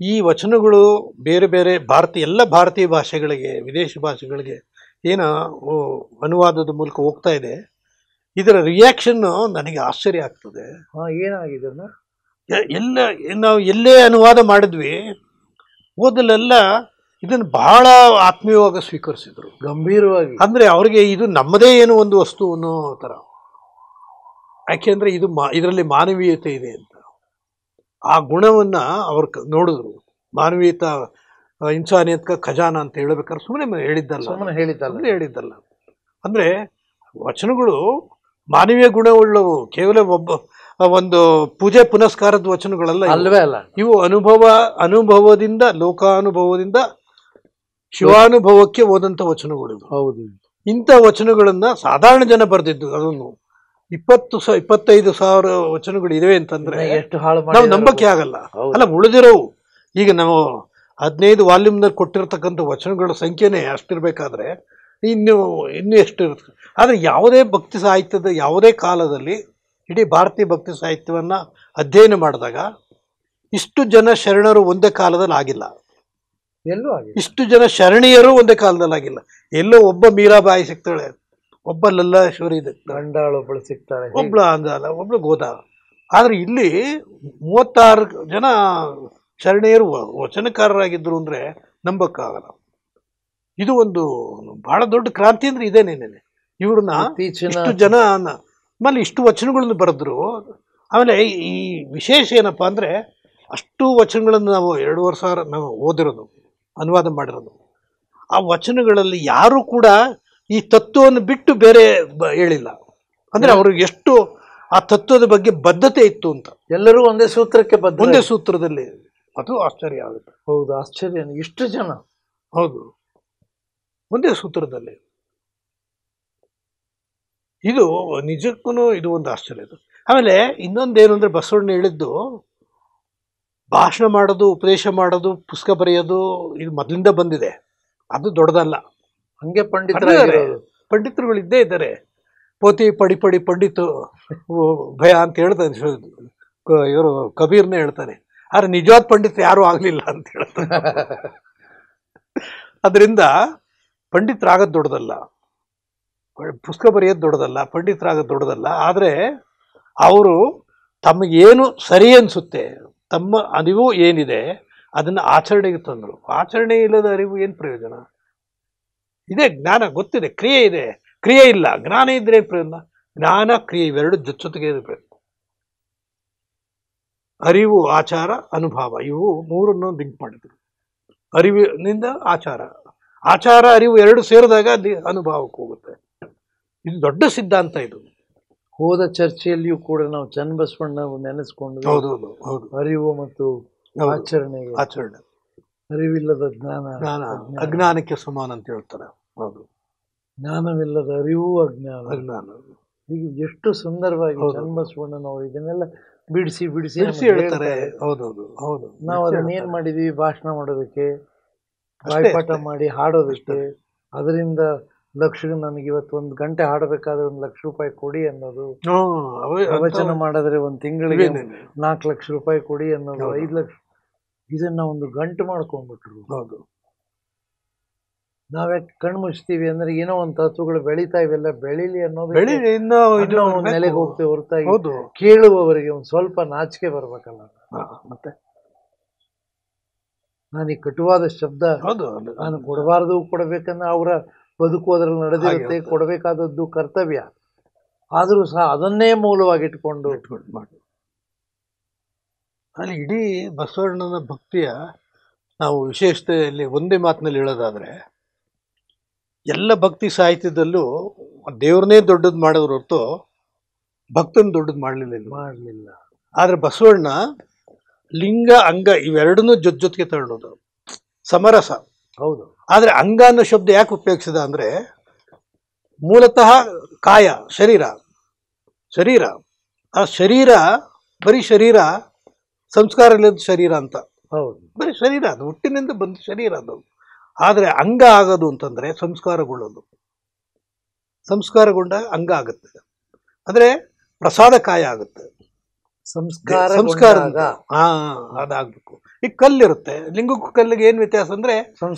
ಈ ವಚನಗಳು ಬೇರೆ ಬೇರೆ ಎಲ್ಲ ಭಾರತೀಯ ಭಾಷೆಗಳಿಗೆ, ವಿದೇಶಿ ಭಾಷೆಗಳಿಗೆ ಏನು ಅನುವಾದದ ಮೂಲಕ ಹೋಗ್ತಾ ಇದೆ. ಇದರ ರಿಯಾಕ್ಷನ್ ನನಗೆ ಆಶ್ಚರ್ಯ ಆಗ್ತದೆ. ಏನಾಗಿದೆ? ನಾವು ಎಲ್ಲೇ ಅನುವಾದ ಮಾಡಿದ್ವಿ, ಓದಲೆಲ್ಲ ಇದನ್ನು ಬಹಳ ಆತ್ಮೀಯವಾಗಿ ಸ್ವೀಕರಿಸಿದ್ರು, ಗಂಭೀರವಾಗಿ. ಅಂದ್ರೆ ಅವ್ರಿಗೆ ಇದು ನಮ್ಮದೇ ಏನು ಒಂದು ವಸ್ತು ಅನ್ನೋ ಥರ. ಯಾಕೆಂದ್ರೆ ಇದು ಇದರಲ್ಲಿ ಮಾನವೀಯತೆ ಇದೆ ಅಂತ ಆ ಗುಣವನ್ನ ಅವ್ರು ನೋಡಿದ್ರು. ಮಾನವೀಯತ ಇನ್ಸಾನಿಯತ್ ಖಜಾನ ಅಂತ ಹೇಳ್ಬೇಕಾದ್ರೆ ಸುಮ್ಮನೆ ಹೇಳಿದ್ದಲ್ಲ. ಅಂದ್ರೆ ವಚನಗಳು ಮಾನವೀಯ ಗುಣವುಳ್ಳವು, ಕೇವಲ ಒಂದು ಪೂಜೆ ಪುನಸ್ಕಾರದ ವಚನಗಳಲ್ಲ, ಅಲ್ವೇ ಅಲ್ಲ. ಇವು ಅನುಭವದಿಂದ, ಲೋಕಾನುಭವದಿಂದ ಶಿವಾನುಭವಕ್ಕೆ ಹೋದಂತ ವಚನಗಳು. ಹೌದು. ಇಂಥ ವಚನಗಳನ್ನ ಸಾಧಾರಣ ಜನ ಬರೆದಿದ್ದು, ಅದನ್ನು 25,000 ವಚನಗಳು ಇವೆ ಅಂತಂದ್ರೆ ಎಷ್ಟು ಹಾಳು ನಾವು ನಂಬಕ್ಕೆ ಆಗಲ್ಲ. ಅಲ್ಲ, ಉಳಿದಿರೋವು ಈಗ ನಾವು 15 ವಾಲ್ಯೂಮ್ನಲ್ಲಿ ಕೊಟ್ಟಿರ್ತಕ್ಕಂಥ ವಚನಗಳ ಸಂಖ್ಯೆನೇ ಅಷ್ಟಿರ್ಬೇಕಾದ್ರೆ ಇನ್ನು ಎಷ್ಟು ಇರುತ್ತೆ? ಆದರೆ ಯಾವುದೇ ಭಕ್ತಿ ಸಾಹಿತ್ಯದ ಯಾವುದೇ ಕಾಲದಲ್ಲಿ, ಇಡೀ ಭಾರತೀಯ ಭಕ್ತಿ ಸಾಹಿತ್ಯವನ್ನ ಅಧ್ಯಯನ ಮಾಡಿದಾಗ ಇಷ್ಟು ಜನ ಶರಣರು ಒಂದೇ ಕಾಲದಲ್ಲಿ ಆಗಿಲ್ಲ, ಎಲ್ಲೂ ಆಗಿಲ್ಲ. ಇಷ್ಟು ಜನ ಶರಣೀಯರು ಒಂದೇ ಕಾಲದಲ್ಲಿ ಆಗಿಲ್ಲ. ಎಲ್ಲೋ ಒಬ್ಬ ಮೀರಾಬಾಯಿ ಸಿಗ್ತಾಳೆ, ಒಬ್ಬ ಲಲ್ಲಾಶ್ವರಿ ಗಂಡಾಳೊಬ್ಬಳು ಸಿಗ್ತಾಳೆ, ಒಬ್ಳು ಅಂದಾಲ, ಒಬ್ಳು ಗೋದಾ. ಆದ್ರೆ ಇಲ್ಲಿ 36 ಜನ ಶರಣೀಯರು ವಚನಕಾರರಾಗಿದ್ರು ಅಂದ್ರೆ ನಂಬಕ್ಕಾಗಲ್ಲ. ಇದು ಒಂದು ಬಹಳ ದೊಡ್ಡ ಕ್ರಾಂತಿ ಅಂದ್ರೆ ಇದೇನೇನೆ. ಇವ್ರನ್ನ ಇಷ್ಟು ಜನ ಆಮೇಲೆ ಇಷ್ಟು ವಚನಗಳನ್ನು ಬರೆದ್ರು. ಆಮೇಲೆ ಈ ವಿಶೇಷ ಏನಪ್ಪಾ ಅಂದ್ರೆ, ಅಷ್ಟು ವಚನಗಳನ್ನು ನಾವು 2,500 ನಾವು ಓದಿರೋದು, ಅನುವಾದ ಮಾಡಿರೋದು. ಆ ವಚನಗಳಲ್ಲಿ ಯಾರು ಕೂಡ ಈ ತತ್ವವನ್ನು ಬಿಟ್ಟು ಬೇರೆ ಹೇಳಿಲ್ಲ. ಅಂದ್ರೆ ಅವ್ರಿಗೆ ಎಷ್ಟು ಆ ತತ್ವದ ಬಗ್ಗೆ ಬದ್ಧತೆ ಇತ್ತು ಅಂತ. ಎಲ್ಲರೂ ಒಂದೇ ಸೂತ್ರಕ್ಕೆ ಒಂದೇ ಸೂತ್ರದಲ್ಲಿ. ಅದು ಆಶ್ಚರ್ಯ ಆಗುತ್ತೆ. ಹೌದು, ಆಶ್ಚರ್ಯ. ಇಷ್ಟು ಜನ, ಹೌದು, ಒಂದೇ ಸೂತ್ರದಲ್ಲಿ. ಇದು ನಿಜಕ್ಕೂ ಇದು ಒಂದು ಆಶ್ಚರ್ಯ. ಆಮೇಲೆ ಇನ್ನೊಂದೇನು ಅಂದ್ರೆ, ಬಸವಣ್ಣ ಹೇಳಿದ್ದು ಭಾಷಣ ಮಾಡೋದು, ಉಪದೇಶ ಮಾಡೋದು, ಪುಸ್ತಕ ಬರೆಯೋದು ಇದು ಮೊದಲಿಂದ ಬಂದಿದೆ, ಅದು ದೊಡ್ಡದಲ್ಲ. ಹಂಗೆ ಪಂಡಿತರುಗಳು ಇದ್ದೇ ಇದ್ದಾರೆ. ಪೋತಿ ಪಡಿ ಪಡಿ ಪಂಡಿತು ಭಯ ಅಂತ ಹೇಳ್ತಾನೆ ಇವರು, ಕಬೀರ್ನೇ ಹೇಳ್ತಾನೆ. ಆದ್ರೆ ನಿಜವಾದ ಪಂಡಿತ ಯಾರು ಆಗ್ಲಿಲ್ಲ ಅಂತ ಹೇಳ್ತಾನೆ. ಅದರಿಂದ ಪಂಡಿತರಾಗದ್ ದೊಡ್ಡದಲ್ಲ, ಪುಸ್ತಕ ಬರೆಯೋದು ದೊಡ್ಡದಲ್ಲ, ಪಂಡಿತರಾಗದ್ ದೊಡ್ಡದಲ್ಲ. ಆದ್ರೆ ಅವರು ತಮಗೇನು ಸರಿ ಅನ್ಸುತ್ತೆ, ತಮ್ಮ ಅರಿವು ಏನಿದೆ ಅದನ್ನ ಆಚರಣೆಗೆ ತಂದರು. ಆಚರಣೆ ಇಲ್ಲದ ಅರಿವು ಏನು ಪ್ರಯೋಜನ? ಇದೆ ಜ್ಞಾನ, ಗೊತ್ತಿದೆ, ಕ್ರಿಯೆ ಇದೆ, ಕ್ರಿಯೆ ಇಲ್ಲ, ಜ್ಞಾನ ಇದ್ರೆ ಪ್ರಯೋಜನ. ಜ್ಞಾನ ಕ್ರಿಯೆ ಇವೆರಡು ಜೊತೆಗೆ ಇರಬೇಕು. ಅರಿವು, ಆಚಾರ, ಅನುಭವ, ಇವು ಮೂರನ್ನು ಲಿಂಕ್ ಮಾಡಿದ್ರು. ಅರಿವಿನಿಂದ ಆಚಾರ, ಆಚಾರ ಅರಿವು ಎರಡು ಸೇರಿದಾಗ ಅನುಭವಕ್ಕೆ ಹೋಗುತ್ತೆ. ಇದು ದೊಡ್ಡ ಸಿದ್ಧಾಂತ. ಇದು ಹೋದ ಚರ್ಚೆಯಲ್ಲಿಯೂ ಕೂಡ ನಾವು ಚನ್ನಬಸವಣ್ಣ ನೆನೆಸ್ಕೊಂಡು ಹೌದೌದು ಹೌದು ಅರಿವು ಮತ್ತು ಹೌದು. ಆಚರಣೆಗೆ ಆಚರಣೆ ಅರಿವಿಲ್ಲದ ಜ್ಞಾನ ಜ್ಞಾನ ಅಜ್ಞಾನ. ಅಜ್ಞಾನಕ್ಕೆ ಸಮಾನ ಅಂತ ಹೇಳ್ತಾರೆ. ಹೌದು, ಜ್ಞಾನವಿಲ್ಲದ ಅರಿವು ಅಜ್ಞಾನ. ಅಜ್ಞಾನ. ಈಗ ಎಷ್ಟು ಸುಂದರವಾಗಿ ಹೌದು. ಚನ್ನಬಸವಣ್ಣನವರು ಇದನ್ನೆಲ್ಲ ಬಿಡಿಸಿ ಬಿಡಿಸಿ ಬಿಡಿಸಿ ನಮಗೆ ಹೇಳ್ತಾರೆ. ಹೇಳ್ತಾರೆ. ಹೌದೌದು ಹೌದು. ನಾವು ಬಿಡಿಸಿ ಅದನ್ನ ಏನ್ ಹೇಳ್ತಾರೆ. ಮಾಡಿದೀವಿ, ಭಾಷಣ ಮಾಡೋದಕ್ಕೆ, ಅಷ್ಟೇ, ಬಾಯ್ಪಾಠ ಅಷ್ಟೇ. ಮಾಡಿ ಹಾಡೋದಕ್ಕೆ. ಅಷ್ಟೇ. ಅದರಿಂದ ನನಗೆ ಇವತ್ತು 1 ಗಂಟೆ ಹಾಡಬೇಕಾದ್ರೆ 1 ಲಕ್ಷ ರೂಪಾಯಿ ಕೊಡಿ ಅನ್ನೋದು, ಪ್ರವಚನ ಮಾಡಿದ್ರೆ 1 ತಿಂಗಳಿಗೆ 4 ಲಕ್ಷ ರೂಪಾಯಿ ಕೊಡಿ ಅನ್ನೋದು, ಹೌದು. 5 ಲಕ್ಷ, ಇದನ್ನ ಒಂದು ಗಂಟು ಮಾಡ್ಕೊಂಡ್ಬಿಟ್ರು. ಹೌದು. ನಾವ್ಯಾಕೆ ಕಣ್ಣು ಮುಚ್ತೀವಿ ಅಂದ್ರೆ ಏನೋ ಒಂದು ತತ್ವಗಳು ಬೆಳೀತಾ ಇವೆಲ್ಲ ಬೆಳೀಲಿ ಅನ್ನೋದು ಬೆಳಿ ಇನ್ನೂ ಇದು ಒಂದು ನೆಲೆಗೆ ಹೋಗ್ತೇವೆ ಹೊರತಾಗಿ ಹೌದು. ಕೇಳುವವರಿಗೆ ಒಂದು ಸ್ವಲ್ಪ ನಾಚಿಕೆ ಬರ್ಬೇಕಲ್ಲ. ಮತ್ತೆ ನಾನು ಈ ಕಟುವಾದ ಶಬ್ದ ಹೌದು, ನಾನು ಕೊಡಬಾರದು, ಕೊಡಬೇಕಂದ್ರೆ ಅವರ ಬದುಕು ಅದರಲ್ಲಿ ನಡೆದಿರುತ್ತೆ, ಹಾಗೆ. ಕೊಡಬೇಕಾದದ್ದು ಕರ್ತವ್ಯ. ಆದರೂ ಸಹ ಅದನ್ನೇ ಮೂಲವಾಗಿಟ್ಕೊಂಡು ಮಾಡಿ ಅಲ್ಲಿ ಇಡೀ ಬಸವಣ್ಣನ ಭಕ್ತಿಯ ನಾವು ವಿಶೇಷತೆಯಲ್ಲಿ ಒಂದೇ ಮಾತಿನಲ್ಲಿ ಹೇಳೋದಾದ್ರೆ, ಎಲ್ಲ ಭಕ್ತಿ ಸಾಹಿತ್ಯದಲ್ಲೂ ದೇವ್ರನ್ನೇ ದೊಡ್ಡದು ಮಾಡೋದ್ರ ಹೊರತು ಭಕ್ತನ ದೊಡ್ಡದು ಮಾಡಲಿಲ್ಲ. ಆದ್ರೆ ಬಸವಣ್ಣ ಲಿಂಗ ಅಂಗ ಇವೆರಡನ್ನೂ ಜೊತೆಗೆ ತಗೊಳ್ಳೋದು ಸಮರಸ. ಹೌದು. ಆದ್ರೆ ಅಂಗ ಅನ್ನೋ ಶಬ್ದ ಯಾಕೆ ಉಪಯೋಗಿಸಿದ ಅಂದ್ರೆ, ಮೂಲತಃ ಕಾಯ ಶರೀರ ಆ ಶರೀರ ಬರೀ ಶರೀರ, ಸಂಸ್ಕಾರ ಇಲ್ಲದ ಶರೀರ ಅಂತ. ಹೌದು, ಬರೀ ಶರೀರ ಅದು ಹುಟ್ಟಿನಿಂದ ಬಂದ ಶರೀರ ಅದು. ಆದ್ರೆ ಅಂಗ ಆಗೋದು ಅಂತಂದ್ರೆ ಸಂಸ್ಕಾರಗೊಂಡ ಅಂಗ ಆಗುತ್ತೆ. ಅಂದ್ರೆ ಪ್ರಸಾದ ಕಾಯ ಆಗುತ್ತೆ. ಸಂಸ್ಕಾರ ಅದಾಗ್ಬೇಕು. ಈಗ ಕಲ್ಲಿರುತ್ತೆ, ಲಿಂಗಕ್ಕೂ ಕಲ್ಲಿಗೆ ಏನ್ ವ್ಯತ್ಯಾಸ ಅಂದ್ರೆ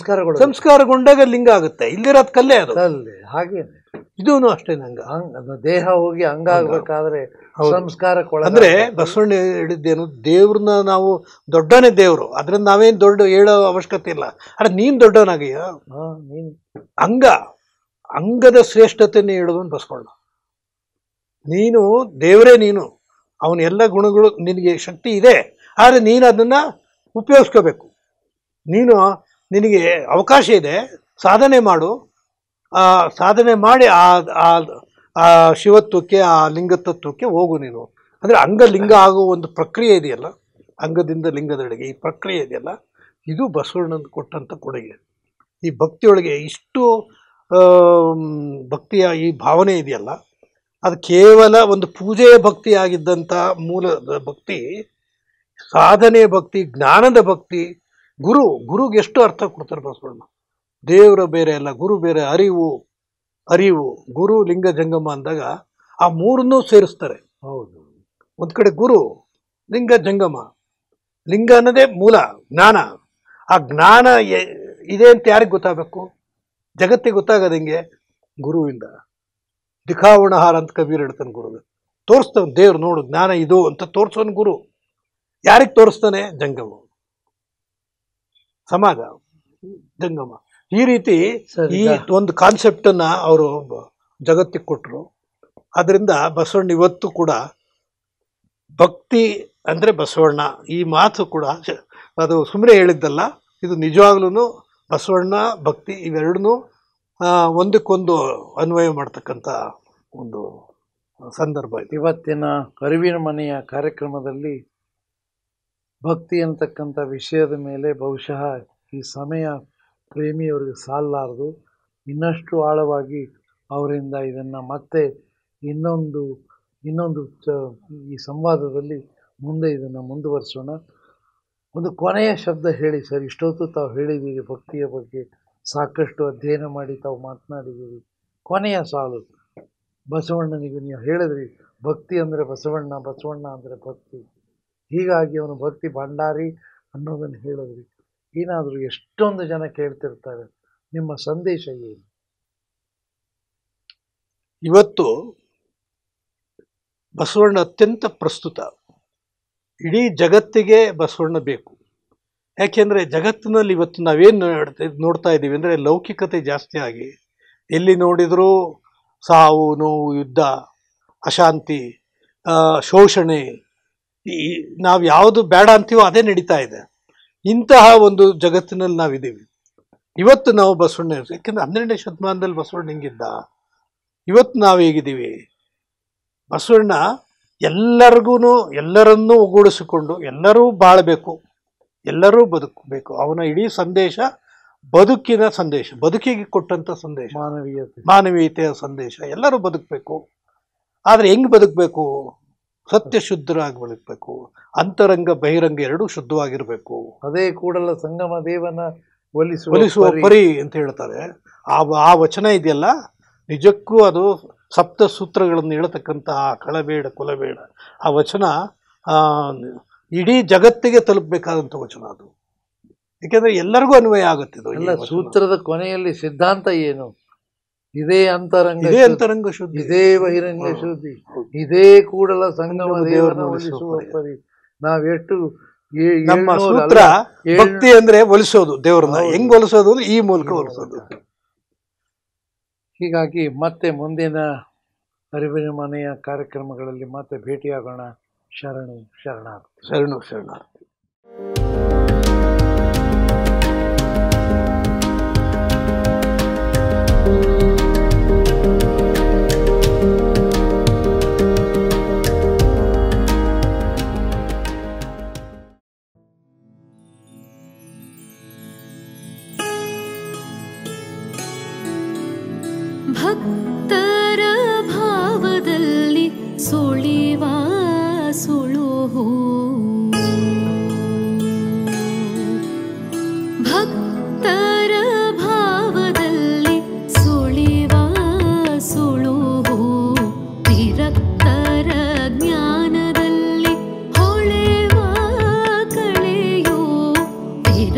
ಸಂಸ್ಕಾರಗೊಂಡಾಗ ಲಿಂಗ ಆಗುತ್ತೆ, ಇಲ್ಲಿರೋದ್ ಕಲ್ಲೇ ಅದು. ಹಾಗೇನೆ ಇದೂ ಅಷ್ಟೇನೆ. ದೇಹ ಹೋಗಿ ಅಂಗ ಆಗ್ಬೇಕಾದ್ರೆ ಸಂಸ್ಕಾರ ಅಂದ್ರೆ ಬಸವಣ್ಣ ಹೇಳಿದ್ದೇನು, ದೇವ್ರನ್ನ ನಾವು ದೊಡ್ಡನೇ ದೇವ್ರು, ಅದ್ರಿಂದ ನಾವೇನ್ ದೊಡ್ಡ ಹೇಳೋ ಅವಶ್ಯಕತೆ ಇಲ್ಲ. ಅರೆ ನೀನ್ ದೊಡ್ಡವನಾಗಿಯ ಅಂಗದ ಶ್ರೇಷ್ಠತೆಯನ್ನು ಹೇಳೋದನ್ನು ಬಸವಣ್ಣ. ನೀನು ದೇವರೇ, ನೀನು ಅವನ ಎಲ್ಲ ಗುಣಗಳು ನಿನಗೆ ಶಕ್ತಿ ಇದೆ, ಆದರೆ ನೀನು ಅದನ್ನ ಉಪಯೋಗಿಸ್ಕೋಬೇಕು. ನಿನಗೆ ಅವಕಾಶ ಇದೆ, ಸಾಧನೆ ಮಾಡು. ಸಾಧನೆ ಮಾಡಿ ಆ ಶಿವತ್ವಕ್ಕೆ, ಆ ಲಿಂಗತತ್ವಕ್ಕೆ ಹೋಗು ನೀನು. ಅಂದ್ರೆ ಲಿಂಗ ಆಗುವ ಒಂದು ಪ್ರಕ್ರಿಯೆ ಇದೆಯಲ್ಲ, ಅಂಗದಿಂದ ಲಿಂಗದೆಡೆಗೆ ಈ ಪ್ರಕ್ರಿಯೆ ಇದೆಯಲ್ಲ, ಇದು ಬಸವಣ್ಣನ ಕೊಟ್ಟಂತ ಕೊಡುಗೆ. ಈ ಭಕ್ತಿಯೊಳಗೆ ಇಷ್ಟು ಭಕ್ತಿಯ ಈ ಭಾವನೆ ಇದೆಯಲ್ಲ, ಅದು ಕೇವಲ ಒಂದು ಪೂಜೆಯ ಭಕ್ತಿ ಆಗಿದ್ದಂಥ ಮೂಲದ ಭಕ್ತಿ, ಸಾಧನೆಯ ಭಕ್ತಿ, ಜ್ಞಾನದ ಭಕ್ತಿ. ಗುರುಗೆ ಎಷ್ಟು ಅರ್ಥ ಕೊಡ್ತಾರೆ ಬಸವಣ್ಣ. ದೇವರ ಬೇರೆ ಅಲ್ಲ, ಗುರು ಬೇರೆ. ಅರಿವು ಗುರು ಲಿಂಗ ಜಂಗಮ ಅಂದಾಗ ಆ ಮೂರನ್ನೂ ಸೇರಿಸ್ತಾರೆ. ಹೌದು. ಒಂದ್ ಕಡೆ ಗುರು, ಲಿಂಗ ಜಂಗಮ. ಲಿಂಗ ಅನ್ನೋದೇ ಮೂಲ ಜ್ಞಾನ. ಆ ಜ್ಞಾನ ಇದೆ ಅಂತ ಯಾರಿಗೆ ಗೊತ್ತಾಗಬೇಕು? ಜಗತ್ತಿಗೆ ಗೊತ್ತಾಗದ ಹೆಂಗೆ? ಗುರುವಿಂದ. ದಿಖಾವಣಹಾರ ಅಂತ ಕಬೀರ್ ಹೇಳ್ತಾನೆ. ಗುರುಗೆ ತೋರಿಸ್ತಾನೆ, ದೇವ್ರು ನೋಡು ಜ್ಞಾನ ಇದು ಅಂತ ತೋರಿಸೋನ್ ಗುರು. ಯಾರಿಗೆ ತೋರಿಸ್ತಾನೆ? ಜಂಗಮ, ಸಮಾಜ, ಜಂಗಮ. ಈ ರೀತಿ ಈ ಒಂದು ಕಾನ್ಸೆಪ್ಟ್ ಅನ್ನ ಅವರು ಜಗತ್ತಿಗೆ ಕೊಟ್ಟರು. ಅದರಿಂದ ಬಸವಣ್ಣ ಇವತ್ತು ಕೂಡ ಭಕ್ತಿ ಅಂದ್ರೆ ಬಸವಣ್ಣ, ಈ ಮಾತು ಕೂಡ ಅದು ಸುಮ್ಮನೆ ಹೇಳಿದ್ದಲ್ಲ, ಇದು ನಿಜವಾಗ್ಲೂ ಬಸವಣ್ಣ ಭಕ್ತಿ ಇವೆರಡನ್ನೂ ಒಂದಕ್ಕೊಂದು ಅನ್ವಯ ಮಾಡ್ತಕ್ಕಂಥ ಒಂದು ಸಂದರ್ಭ ಇದೆ. ಇವತ್ತಿನ ಅರಿವಿನ ಮನೆಯ ಕಾರ್ಯಕ್ರಮದಲ್ಲಿ ಭಕ್ತಿ ಅಂತಕ್ಕಂಥ ವಿಷಯದ ಮೇಲೆ ಬಹುಶಃ ಈ ಸಮಯ ಪ್ರೇಮಿಯವರಿಗೆ ಸಾಲಲಾರದು. ಇನ್ನಷ್ಟು ಆಳವಾಗಿ ಅವರಿಂದ ಇದನ್ನು ಮತ್ತೆ ಇನ್ನೊಂದು ಈ ಸಂವಾದದಲ್ಲಿ ಮುಂದೆ ಇದನ್ನು ಮುಂದುವರಿಸೋಣ. ಒಂದು ಕೊನೆಯ ಶಬ್ದ ಹೇಳಿ ಸರ್. ಇಷ್ಟೊತ್ತು ತಾವು ಹೇಳಿದ್ದೀರಿ ಭಕ್ತಿಯ ಬಗ್ಗೆ, ಸಾಕಷ್ಟು ಅಧ್ಯಯನ ಮಾಡಿ ತಾವು ಮಾತನಾಡಿದ್ದೀರಿ. ಕೊನೆಯ ಸಾಲು ಬಸವಣ್ಣನಿಗೆ ನೀವು ಹೇಳಿದ್ರಿ, ಭಕ್ತಿ ಅಂದರೆ ಬಸವಣ್ಣ, ಬಸವಣ್ಣ ಅಂದರೆ ಭಕ್ತಿ. ಹೀಗಾಗಿ ಅವನು ಭಕ್ತಿ ಭಂಡಾರಿ ಅನ್ನೋದನ್ನು ಹೇಳಿದ್ರಿ. ಏನಾದರೂ ಎಷ್ಟೊಂದು ಜನ ಕೇಳ್ತಿರ್ತಾರೆ, ನಿಮ್ಮ ಸಂದೇಶ ಏನು? ಇವತ್ತು ಬಸವಣ್ಣ ಅತ್ಯಂತ ಪ್ರಸ್ತುತ. ಇಡೀ ಜಗತ್ತಿಗೆ ಬಸವಣ್ಣ ಬೇಕು. ಯಾಕೆಂದ್ರೆ ಜಗತ್ತಿನಲ್ಲಿ ಇವತ್ತು ನಾವೇನು ನೋಡ್ತಾ ಇದ್ದೀವಿ ಅಂದರೆ ಲೌಕಿಕತೆ ಜಾಸ್ತಿ ಆಗಿ, ಎಲ್ಲಿ ನೋಡಿದರೂ ಸಾವು, ನೋವು, ಯುದ್ಧ, ಅಶಾಂತಿ, ಶೋಷಣೆ, ನಾವು ಯಾವುದು ಬೇಡ ಅಂತೀವೋ ಅದೇ ನಡೀತಾ ಇದೆ. ಇಂತಹ ಒಂದು ಜಗತ್ತಿನಲ್ಲಿ ನಾವಿದ್ದೀವಿ. ಇವತ್ತು ನಾವು ಬಸವಣ್ಣ, ಯಾಕೆಂದ್ರೆ 12ನೇ ಶತಮಾನದಲ್ಲಿ ಬಸವಣ್ಣ ಹಿಂಗಿದ್ದ, ಇವತ್ತು ನಾವು ಹೇಗಿದ್ದೀವಿ? ಬಸವಣ್ಣ ಎಲ್ಲರಿಗೂ ಎಲ್ಲರನ್ನೂ ಒಗ್ಗೂಡಿಸಿಕೊಂಡು ಎಲ್ಲರೂ ಬಾಳಬೇಕು, ಎಲ್ಲರೂ ಬದುಕಬೇಕು. ಅವನ ಇಡೀ ಸಂದೇಶ ಬದುಕಿನ ಸಂದೇಶ, ಬದುಕಿಗೆ ಕೊಟ್ಟಂಥ ಸಂದೇಶ, ಮಾನವೀಯತೆಯ ಸಂದೇಶ. ಎಲ್ಲರೂ ಬದುಕಬೇಕು. ಆದರೆ ಹೆಂಗೆ ಬದುಕಬೇಕು? ಸತ್ಯ ಶುದ್ಧರಾಗಿ ಬದುಕಬೇಕು. ಅಂತರಂಗ ಬಹಿರಂಗ ಎರಡೂ ಶುದ್ಧವಾಗಿರಬೇಕು. ಅದೇ ಕೂಡಲ ಸಂಗಮ ದೇವನ ಒಲಿಸುವ ಪರಿ ಅಂತ ಹೇಳ್ತಾರೆ. ಆ ವಚನ ಇದೆಯಲ್ಲ, ನಿಜಕ್ಕೂ ಅದು ಸಪ್ತ ಸೂತ್ರಗಳನ್ನು ಹೇಳ್ತಕ್ಕಂತಹ ಕಳಬೇಡ ಕುಲಬೇಡ ಆ ವಚನ ಇಡೀ ಜಗತ್ತಿಗೆ ತಲುಪಬೇಕಾದಂಥ ವಚನ ಅದು. ಯಾಕೆಂದ್ರೆ ಎಲ್ಲರಿಗೂ ಅನ್ವಯ ಆಗುತ್ತಿದ್ದು. ಎಲ್ಲ ಸೂತ್ರದ ಕೊನೆಯಲ್ಲಿ ಸಿದ್ಧಾಂತ ಏನು? ಇದೇ ಅಂತರಂಗ ಶುದ್ಧಿ, ಇದೇ ಬಹಿರಂಗ ಶುದ್ಧಿ, ಇದೇ ಕೂಡಲ ಸಂಗಮ ದೇವರನ್ನು ಒಲಿಸುವ ಪರಿ. ನಾವೆಷ್ಟು ನಮ್ಮ ಸೂತ್ರ ಭಕ್ತಿ ಅಂದ್ರೆ ಒಲಿಸೋದು ದೇವರನ್ನ. ಹೆಂಗ್ ಒಲಿಸೋದು? ಈ ಮೂಲಕ ಒಲಿಸೋದು. ಹೀಗಾಗಿ ಮತ್ತೆ ಮುಂದಿನ ಅರಿವಿನ ಮನೆಯ ಕಾರ್ಯಕ್ರಮಗಳಲ್ಲಿ ಮತ್ತೆ ಭೇಟಿಯಾಗೋಣ. ಶರಣು ಶರಣಾರ್ಥಿ. ಶರಣು ಶರಣಾರ್ಥಿ. ಭಕ್ತರ ಭಾವದಲ್ಲಿ ಸುಳಿವ ಸುಳುಹು